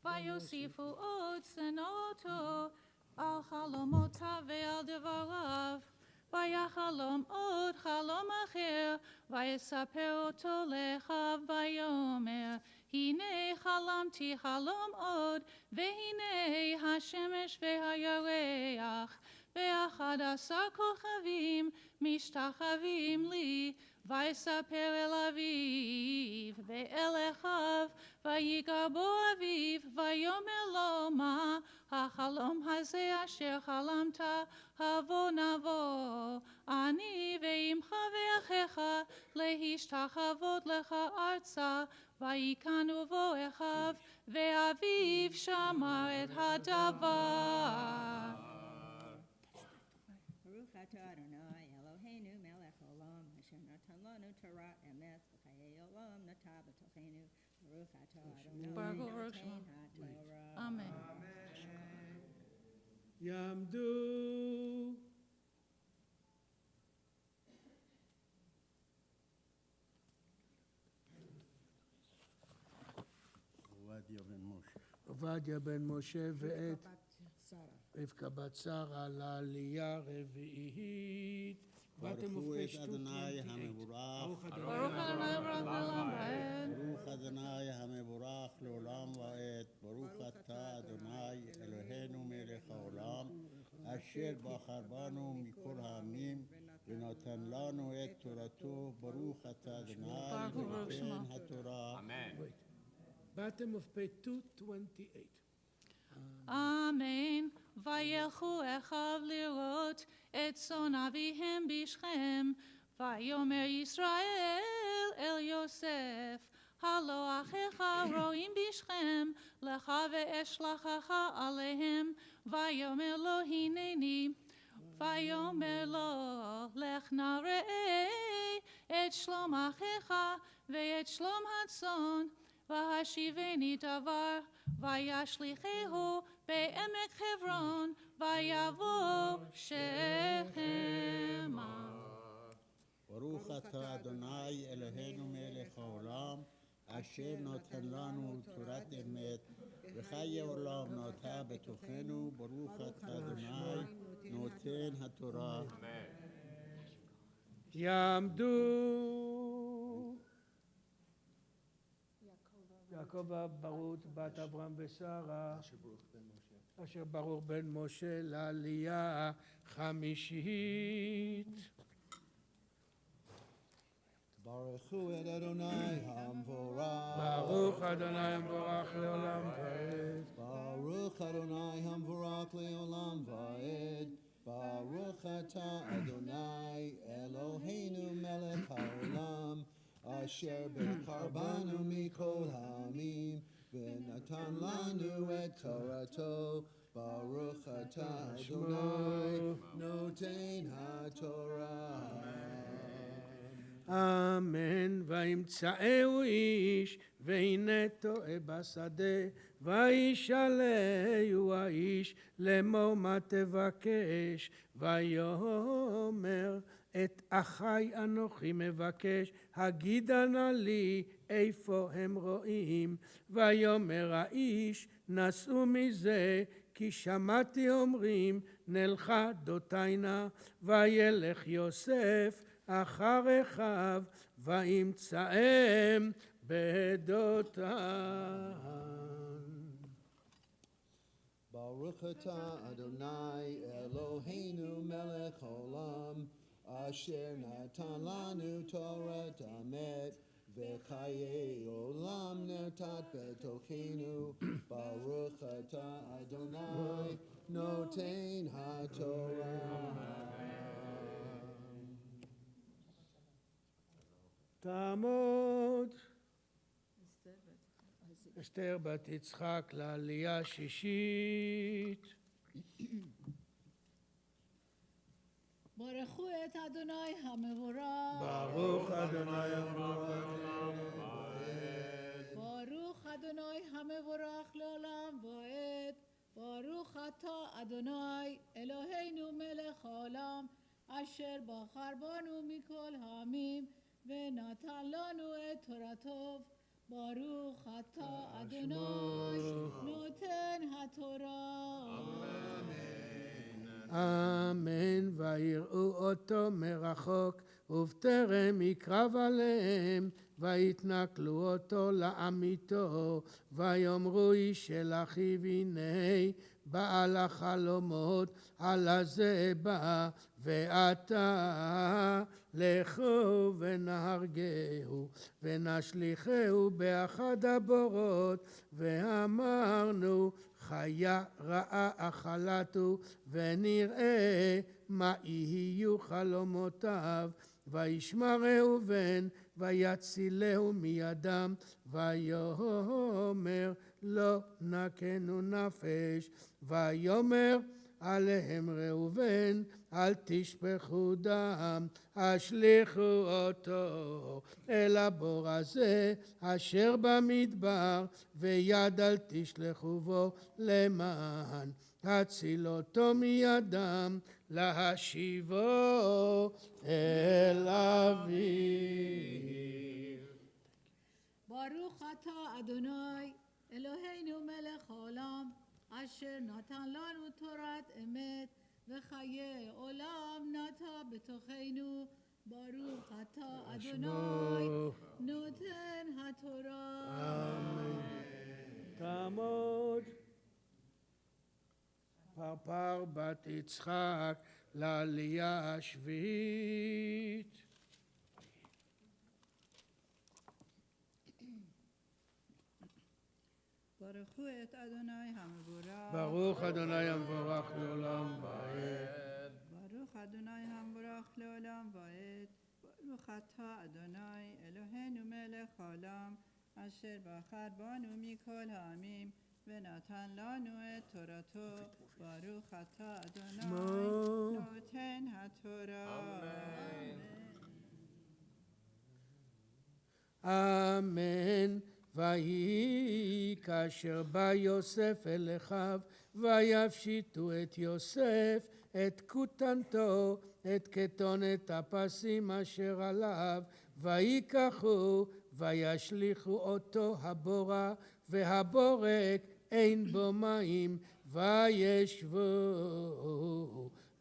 ויוסיפו עוד שנאו אותו על חלומותיו ועל דבריו. ויחלום עוד חלום אחר, ויספר אותו לאחיו, ויאמר, הנה חלמתי חלום עוד, והנה השמש והירח, ו11 כוכבים משתחווים לי. ויספר אל אביו ואל אחיו, ויגע בו אביו, ויאמר לו, מה החלום הזה אשר חלמת? הבוא נבוא אני ועמך ואחיך להשתחוות לך ארצה. ויקנו בו אחיו, ואביו שמר את הדבר. ברוך אתה אדוני אלוהינו מלך העולם, אשר נתן לנו תורת אמת, וחיי עולם נטע בתוכנו. ברוך אתה אדוני נותן התורה. אמן. יעמדו. עובדיה בן משה ואת רבקה בת שרה לעלייה רביעית. ברכו את אדוני המבורך. ברוך אדוני ברוך לעולם ועד. ברוך אדוני המבורך לעולם ועד. ברוך אתה אדוני אלוהינו מלך העולם, אשר בחר בנו מכל העמים ונתן לנו את תורתו. ברוך אתה אדוני נותן התורה. Bottom of page 228. אמן. וילכו אחיו לראות את צאן אביהם בשכם. ויאמר ישראל אל יוסף, הלא אחיך רואים בשכם, לך ואשלחך עליהם. ויאמר לו, הנני. ויאמר לו, לך נא ראה את שלום אחיך ואת שלום הצאן, והשיבני דבר, וישליכהו בעמק חברון, ויבוא שכמה. ברוך אתה אדוני אלוהינו מלך העולם, אשר נותן לנו תורת אמת, וחיי עולם נוטע בתוכנו. ברוך אתה אדוני נותן התורה. יעמדו יעקב ברוך בת אברהם ושרה, אשר ברוך בן משה לעלייה חמישית. ברכו את אדוני המבורך. ברוך אדוני המבורך לעולם ועד. ברוך אדוני המבורך לעולם ועד. ברוך אתה אדוני אלוהינו מלך העולם, אשר בחר בנו מכל העמים, ונתן לנו את תורתו. ברוך אתה אדוני נותן התורה. אמן. וימצאהו איש, והנה טועה בשדה, וישאלהו האיש לאמור מה תבקש, ויאמר את אחי אנוכי מבקש, הגידה נא לי איפה הם רואים. ויאמר האיש נסעו מזה, כי שמעתי אומרים נלכה דותיינה. וילך יוסף אחר אחיו, וימצאם בדותן. ברוך אתה אדוני אלוהינו מלך העולם, אשר נתן לנו תורת אמת, וחיי עולם נתת בתוכנו. ברוך אתה אדוני נותן התורה. תעמוד. אסתר בת יצחק לעלייה שישית. ברכו את אדוני המבורך. ברוך אדוני המבורך. ברוך אדוני המבורך לעולם ועד. ברוך אתה אדוני אלוהינו מלך העולם, אשר בחר בנו מכל העמים, ונתן לנו את תורתו. ברוך אתה אדוני נותן התורה. אמן. ויראו אותו מרחוק, ובטרם יקרב עליהם, ויתנכלו אותו לעמיתו. ויאמרו איש אל אחיו, הנה בעל החלומות על הזה בא, ועתה לכו ונהרגהו, ונשליכהו באחד הבורות. ואמרנו חיה רעה אכלתו, ונראה מה יהיו חלומותיו. וישמע ראובן ויצילהו מידם, ויאמר לא נקנו נפש. ויאמר עליהם ראובן אל תשפכו דם, השליכו אותו אל הבור הזה אשר במדבר, ויד אל תשלחו בו, למען הציל אותו מידם, להשיבו אל אביו. ברוך אתה אדוני אלוהינו מלך העולם, אשר נתן לנו תורת אמת, וחיי עולם נטע בתוכנו. ברוך אתה אדוני נותן התורה. אמן. תעמוד. פרפר בת יצחק לעלייה השביעית. ברכו את אדוני המבורך. ברוך אדוני המבורך לעולם ועד. ברוך אדוני המבורך לעולם ועד. ברוך אתה אדוני אלוהינו מלך העולם, אשר בחר בנו מכל העמים, ונתן לנו את תורתו. ברוך אתה אדוני נותן התורה. אמן. אמן. ויהי כאשר בא יוסף אל אחיו, ויפשיטו את יוסף, את כותנתו, את כתונת הפסים אשר עליו, ויקחו, וישליכו אותו הבורה, והבורק אין בו מים, וישבו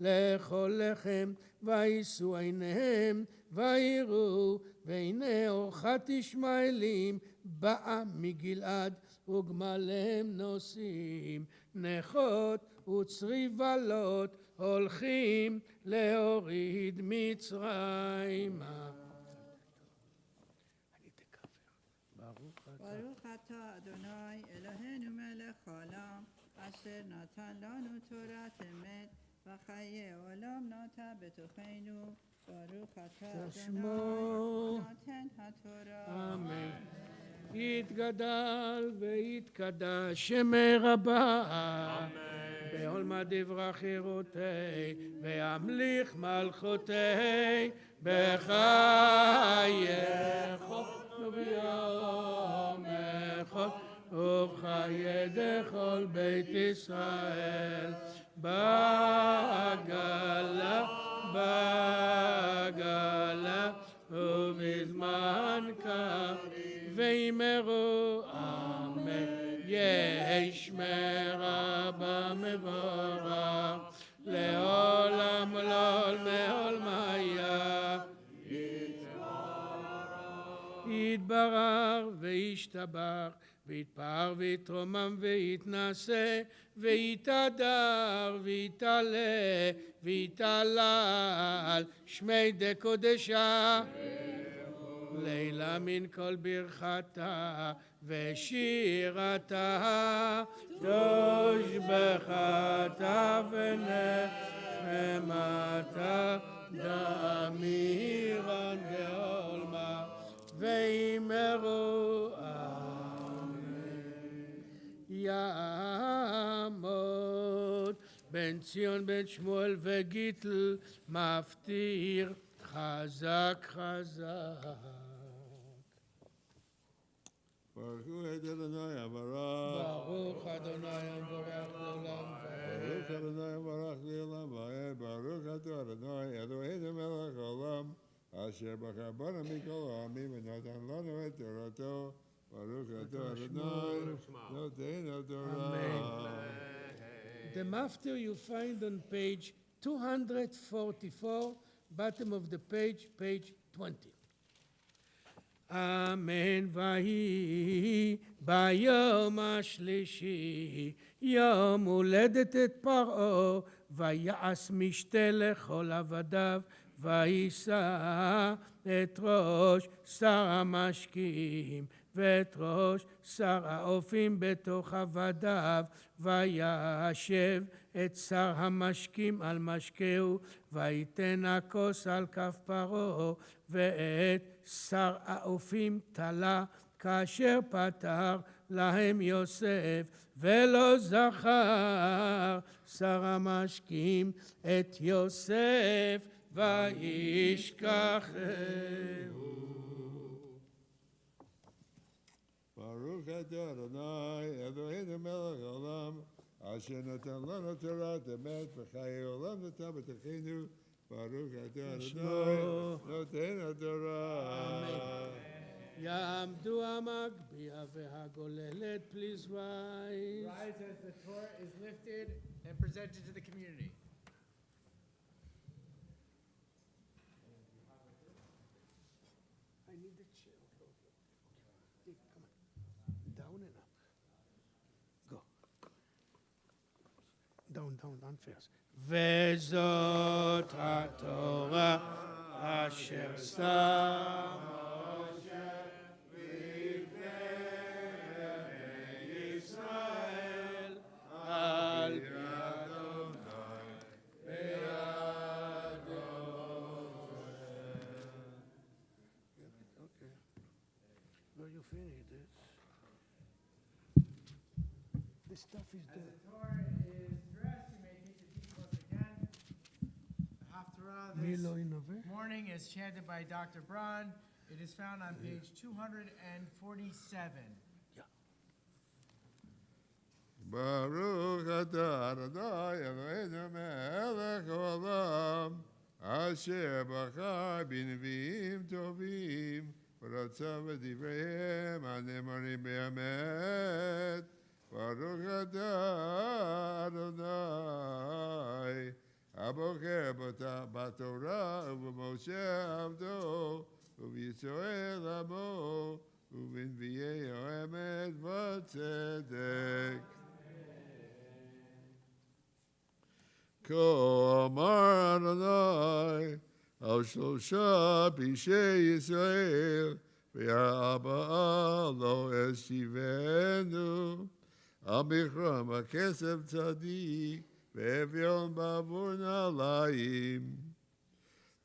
לאכול לחם, ויישאו עיניהם, ויראו, והנה אורחת ישמעאלים באה מגלעד, וגמליהם נוסעים, נכות וצריבלות הולכים להוריד מצרימה. ברוך אתה אדוני אלוהינו מלך העולם, אשר נתן לנו תורת אמת, וחיי עולם נטע בתוכנו. ברוך אתה אדוני נותן התורה. אמן. יתגדל ויתקדש שמי רבה, בעולמא דברה חירותי, וימליך מלכותי, בחייך וביומך ובחיי דכל בית ישראל, בגלה ובזמן קריב, ואמרו אמן. יהי שמי רבה מבורך, לעולם ולעולמי עולמיה. יתברך וישתבח, ויתפאר ויתרומם ויתנשא, ויתהדר ויתעלה, ויתהלל שמי דקודשה. לילה מן כל ברכתה ושירתה, תושבחתה ונחמתה, דמירן בעולמה, ואמרו אמן. יעמוד בן ציון בן שמואל וגיטל, מפטיר חזק חזק. ברכו את אדוני המברך. ברוך אדוני המבורך לעולם ועד. ברוך אדוני המברך לעולם ועד. ברוך אתה אדוני אלוהינו מלך העולם, אשר בחר בנו מכל העמים ונתן לנו את תורתו. ברוך אתה אדוני נותן התורה. The maftir you find on page 244, bottom of the page, page 20. אמן. ויהי ביום השלישי, יום הולדת את פרעה, ויעש משתה לכל עבדיו, ויישא את ראש שר המשקים, ואת ראש שר האופים בתוך עבדיו, וישב את שר המשקים על משקהו, ויתן הכוס על כף פרעה, ואת שר האופים תלה, כאשר פתר להם יוסף, ולא זכר שר המשקים את יוסף, וישכחהו. ברוך אתה אדוני אלוהינו מלך העולם, אשר נתן לנו תורת אמת, וחיי עולם נטע בתוכנו. ברוך אתה אדוני נותן התורה. יעמדו המגביה והגוללת, please rise. Rise as the Torah is lifted and presented to the community. I need the chair. Dick, come on. Down and up. Go. Down fast. וזאת התורה אשר שם משה לפני בני ישראל, על פי אדוני בידו. Okay. Well, you finished this. This stuff is As there. the Torah is dressed, you may take the deep close again. The Haftarah this morning is chanted by Dr. Braun. It is found on page 247. Baruch atah Adonai Eloheinu melech haolam, asher bachar b'neviim tovim, ורצה בדבריהם הנאמרים באמת. Baruch atah Adonai, הבוקר בתורה ובמשה עבדו, ובישראל עמו, ובנביאי האמת וצדק. כה אמר אדוני על שלושה פשעי ישראל, והארבעה לא אשיבנו, על מכרם הכסף צדיק, ואביון בעבור נעליים,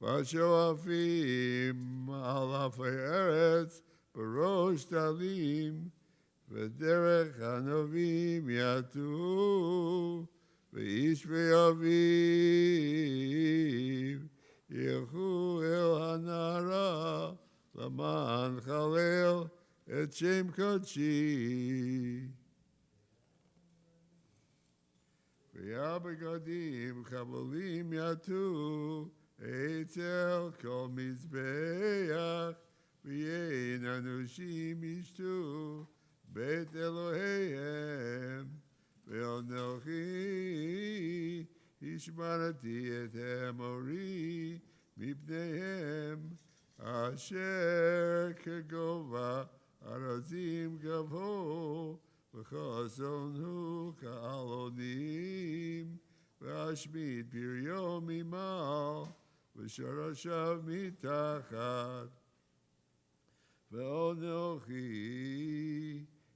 והשואפים על עפי ארץ בראש טלים, ודרך הנביאים יטו, ואיש ואביו ילכו אל הנערה, למען חלל את שם קודשי. והבגדים חבלים יטו אצל כל מזבח, ויין אנושים ישתו בית אלוהיהם. ואנוכי השמרתי את אמורי מפניהם, אשר כגובה ארזים גבוה, וחסון הוא כעלונים, ואשמיד פריו ממעל, ושורשיו מתחת. ואנוכי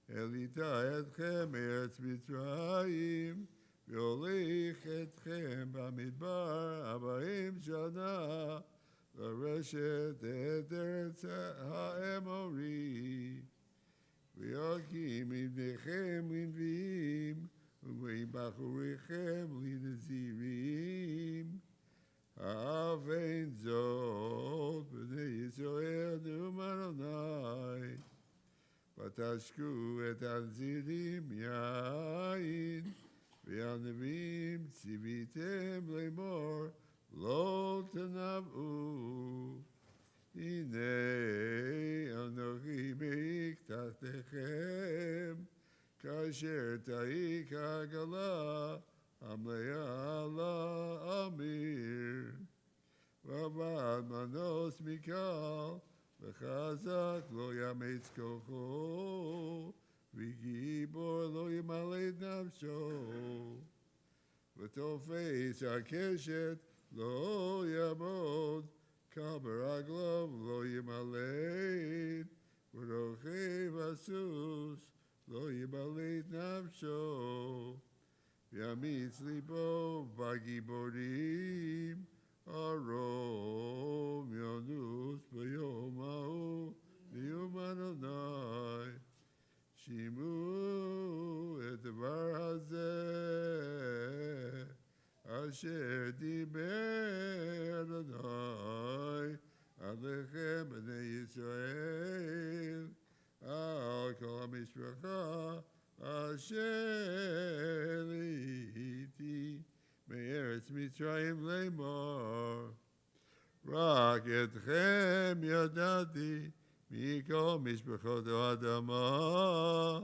העליתה אתכם מארץ מצרים, והוליך אתכם במדבר 40 שנה, לרשת את ארץ האמורי. ויקים מבניכם לנביאים, ובין בחוריכם לנזירים. אף אין זאת בני ישראל נאום אדוני. ותשקו את הנזירים יין, והנביאים ציוויתם לאמור, לא תנבאו. הנה אנוכי מעיק תחתיכם, כאשר תעיק העגלה המלאה על האמיר. ועבד מנוס מקל, וחזק לא יאמץ כוחו, וגיבור לא ימלא את נפשו. ותופס הקשת לא יעמוד, קל ברגליו לא ימלט, ורוכב הסוס לא ימלא את נפשו. ויאמיץ ליבו בגיבורים, ארום ינוס ביום ההוא, נאום אדוני. שמעו את דבר הזה, אשר דיבר אדוני עליכם בני ישראל, על כל המשפחה אשר עליתי מארץ מצרים לאמור. רק אתכם ידעתי מכל משפחות האדמה,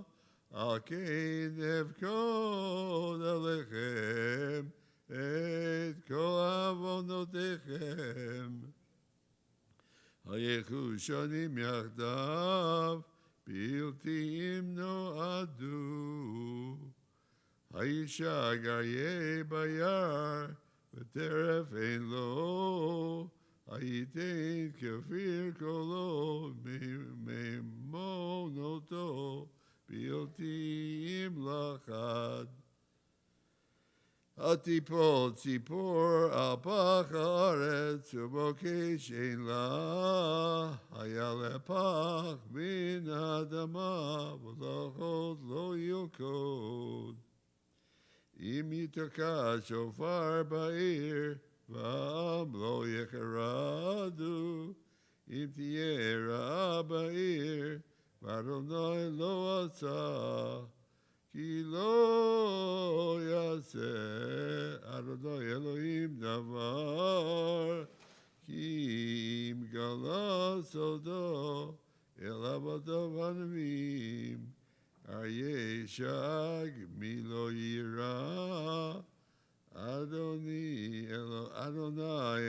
על כן אפקוד עליכם את כל עוונותיכם. הילכו שונים יחדיו, בלתי אם נועדו. האישה גריה ביער, וטרף אין לו, הייתן כפיר קולו, ממון אותו, בלתי אם לחד. התיפול ציפור על פח הארץ, ובוקש אין לה, היה לפח מן האדמה, ולחות לא ילכוד. אם יתקע שופר בעיר, והעם לא יחרדו, אם תהיה רעה בעיר, ואדוני לא עשה, כי לא יעשה אדוני אלוהים דבר, כי אם גלה סודו אל עבדיו הנביאים, אריה שג מי לא יירא, אדוני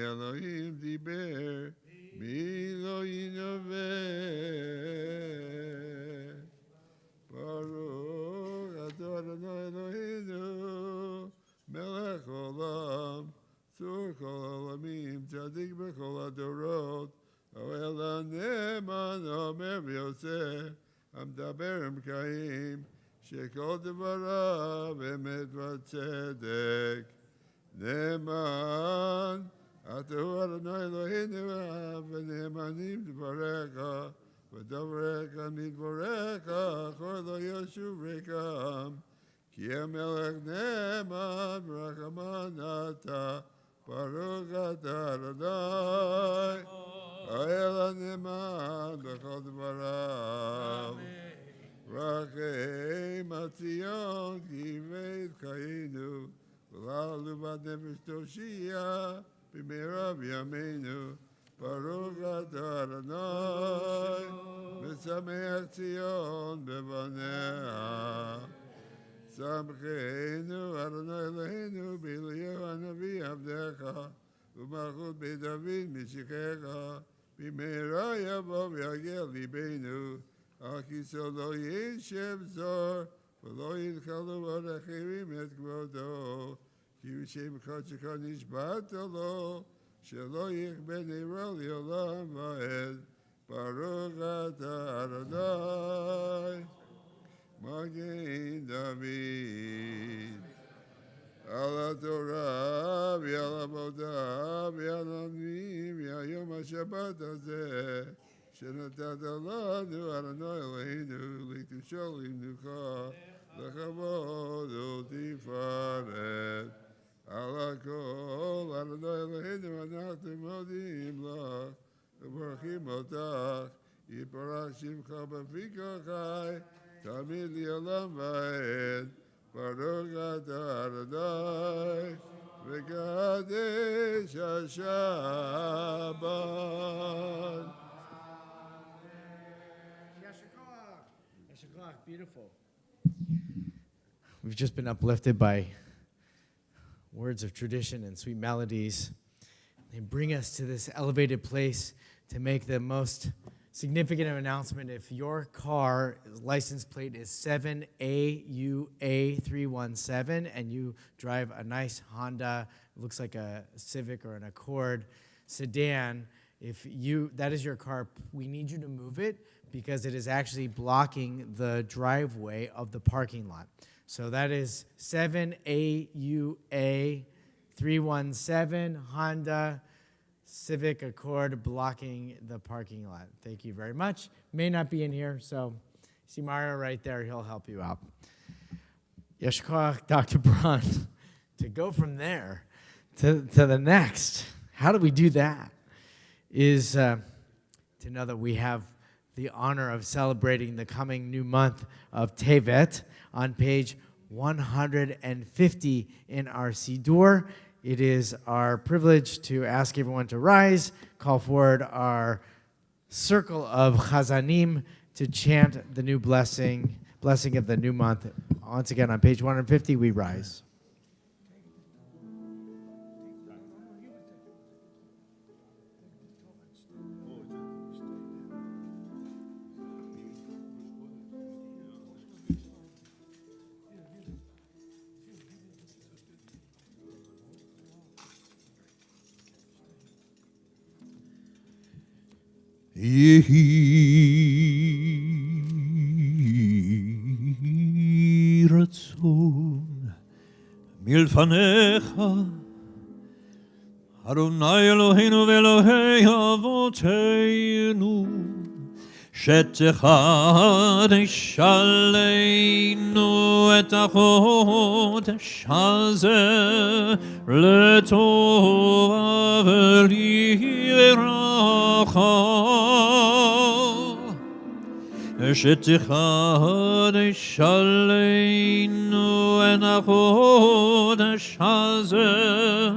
אלוהים דיבר, מי לא ינבא. ברוך אתה אדוני אלוהינו, מלך עולם, צור כל העולמים, צדיק בכל הדורות, אוהל הנאמן אומר ויוצא, המדבר עם קיים, שכל דבריו אמת וצדק. נאמן, אתה הוא אדוני אלוהינו, ונאמנים דבריך, ודבריך מדבריך, כל לא ישוב ריקם. כי המלך נאמן ורחמן אתה, ברוך אתה אדוני, אוהל הנאמן בכל דבריו. רחם הציון כי בית חיינו, ולעלו בת נפש תושיע במהרה בימינו. ברוך אתה אדוני, משמח ציון בבניה. שמחנו אדוני אלוהינו באליהו הנביא עבדך, ומלכות בית דוד משיחך, במהרה יבוא ויגיע ליבנו. הכיסו לא ישב זור, ולא ינחלו עוד אחרים את כבודו, כי בשם קודשך נשבעת לו, שלא יכבה נרו לעולם ועד. ברוך אתה אדוני, מגן דוד. על התורה ועל עבודה ועל הנביאים והיום השבת הזה, שנתת לנו אדוני אלוהינו, לקדושו למנוחה, לכבוד ולתפארת. על הכל אדוני אלוהינו אנחנו מודים לך ובורכים אותך, יתברך שמך בפי כל חי, תמיד לעולם ועד. ברוך אתה אדוני, וקדש השבת. Beautiful. We've just been uplifted by words of tradition and sweet melodies. They bring us to this elevated place to make the most significant announcement. If your car license plate is 7AUA317 and you drive a nice Honda, it looks like a Civic or an Accord sedan, if that is your car, we need you to move it because it is actually blocking the driveway of the parking lot. So that is 7AUA317 Honda Civic Accord blocking the parking lot. Thank you very much. May not be in here, so see Mario right there. He'll help you out. Yeshkoach, Dr. Braun. To go from there to the next, how do we do that? Is to know that we have the honor of celebrating the coming new month of Tevet on page 150 in our Siddur. It is our privilege to ask everyone to rise, call forward our circle of chazanim to chant the new blessing of the new month. Once again, on page 150, we rise. יהי רצון מלפניך, אדוני אלוהינו ואלוהי אבותינו, שתחדש עלינו את החודש הזה לטובה ולברכה. שתחדש עלינו את החודש הזה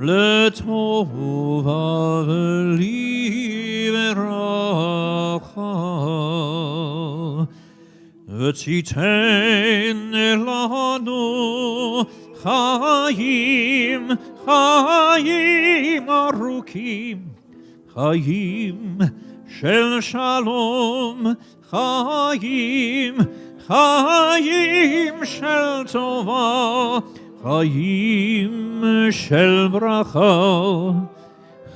לטובה ולברכה, ותיתן לנו חיים, חיים ארוכים, חיים של שלום, חיים, חיים של טובה, חיים של ברכה,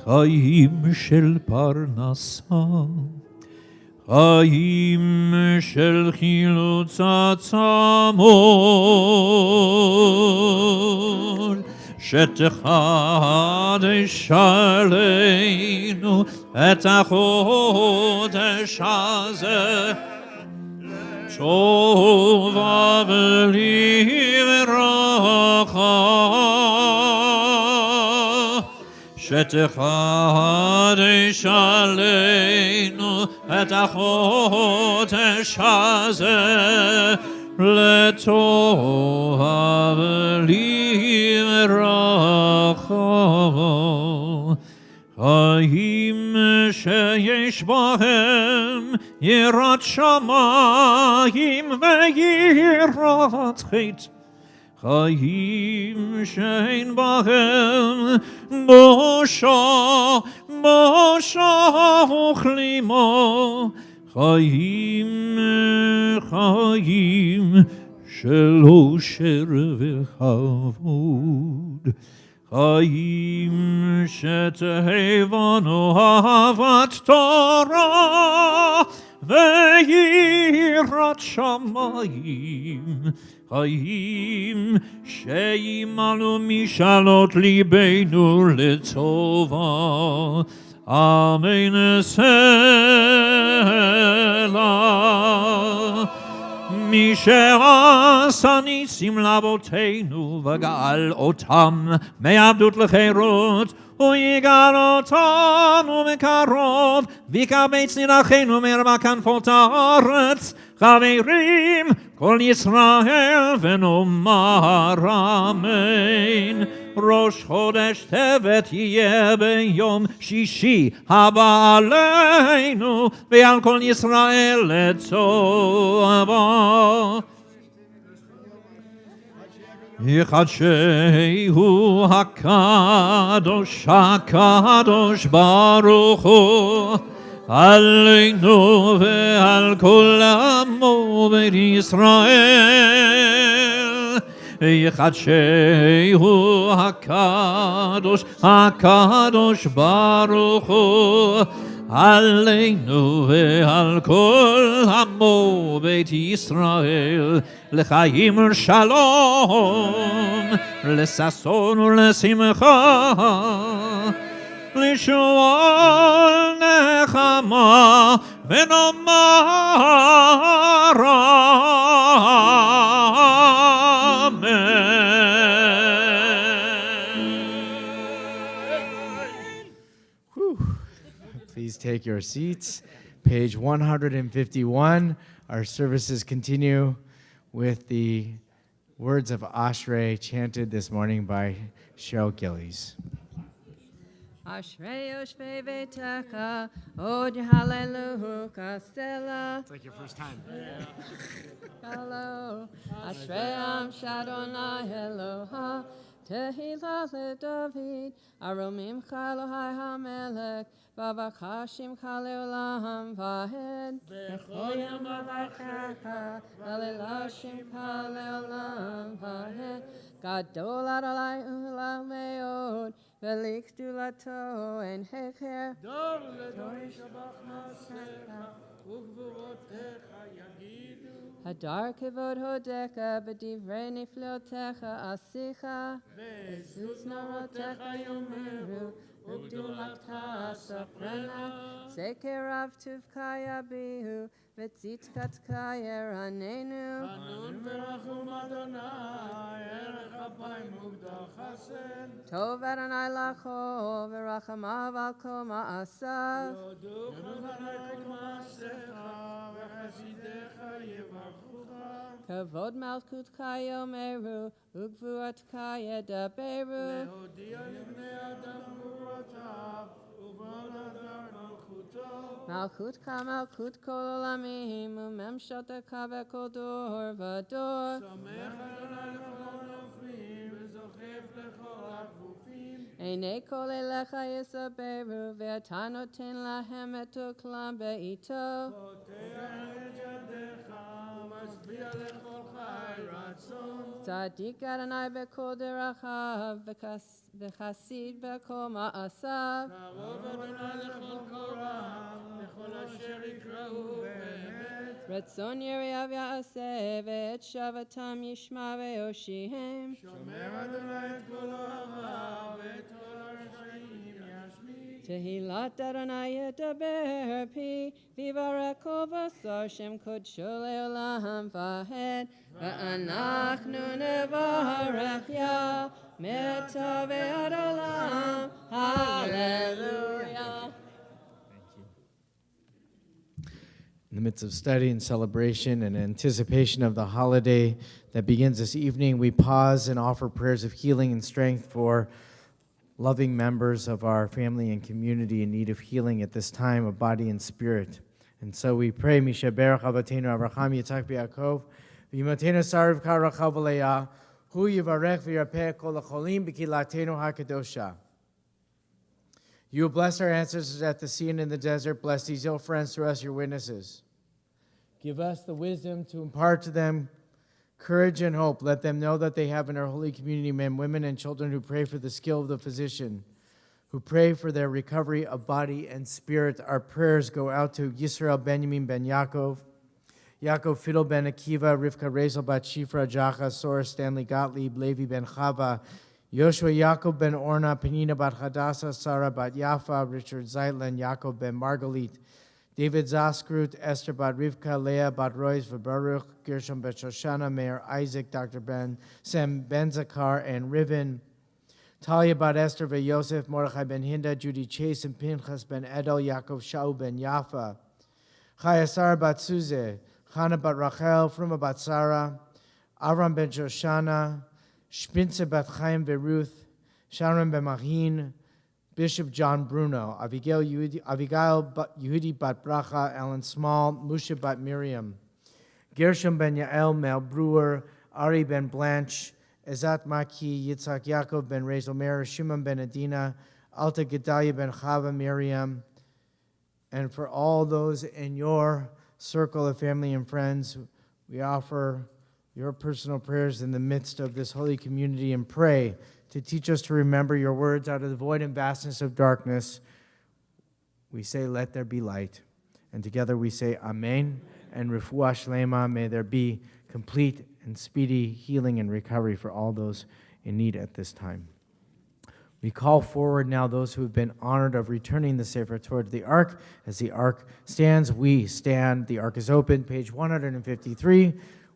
חיים של פרנסה, חיים של חילוץ עצמות, שתחדש עלינו את החודש הזה טובה ולברכה, שתחדש עלינו את החודש הזה לטובה ולברכה, חיים שיש בהם יראת שמיים ויראת חטא, חיים שאין בהם בושה, בושה וכלימה, חיים, חיים של אושר וכבוד, חיים שתהא בנו אהבת תורה ויראת שמיים, חיים שימלאו משאלות ליבנו לטובה, אמן סלע. מי שעשה ניסים לאבותינו וגאל אותם מעבדות לחירות, הוא יגאל אותנו מקרוב ויקבץ נידחינו מארבע כנפות הארץ. חברים, כל ישראל ונאמר אמן. ראש חודש טבת יהיה ביום שישי הבא עלינו ועל כל ישראל לטובה. יחדשהו הקדוש הקדוש ברוך הוא עלינו ועל כל עמו בית ישראל. יחדשהו הקדוש הקדוש ברוך הוא עלינו ועל כל עמו בית ישראל, לחיים ולשלום, לששון ולשמחה, לישועה נחמה, ונאמר Please take your seats. Page 151. Our services continue with the words of Ashrei chanted this morning by Cheryl Gillies. Ashrei yoshvei beitecha, od hallelujah, Selah. It's like your first time. Hello. Ashrei am Shadonai Eloha, Tehillah leDavid, Aromim Elohai HaMelech, Vavachashim Leolam Vahed, Bechoyam Vavachecha, Velilashim Leolam Vahed, Gadol Adonai Ulam Meod, Velik Dulato and Heker, Dor ledor shabach masecha, ugvurotecha yagidu. Hadar kevod hodeka, b'divrei niflotecha asicha, be'ezuz norotecha yomeru, ugdulatcha saprena, sekerav tuvka yabihu, v'tzitkatka yeranenu. Hanun v'rachum Adonai, erech apayim ugdal chesed. Tov Adonai lacho, v'rachamav al kol ma'asav. Yodu Adonai kol ma'asecha, v'chesed כבוד מלכותך יאמרו, וגבורתך ידברו. להודיע לבני אדם גבורותיו, ובעוד אדם מלכותו. מלכותך מלכות כל עולמים, וממשלתך בכל דור ודור. סומך אדוני לכל נופלים, וזוכף לכל הכפופים. עיני כל אליך יסברו, ואתה נותן להם את אוכלם בעיתו. פותח את ידיך, ומשביע לכל חי רצון. צדיק אדוני בכל דרכיו, וחסיד בכל מעשיו. קרוב אדוני לכל קוראיו, לכל אשר יקראו באמת. רצון יראיו יעשה, ואת שבתם ישמע ויושיעם. שומר אדוני את כל אוהביו, ואת כל הרשעים ישמיד. תהילת אדוני ידבר פי, ויברך כל בשר שם קודשו לעולם ועד. ואנחנו נברך יה, מעתה ועד עולם. Hallelujah. In the midst of study and celebration and anticipation of the holiday that begins this evening, we pause and offer prayers of healing and strength for loving members of our family and community in need of healing at this time of body and spirit. And so we pray, Misha Berach Avatenu Avraham Yitzhak B'Yaakov, V'yimotenu Sarivka Rachav Aleah, Hu Yivarech V'yirapeh Kol HaCholim B'Kilatenu HaKadosha. You will bless our ancestors at the sea and in the desert. Bless these ill friends through us, your witnesses. Give us the wisdom to impart to them courage and hope. Let them know that they have in our holy community men, women, and children who pray for the skill of the physician, who pray for their recovery of body and spirit. Our prayers go out to Yisrael Benjamin ben Yaakov, Yaakov Fiddle ben Akiva, Rivka Rezel bat Shifra, Jacha, Sora, Stanley Gottlieb, Levi ben Chava, Yoshua Yaakov ben Orna, Penina bat Hadassah, Sarah bat Yafa, Richard Zeitland, Yaakov ben Margalit, David Zaskrut, Esther bat Rivka, Leah bat Royce, Baruch, Gershom bet Shoshana, Mayor Isaac, Dr. Ben, Sem ben Zakar, and Riven, Talia bat Esther ve Yosef, Mordechai ben Hinda, Judy Chase, and Pinchas ben Edel, Yaakov Shaul ben Yafa, Chayasar bat Suze, Chana bat Rachel, Fruma bat Sarah, Avram ben Shoshana, Spinze bat Chaim Ruth, Sharon ben Mahin, Bishop John Bruno, Abigail Yehudi bat Bracha, Alan Small, Musha bat Miriam, Gershom ben Yael, Mel Brewer, Ari ben Blanche, Ezat Maki, Yitzhak Yaakov ben Rezel Meir, Shimon ben Adina, Alta Gedalia ben Chava Miriam, and for all those in your circle of family and friends, we offer your personal prayers in the midst of this holy community and pray to teach us to remember your words out of the void and vastness of darkness. We say, let there be light. And together we say, Amen, and Refuah Shlema, may there be complete and speedy healing and recovery for all those in need at this time. We call forward now those who have been honored of returning the Sefer Torah to the Ark. As the Ark stands, we stand. The Ark is open, page 153.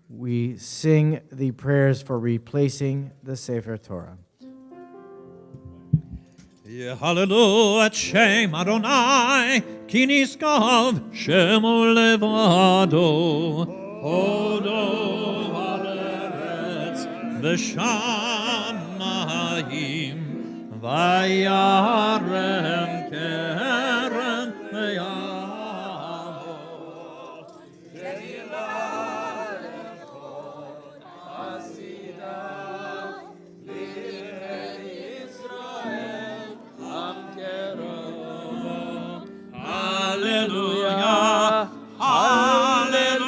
We sing the prayers for replacing the Sefer Torah. Hallelu et Shem Adonai, ki niskav Shemo levado. Hodo haaretz v'shamayim, vayarem kerem v'yavot. Hallelujah, hallelujah.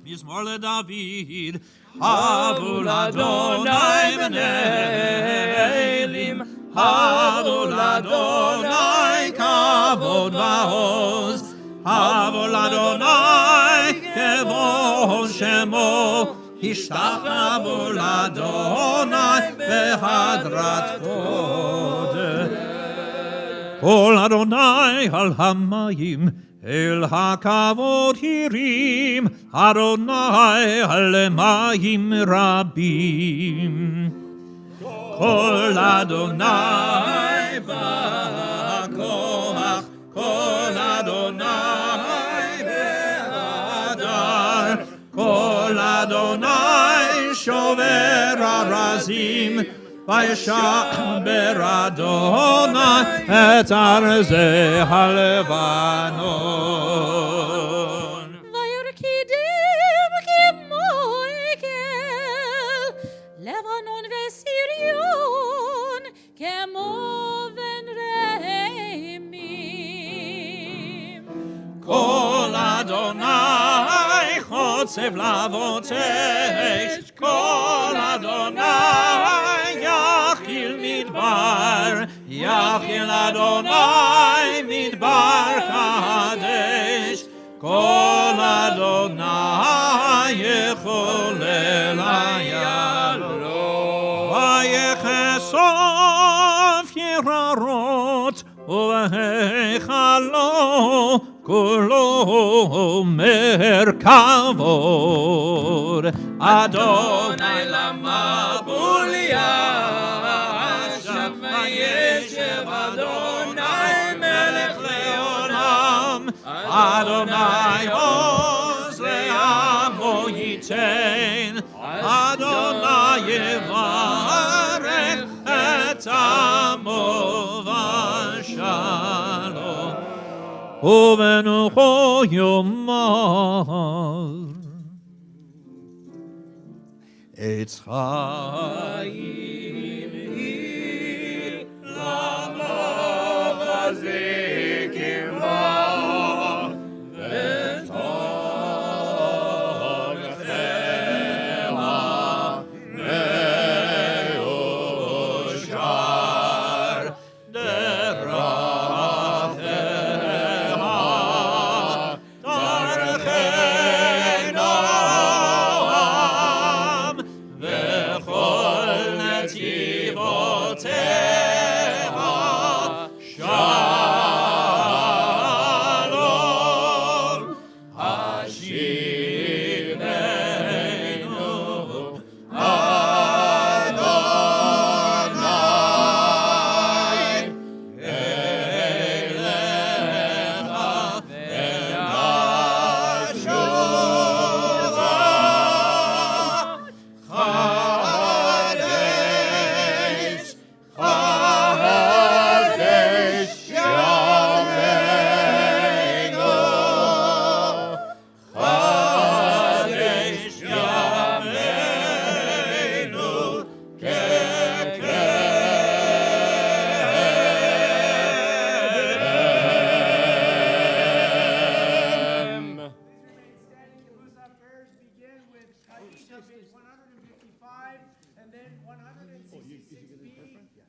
Mizmor leDavid, Havul Adonai b'ne'elim, Havul Adonai kavod va'oz, Havul Adonai kevod shemo, Hishtachavo l'Adonai behadrat kodesh. Kol Adonai al hamayim, el hakavod hirim, Adonai al mayim rabim. Kol Adonai ba'koach, Kol Adonai וארזים, וישבר אדוני את ארזי הלבנון. וירקידם כמו עגל, לבנון וסיריון כמו בן רמים. קול אדוני חוצב להבות אש, קול אדוני יחיל מדבר, יחיל אדוני מדבר קדש, קול אדוני יחולל היעלו. ויכסוף יררות ובהיכלו כולו מרכבות, אדוני למבול ישב, וישב אדוני מלך לעולם, אדוני עוז לעמו ייתן, אדוני יברך את עמו ושלום, ובנוחו יאמר עץ חיים היא למה חזיקים בה ותומכיה מאושר דרכיה דרכי נועם וכל נתיבותיה שלום. השיבנו אדוני אליך ונשובה, חדש חדש ימינו, חדש ימינו כקדם. begin with Kadisha page 155 and then 166b.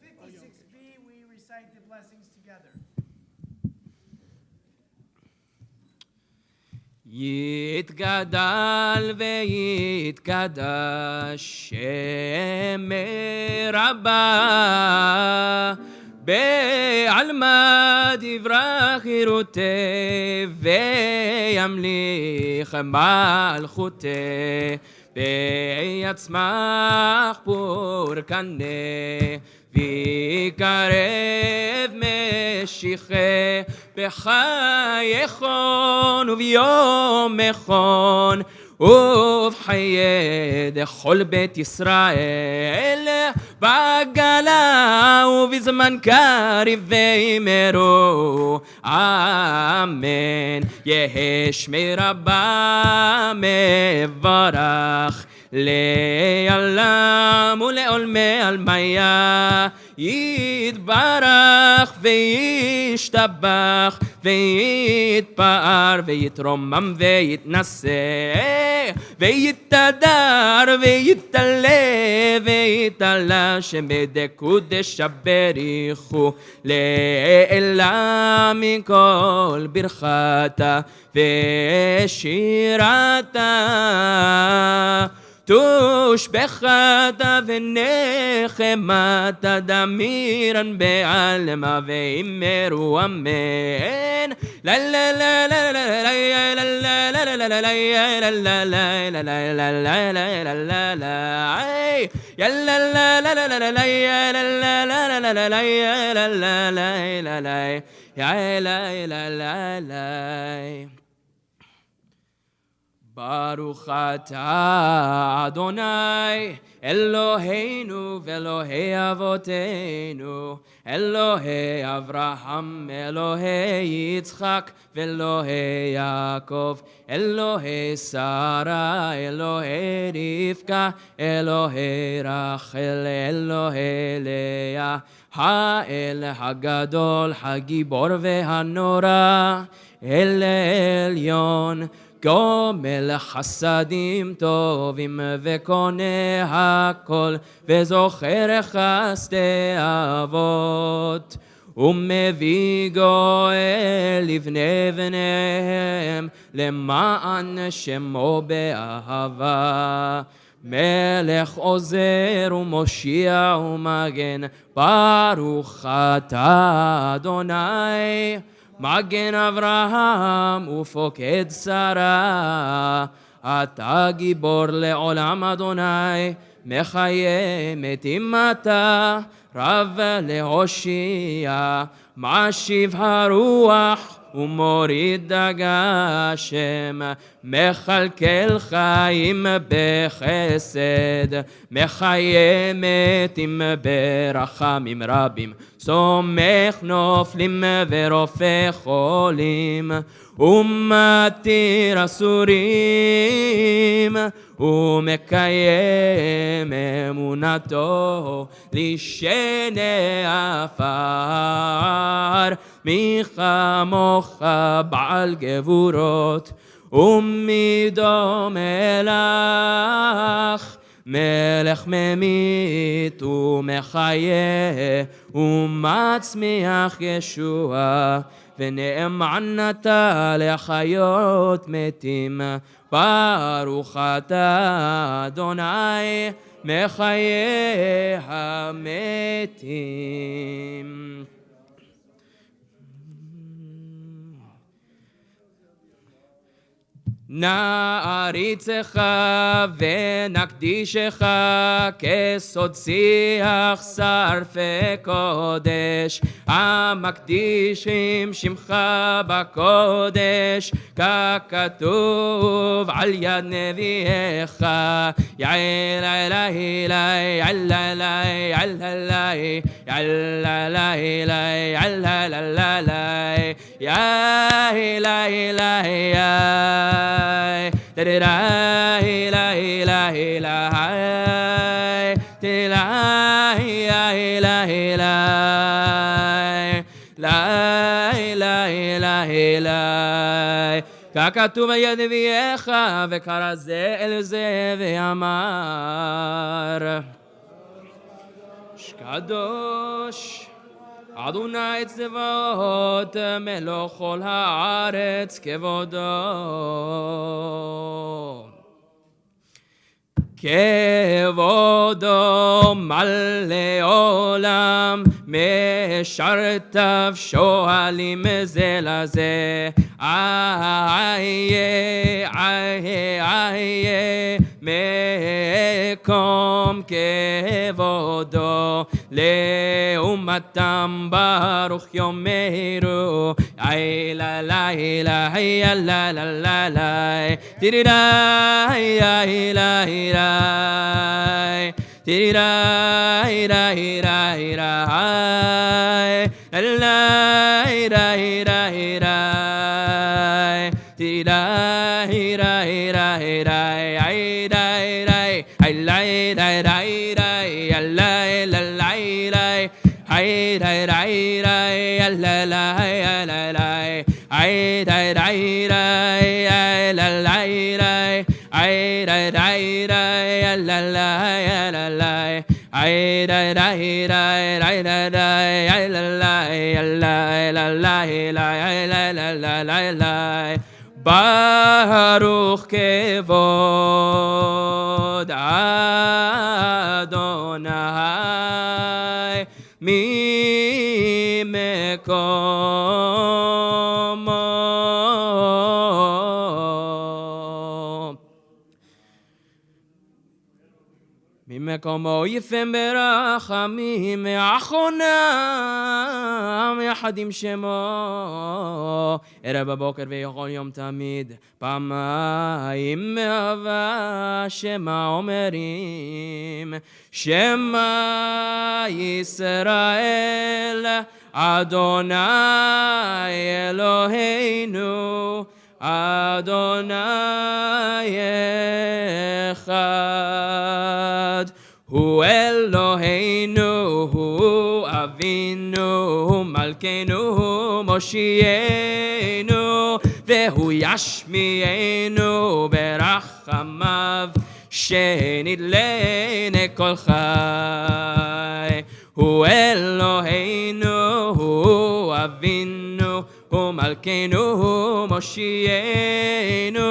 56b, we recite the blessings together. יתגדל ויתקדש שם רבה, בעלמא דברך חירותי וימליך מלכותי, ויצמח פורקנה ויקרב משיחה, בחייכון וביומכון ובחיי דכל בית ישראל, בעגלה ובזמן קריב ואמרו אמן. יהא שמי רבה מברך לעולם ולעולמי עלמיה, יתברך וישתבח ויתפאר ויתרומם ויתנשא ויתהדר ויתעלה ויתעלה, שמדקודש בריחו לעילה מכל ברכתה ושירתה, תושבחתה ונחמתה דמירן בעלמה ואמרו אמן. לה לה לה לה לה לה לה לה לה לה. Baruch atah Adonai Eloheinu ve'Elohei avoteinu Elohei Avraham Elohei Yitzchak ve'Elohei Yaakov Elohei Sarah Elohei Rivka Elohei Rachel Elohei Leah Ha'el Hagadol Hagibor ve'Hanora El Elyon גומל חסדים טובים וקונה הכל וזוכר חסדי אבות ומביא גואל לבני בניהם למען שמו באהבה מלך עוזר ומושיע ומגן ברוך אתה אדוני מגן אברהם ופוקד שרה, אתה גיבור לעולם אדוני, מחיה מתים אתה, רב להושיע, משיב הרוח ומוריד הגשם, מכלכל חיים בחסד, מחיה מתים ברחמים רבים, סומך נופלים ורופא חולים, ומתיר אסורים, ומקיים אמונתו לשני עפר, מי כמוך בעל גבורות, ומידו מלך, מלך ממית ומחיה, ומצמיח ישוע, ונאמן אתה לחיות מתים, ברוך אתה אדוני מחיי המתים. נעריצך ונקדישך כסוד שיח שרפי קודש, המקדישים שמך בקודש, ככתוב על יד נביאך, יעל אלוהי יעל אלוהי יעל אלוהי יעל אלוהי יעל אלוהי יעל אלוהי la la la la la ככתוב ביד נביאך וקרא זה אל זה ואמר קדוש אדוני צבאות מלוך כל הארץ כבודו כבודו מלא עולם משרתיו שואלים זה לזה איה איה מקום כבודו לאומתם ברוך יאמרו אי לה לה לה לה לה לה לה תירירה אי לה לה תירירה אי לה לה לה לה תירירה אי לה ברוך כבוד אדוני ממקומו מקומו יפם ברחמים ואחרונם יחד עם שמו ערב בבוקר ויכול יום תמיד פעמיים מאהבה שמה אומרים שמה ישראל אדוני אלוהינו אדוני אחד הוא אלוהינו הוא אבינו הוא מלכנו הוא מושיענו והוא ישמיענו ברחמיו שנדלנה כל חי הוא אלוהינו הוא אבינו הוא מלכנו הוא מושיענו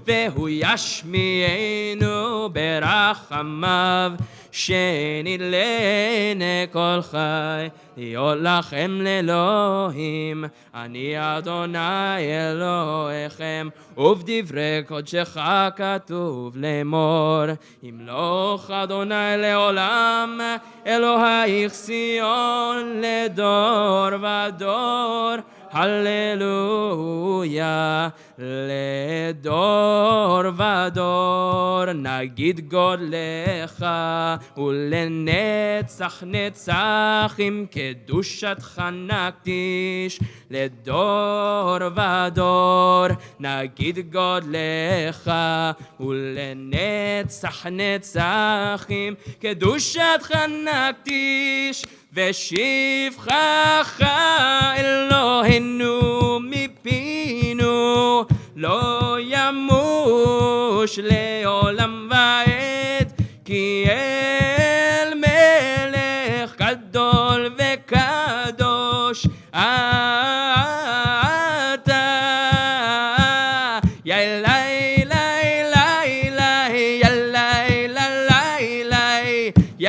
והוא ישמיענו ברחמיו שנדלנה כל חי להיות לכם לאלוהים אני אדוני אלוהיכם ובדברי קודשך כתוב לאמור ימלוך אדוני לעולם אלוהיך ציון לדור ודור הללויה לדור ודור נגיד גודלך ולנצח נצח עם קדושתך נקדיש לדור ודור נגיד גודלך ולנצח נצח עם קדושתך נקדיש ושבחך אלוהינו מפינו לא ימוש לעולם ועד כי אל מלך גדול וקדוש אתה יא אלי אלי אלי אלי יא אלי אלי אלי יא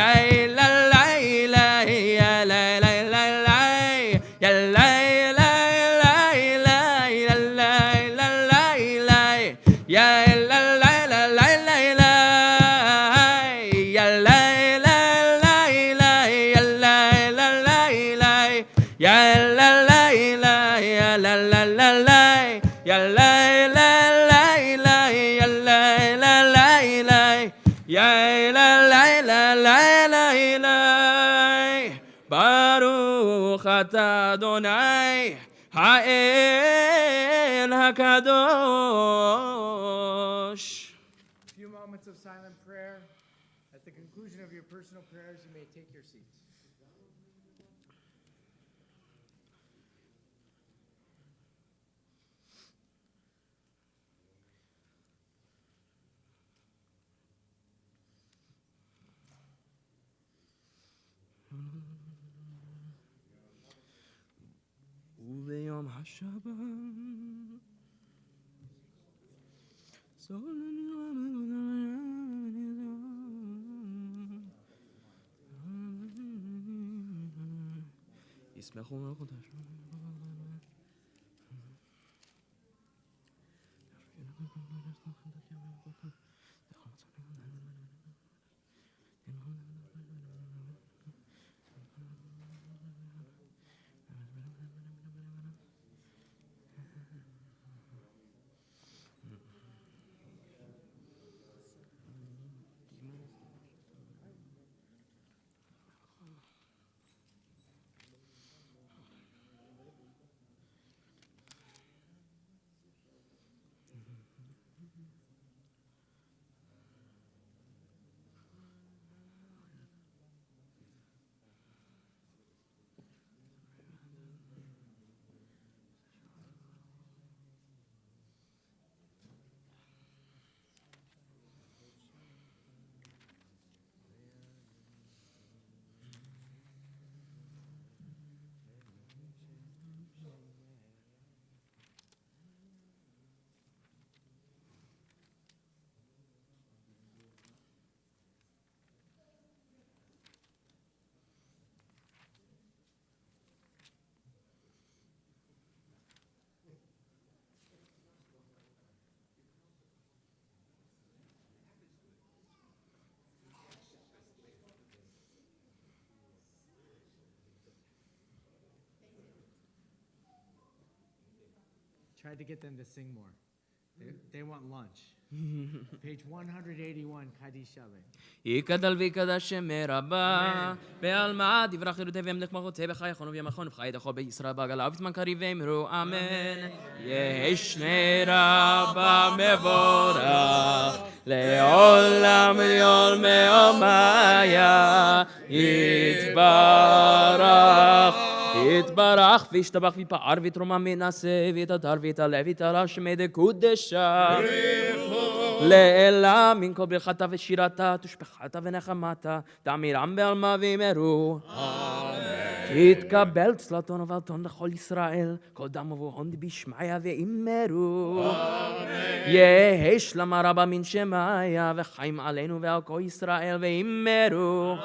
ברוך אתה אדוני האל הקדוש. Few moments of silent prayer. At the conclusion of your personal prayers, you may take your seats. וביום השבת ישמחו מלכות השם tried to get them to sing more. They want lunch. Page 181, Kaddish Shaveh. יקדל ויקדש שמי רבה, בעלמא דברה חירותי וימלך מלכותי בחיי חונו וימחון ובחיי דחול בישראל בעגלה ובזמן קריב ואמרו אמן. ישמי רבה מבורך, לעולם עליון מעומיה, יתברך. יתברך וישתבח ויפאר ויתרומם מנשא ויתהדר ויתעלה ויתעלה שמי דקודשה לעילה מן כל ברכתה ושירתה תושבחתה ונחמתה תאמירם בעלמא ואמרו תתקבל צלתון ובלטון לכל ישראל כל דם ובהון דבשמיא ואמרו יש למה רבה מן שמיה וחיים עלינו ועל כל ישראל ואמרו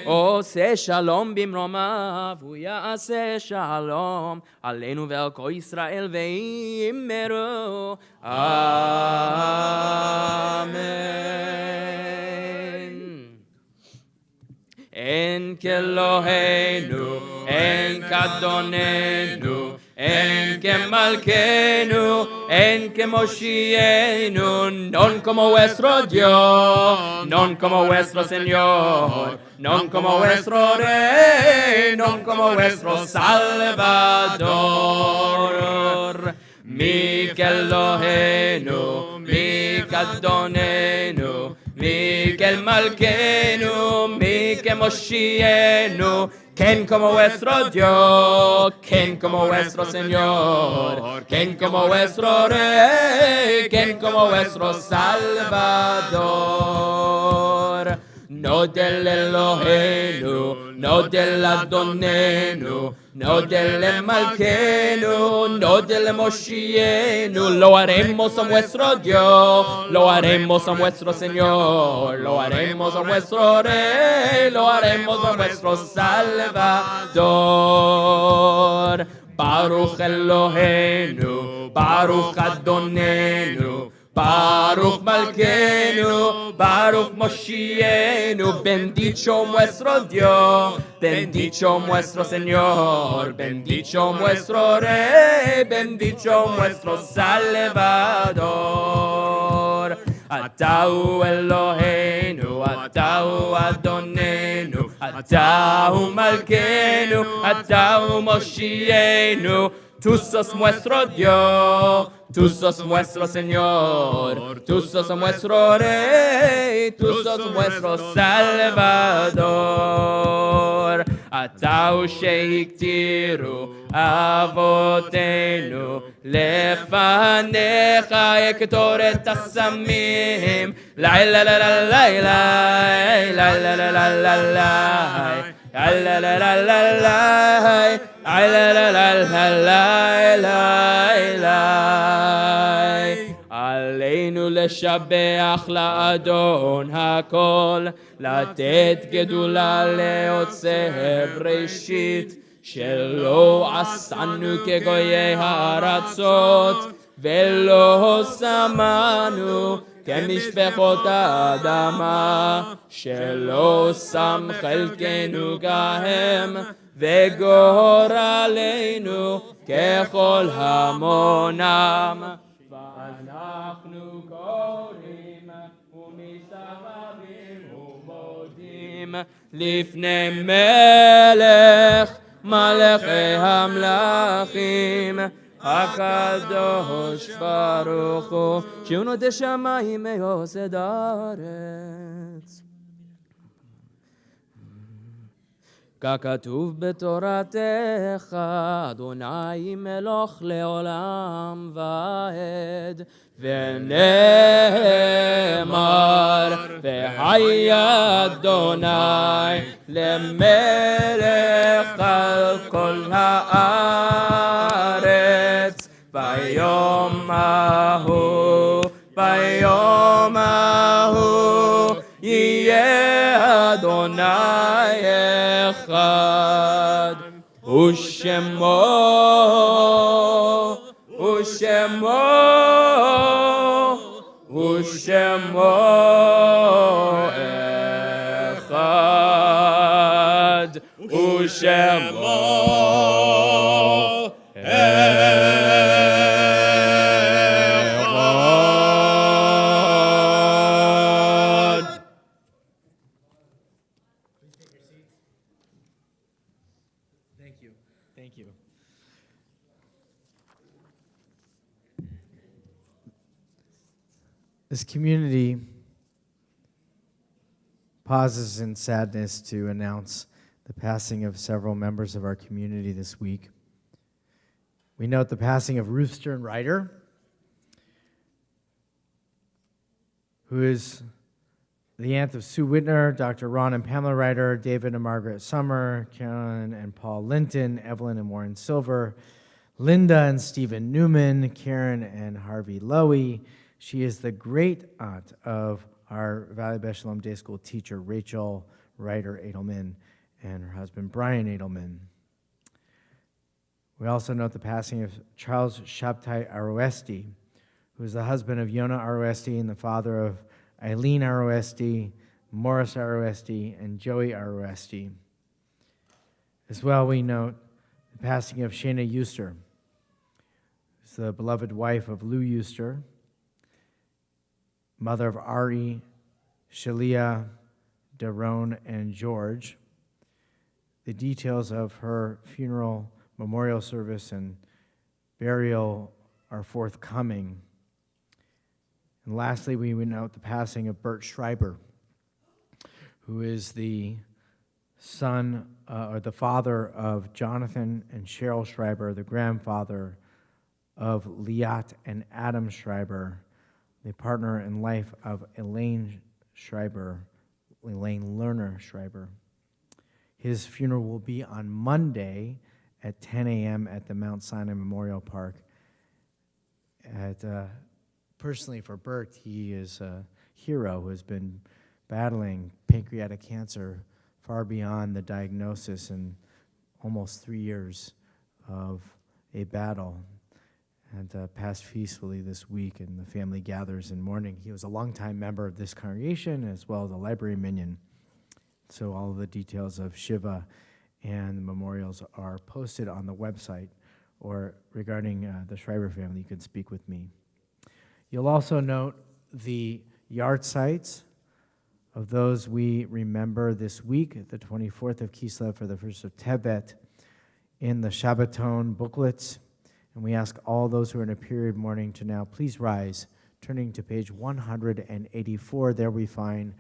עושה שלום במרומיו הוא יעשה שלום עלינו ועל כל ישראל ואמרו אמן. אין כאלוהינו, אין כאדוננו, אין כמלכנו, אין כמושיענו, non como vuestro Dios, non como vuestro Señor, non como vuestro Rey, non como vuestro Salvador. Mi כאלוהינו, mi כאדוננו, mi כמלכנו, mi כמושיענו, Ken como vuestro Dios, Ken como vuestro Señor, Ken como vuestro Rey, Ken como vuestro Salvador. No del Elohenu, no del Adonenu, no del Malkenu, no del Moshienu. Lo haremos a vuestro Dios, lo haremos a vuestro Señor, lo haremos a vuestro Rey, lo haremos a vuestro Salvador. Baruch Elohenu, Baruch Adonenu, Baruch Malkenu, Baruch Moshienu, bendito nuestro Dios, bendito nuestro Señor, bendito nuestro Rey, bendito nuestro Salvador. Atau Eloheinu, Atau Adonenu, Atau Malkenu, Atau Moshienu, tú sos nuestro Dios. Tú sos nuestro Señor, tú sos nuestro Rey, tú sos nuestro Salvador. Atau sheiktiru avotenu lefanecha ektoret asamim la la la la la la la la la la la la la la la la la la. עלינו לשבח לאדון הכל, לתת גדולה לעוצר ראשית, שלא עשנו כגויי הארצות, ולא שמנו כמשפחות האדמה, שלא שם חלקנו גהם, וגורלנו ככל המונם. ואנחנו קוראים ומשתחווים ומודים לפני מלך מלכי המלכים הקדוש ברוך הוא שהוא נוטה שמיים ויוסד הארץ. ככתוב בתורתך, אדוני מלוך לעולם ועד, ונאמר, והיה אדוני למלך על כל הארץ, ביום ההוא, ביום ההוא, יהיה אדוני אחד, ושמו, ושמו, ושמו אחד, ושמו אחד. This community pauses in sadness to announce the passing of several members of our community this week. We note the passing of Ruth Stern Ryder, who is the aunt of Sue Whitner, Dr. Ron and Pamela Ryder, David and Margaret Summer, Karen and Paul Linton, Evelyn and Warren Silver, Linda and Stephen Newman, Karen and Harvey Lowy. She is the great aunt of our Valley Beth Shalom Day School teacher, Rachel Ryder Edelman, and her husband, Brian Edelman. We also note the passing of Charles Shabtai Aroesti, who is the husband of Yonah Aroesti and the father of Eileen Aroesti, Morris Aroesti, and Joey Aroesti. As well, we note the passing of Shana Euster, who's the beloved wife of Lou Euster, mother of Ari, Shalia, Daron, and George. The details of her funeral, memorial service, and burial are forthcoming. And lastly, we would note the passing of Bert Schreiber, who is the son or the father of Jonathan and Cheryl Schreiber, the grandfather of Liat and Adam Schreiber, the partner in life of Elaine Schreiber, Elaine Lerner Schreiber. His funeral will be on Monday at 10 a.m. at the Mount Sinai Memorial Park. Personally, for Bert, he is a hero who has been battling pancreatic cancer far beyond the diagnosis and almost 3 years of a battle, and passed peacefully this week, and the family gathers in mourning. He was a longtime member of this congregation as well as a library minion. So all of the details of Shiva and the memorials are posted on the website, or regarding the Schreiber family, you can speak with me. You'll also note the yard sites of those we remember this week, the 24th of Kislev for the 1st of Tevet, in the Shabbaton booklets. And we ask all those who are in a period mourning to now please rise, turning to page 184. There we find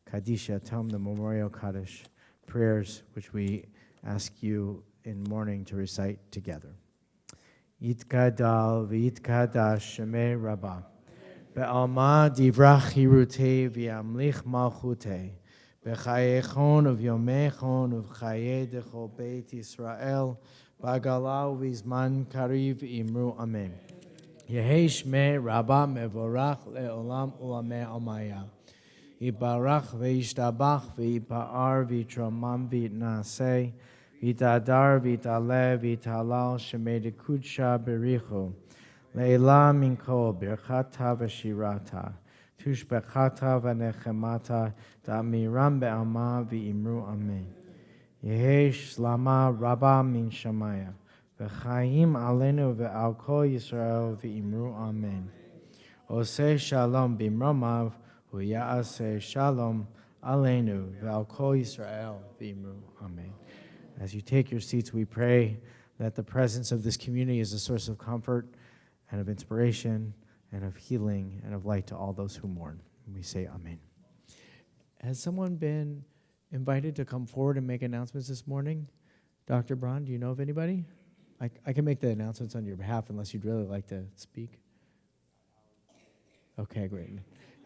Kaddish Yatom, the Memorial Kaddish prayers, which we ask you in mourning to recite together. Yitkadal v'yitkadash shemei Rabbi. Be'alma divrach hirutei v'yamlich malchutei. B'chayechon uv'yomechon uv'chayei dechol beit Yisrael. B'agala u'v'zman kariv imru amen. Yehei shmei Rabba mevorach le'olam u'amei almaya. Yibarach v'yishtabach v'yipa'ar v'yitramam v'yitnaseh. V'yitadar v'yitaleh v'yitalal shemei dekudsha berichu. Le'ila minko birchata v'shirata, tushbechata v'nechemata, da'amiram be'alma v'imru amen. Yehesh lama rabba min shamaya, v'chaim alenu ve'al kol Yisrael v'imru amen. Oseh shalom b'imromav, v'ya'aseh shalom alenu ve'al kol Yisrael v'imru amen. As you take your seats, we pray that the presence of this community is a source of comfort and of inspiration, and of healing, and of light to all those who mourn. And we say amen. Has someone been invited to come forward and make announcements this morning? Dr. Braun, do you know of anybody? I can make the announcements on your behalf unless you'd really like to speak. Okay, great.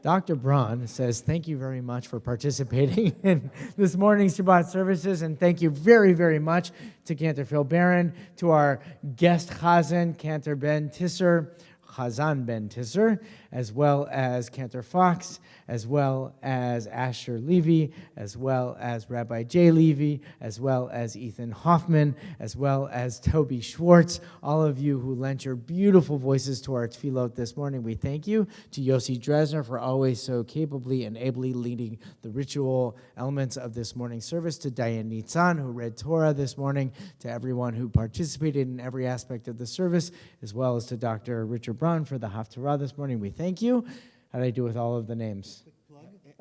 Dr. Braun says, thank you very much for participating in this morning's Shabbat services, and thank you very, very much to Cantor Phil Barron, to our guest Chazan, Cantor Ben Tisser, Chazan Ben Tisser, as well as Cantor Fox, as well as Asher Levy, as well as Rabbi Jay Levy, as well as Ethan Hoffman, as well as Toby Schwartz, all of you who lent your beautiful voices to our tefillot this morning. We thank you. To Yossi Dresner for always so capably and ably leading the ritual elements of this morning's service, to Diane Nitzan, who read Torah this morning, to everyone who participated in every aspect of the service, as well as to Dr. Richard Braun for the Haftarah this morning. We thank you. How did I do with all of the names?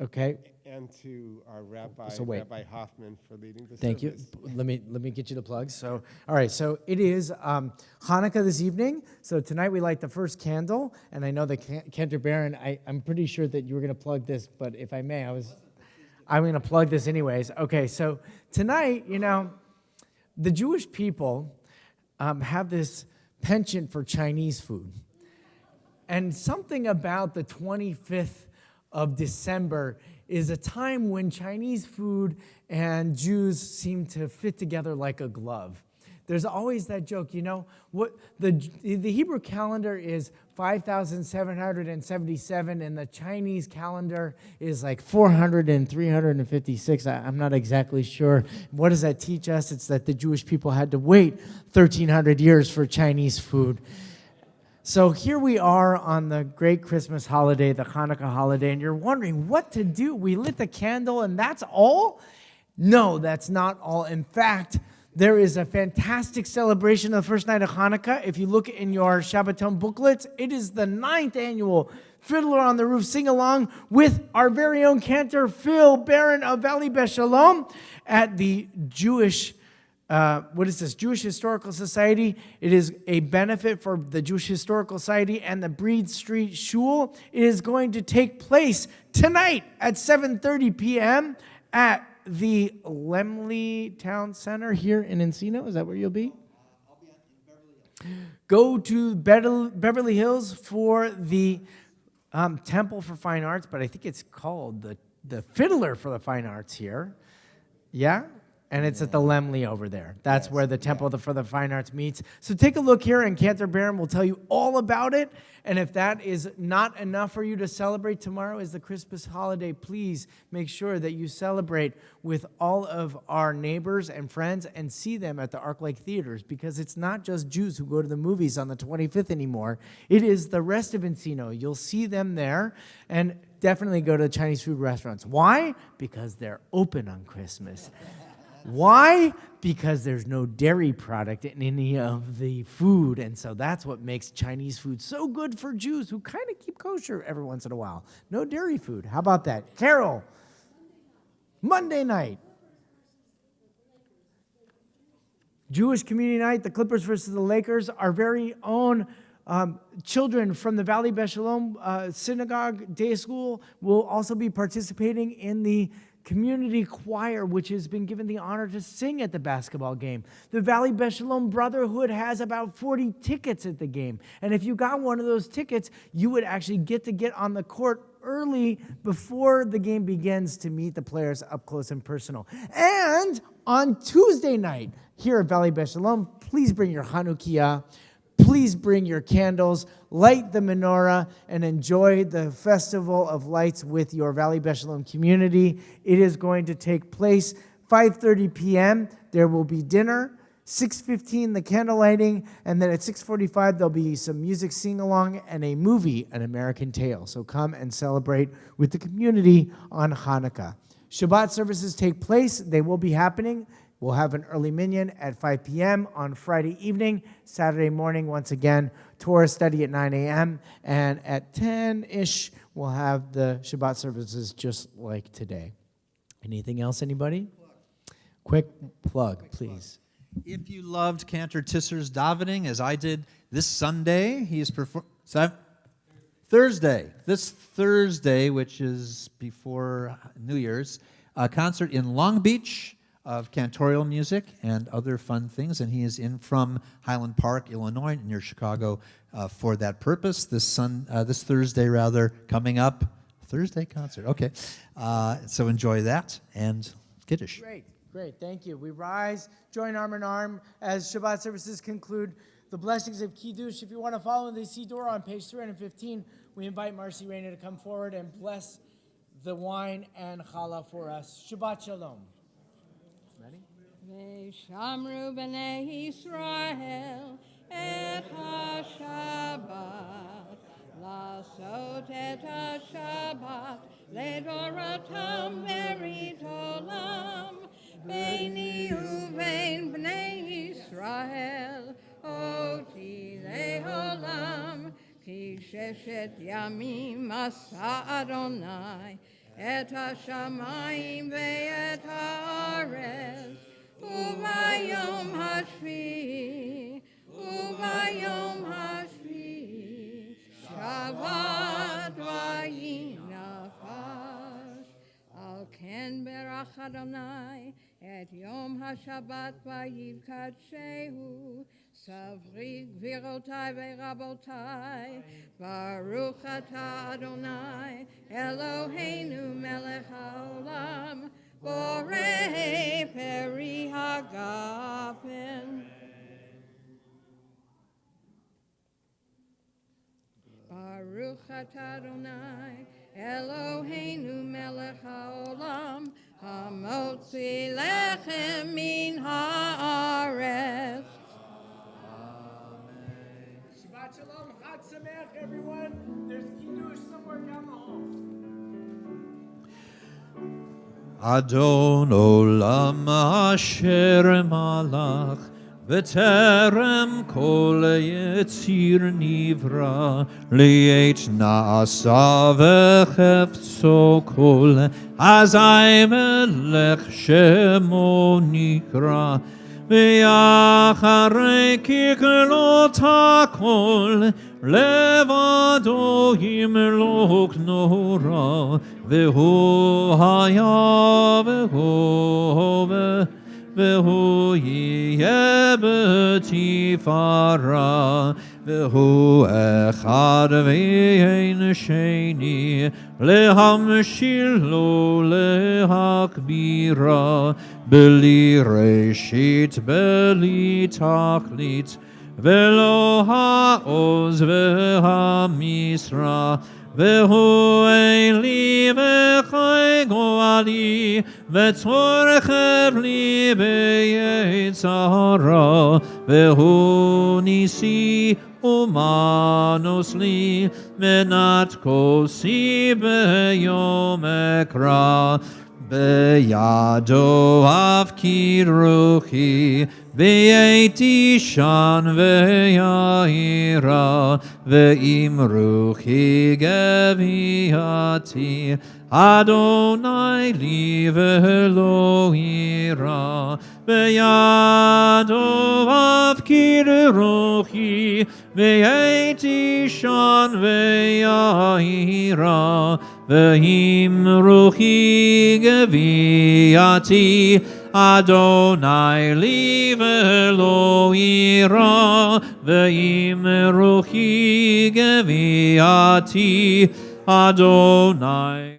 Okay. And to our Rabbi, So wait. Rabbi Hoffman, for leading the Thank you. service. Let me get you the plugs. So, all right. So it is Hanukkah this evening. So tonight we light the first candle, and I know that Cantor Baron. I'm pretty sure that you were going to plug this, but if I may, I'm going to plug this anyways. Okay. So tonight, the Jewish people have this penchant for Chinese food, and something about the 25th of December is a time when Chinese food and Jews seem to fit together like a glove. There's always that joke, what the Hebrew calendar is 5,777 and the Chinese calendar is like 400 and 356. I'm not exactly sure. What does that teach us? It's that the Jewish people had to wait 1,300 years for Chinese food. So here we are on the great Christmas holiday, the Hanukkah holiday, and you're wondering what to do. We lit the candle and that's all? No, that's not all. In fact, there is a fantastic celebration of the first night of Hanukkah. If you look in your Shabbaton booklets, it is the 9th annual Fiddler on the Roof sing-along with our very own cantor, Phil Barron of Valley Beshalom at the Jewish Jewish Historical Society. It is a benefit for the Jewish Historical Society and the Breed Street Shul. It is going to take place tonight at 7:30 p.m. at the Lemley Town Center here in Encino. Is that where you'll be? I'll be in Beverly Hills. Go to Beverly Hills for the Temple for Fine Arts, but I think it's called the Fiddler for the Fine Arts here. Yeah? And it's at the Lemley over there. That's where the Temple for the Fine Arts meets. So take a look here, and Cantor Baron will tell you all about it. And if that is not enough for you to celebrate, tomorrow is the Christmas holiday. Please make sure that you celebrate with all of our neighbors and friends and see them at the Arc Lake Theaters, because it's not just Jews who go to the movies on the 25th anymore. It is the rest of Encino. You'll see them there. And definitely go to the Chinese food restaurants. Why? Because they're open on Christmas. Why? Because there's no dairy product in any of the food, and so that's what makes Chinese food so good for Jews who kind of keep kosher every once in a while. No dairy food. How about that? Carol, Monday night. Jewish Community Night, the Clippers versus the Lakers, our very own children from the Valley Beshalom Synagogue Day School will also be participating in the community choir, which has been given the honor to sing at the basketball game. The Valley Beshalom Brotherhood has about 40 tickets at the game. And if you got one of those tickets, you would actually get to get on the court early before the game begins to meet the players up close and personal. And on Tuesday night, here at Valley Beshalom, please bring your Hanukkah. Please bring your candles, light the menorah, and enjoy the Festival of Lights with your Valley Beshalom community. It is going to take place 5:30 p.m. There will be dinner, 6:15 the candle lighting, and then at 6:45 there'll be some music sing-along and a movie, An American Tale. So come and celebrate with the community on Hanukkah. Shabbat services take place. They will be happening. We'll have an early minyan at 5 p.m. on Friday evening. Saturday morning, once again, Torah study at 9 a.m. And at 10-ish, we'll have the Shabbat services just like today. Anything else, anybody? Quick plug, please. If you loved Cantor Tisser's davening, as I did this Sunday, he is this Thursday, which is before New Year's, a concert in Long Beach of cantorial music and other fun things, and he is in from Highland Park, Illinois, near Chicago, for that purpose. This Thursday, coming up. Thursday concert, okay. So enjoy that, and Kiddush. Great, thank you. We rise, join arm in arm as Shabbat services conclude. The blessings of Kiddush. If you want to follow the Siddur on page 315, we invite Marcy Rayner to come forward and bless the wine and challah for us. Shabbat Shalom. Ready? V'shamru b'nei Yisrael et ha-Shabbat, lasot et ha-Shabbat, ledoratam berit olam, beini uvein b'nei Yisrael, oti le'olam, ki sheshet yamim asa Adonai, את השמיים ואת הארץ, וביום השביעי, וביום השביעי, שבת וינפש. על כן ברך אדוני את יום השבת ויבקדשהו. סברי גבירותיי ורבותיי, ברוך אתה אדוני אלוהינו מלך העולם, בורא פרי הגפן. ברוך אתה אדוני אלוהינו מלך העולם, המוציא לחם מן הארץ. Shabbat Shalom, Chag Sameach, everyone. There's kiddush somewhere down the hall. Adon olam asher malach v'terem kol yetzir nivra li'et na'asa v'chefzo kol azai melech shemo nikra ואחרי ככלות הכל לבדו ימלוק נורא והוא היה והוא יהיה בתפארה והוא אחד ואין שני להמשילו להכבירה בלי ראשית בלי תכלית ולא העוז והמשרה והוא אלי וחי גואלי וצורכב לי ביצרה והוא ניסי ומנוס לי מנת כוסי ביום אקרא בידו אבקיר רוחי והייתי שן ויעירה ואם רוחי גביעתי אדוני לי ולא יירא בידו אבקיר רוחי והייתי שן ויעירה ואם רוחי גביעתי אדוני לי ולא יירא ואם רוחי גביעתי אדוני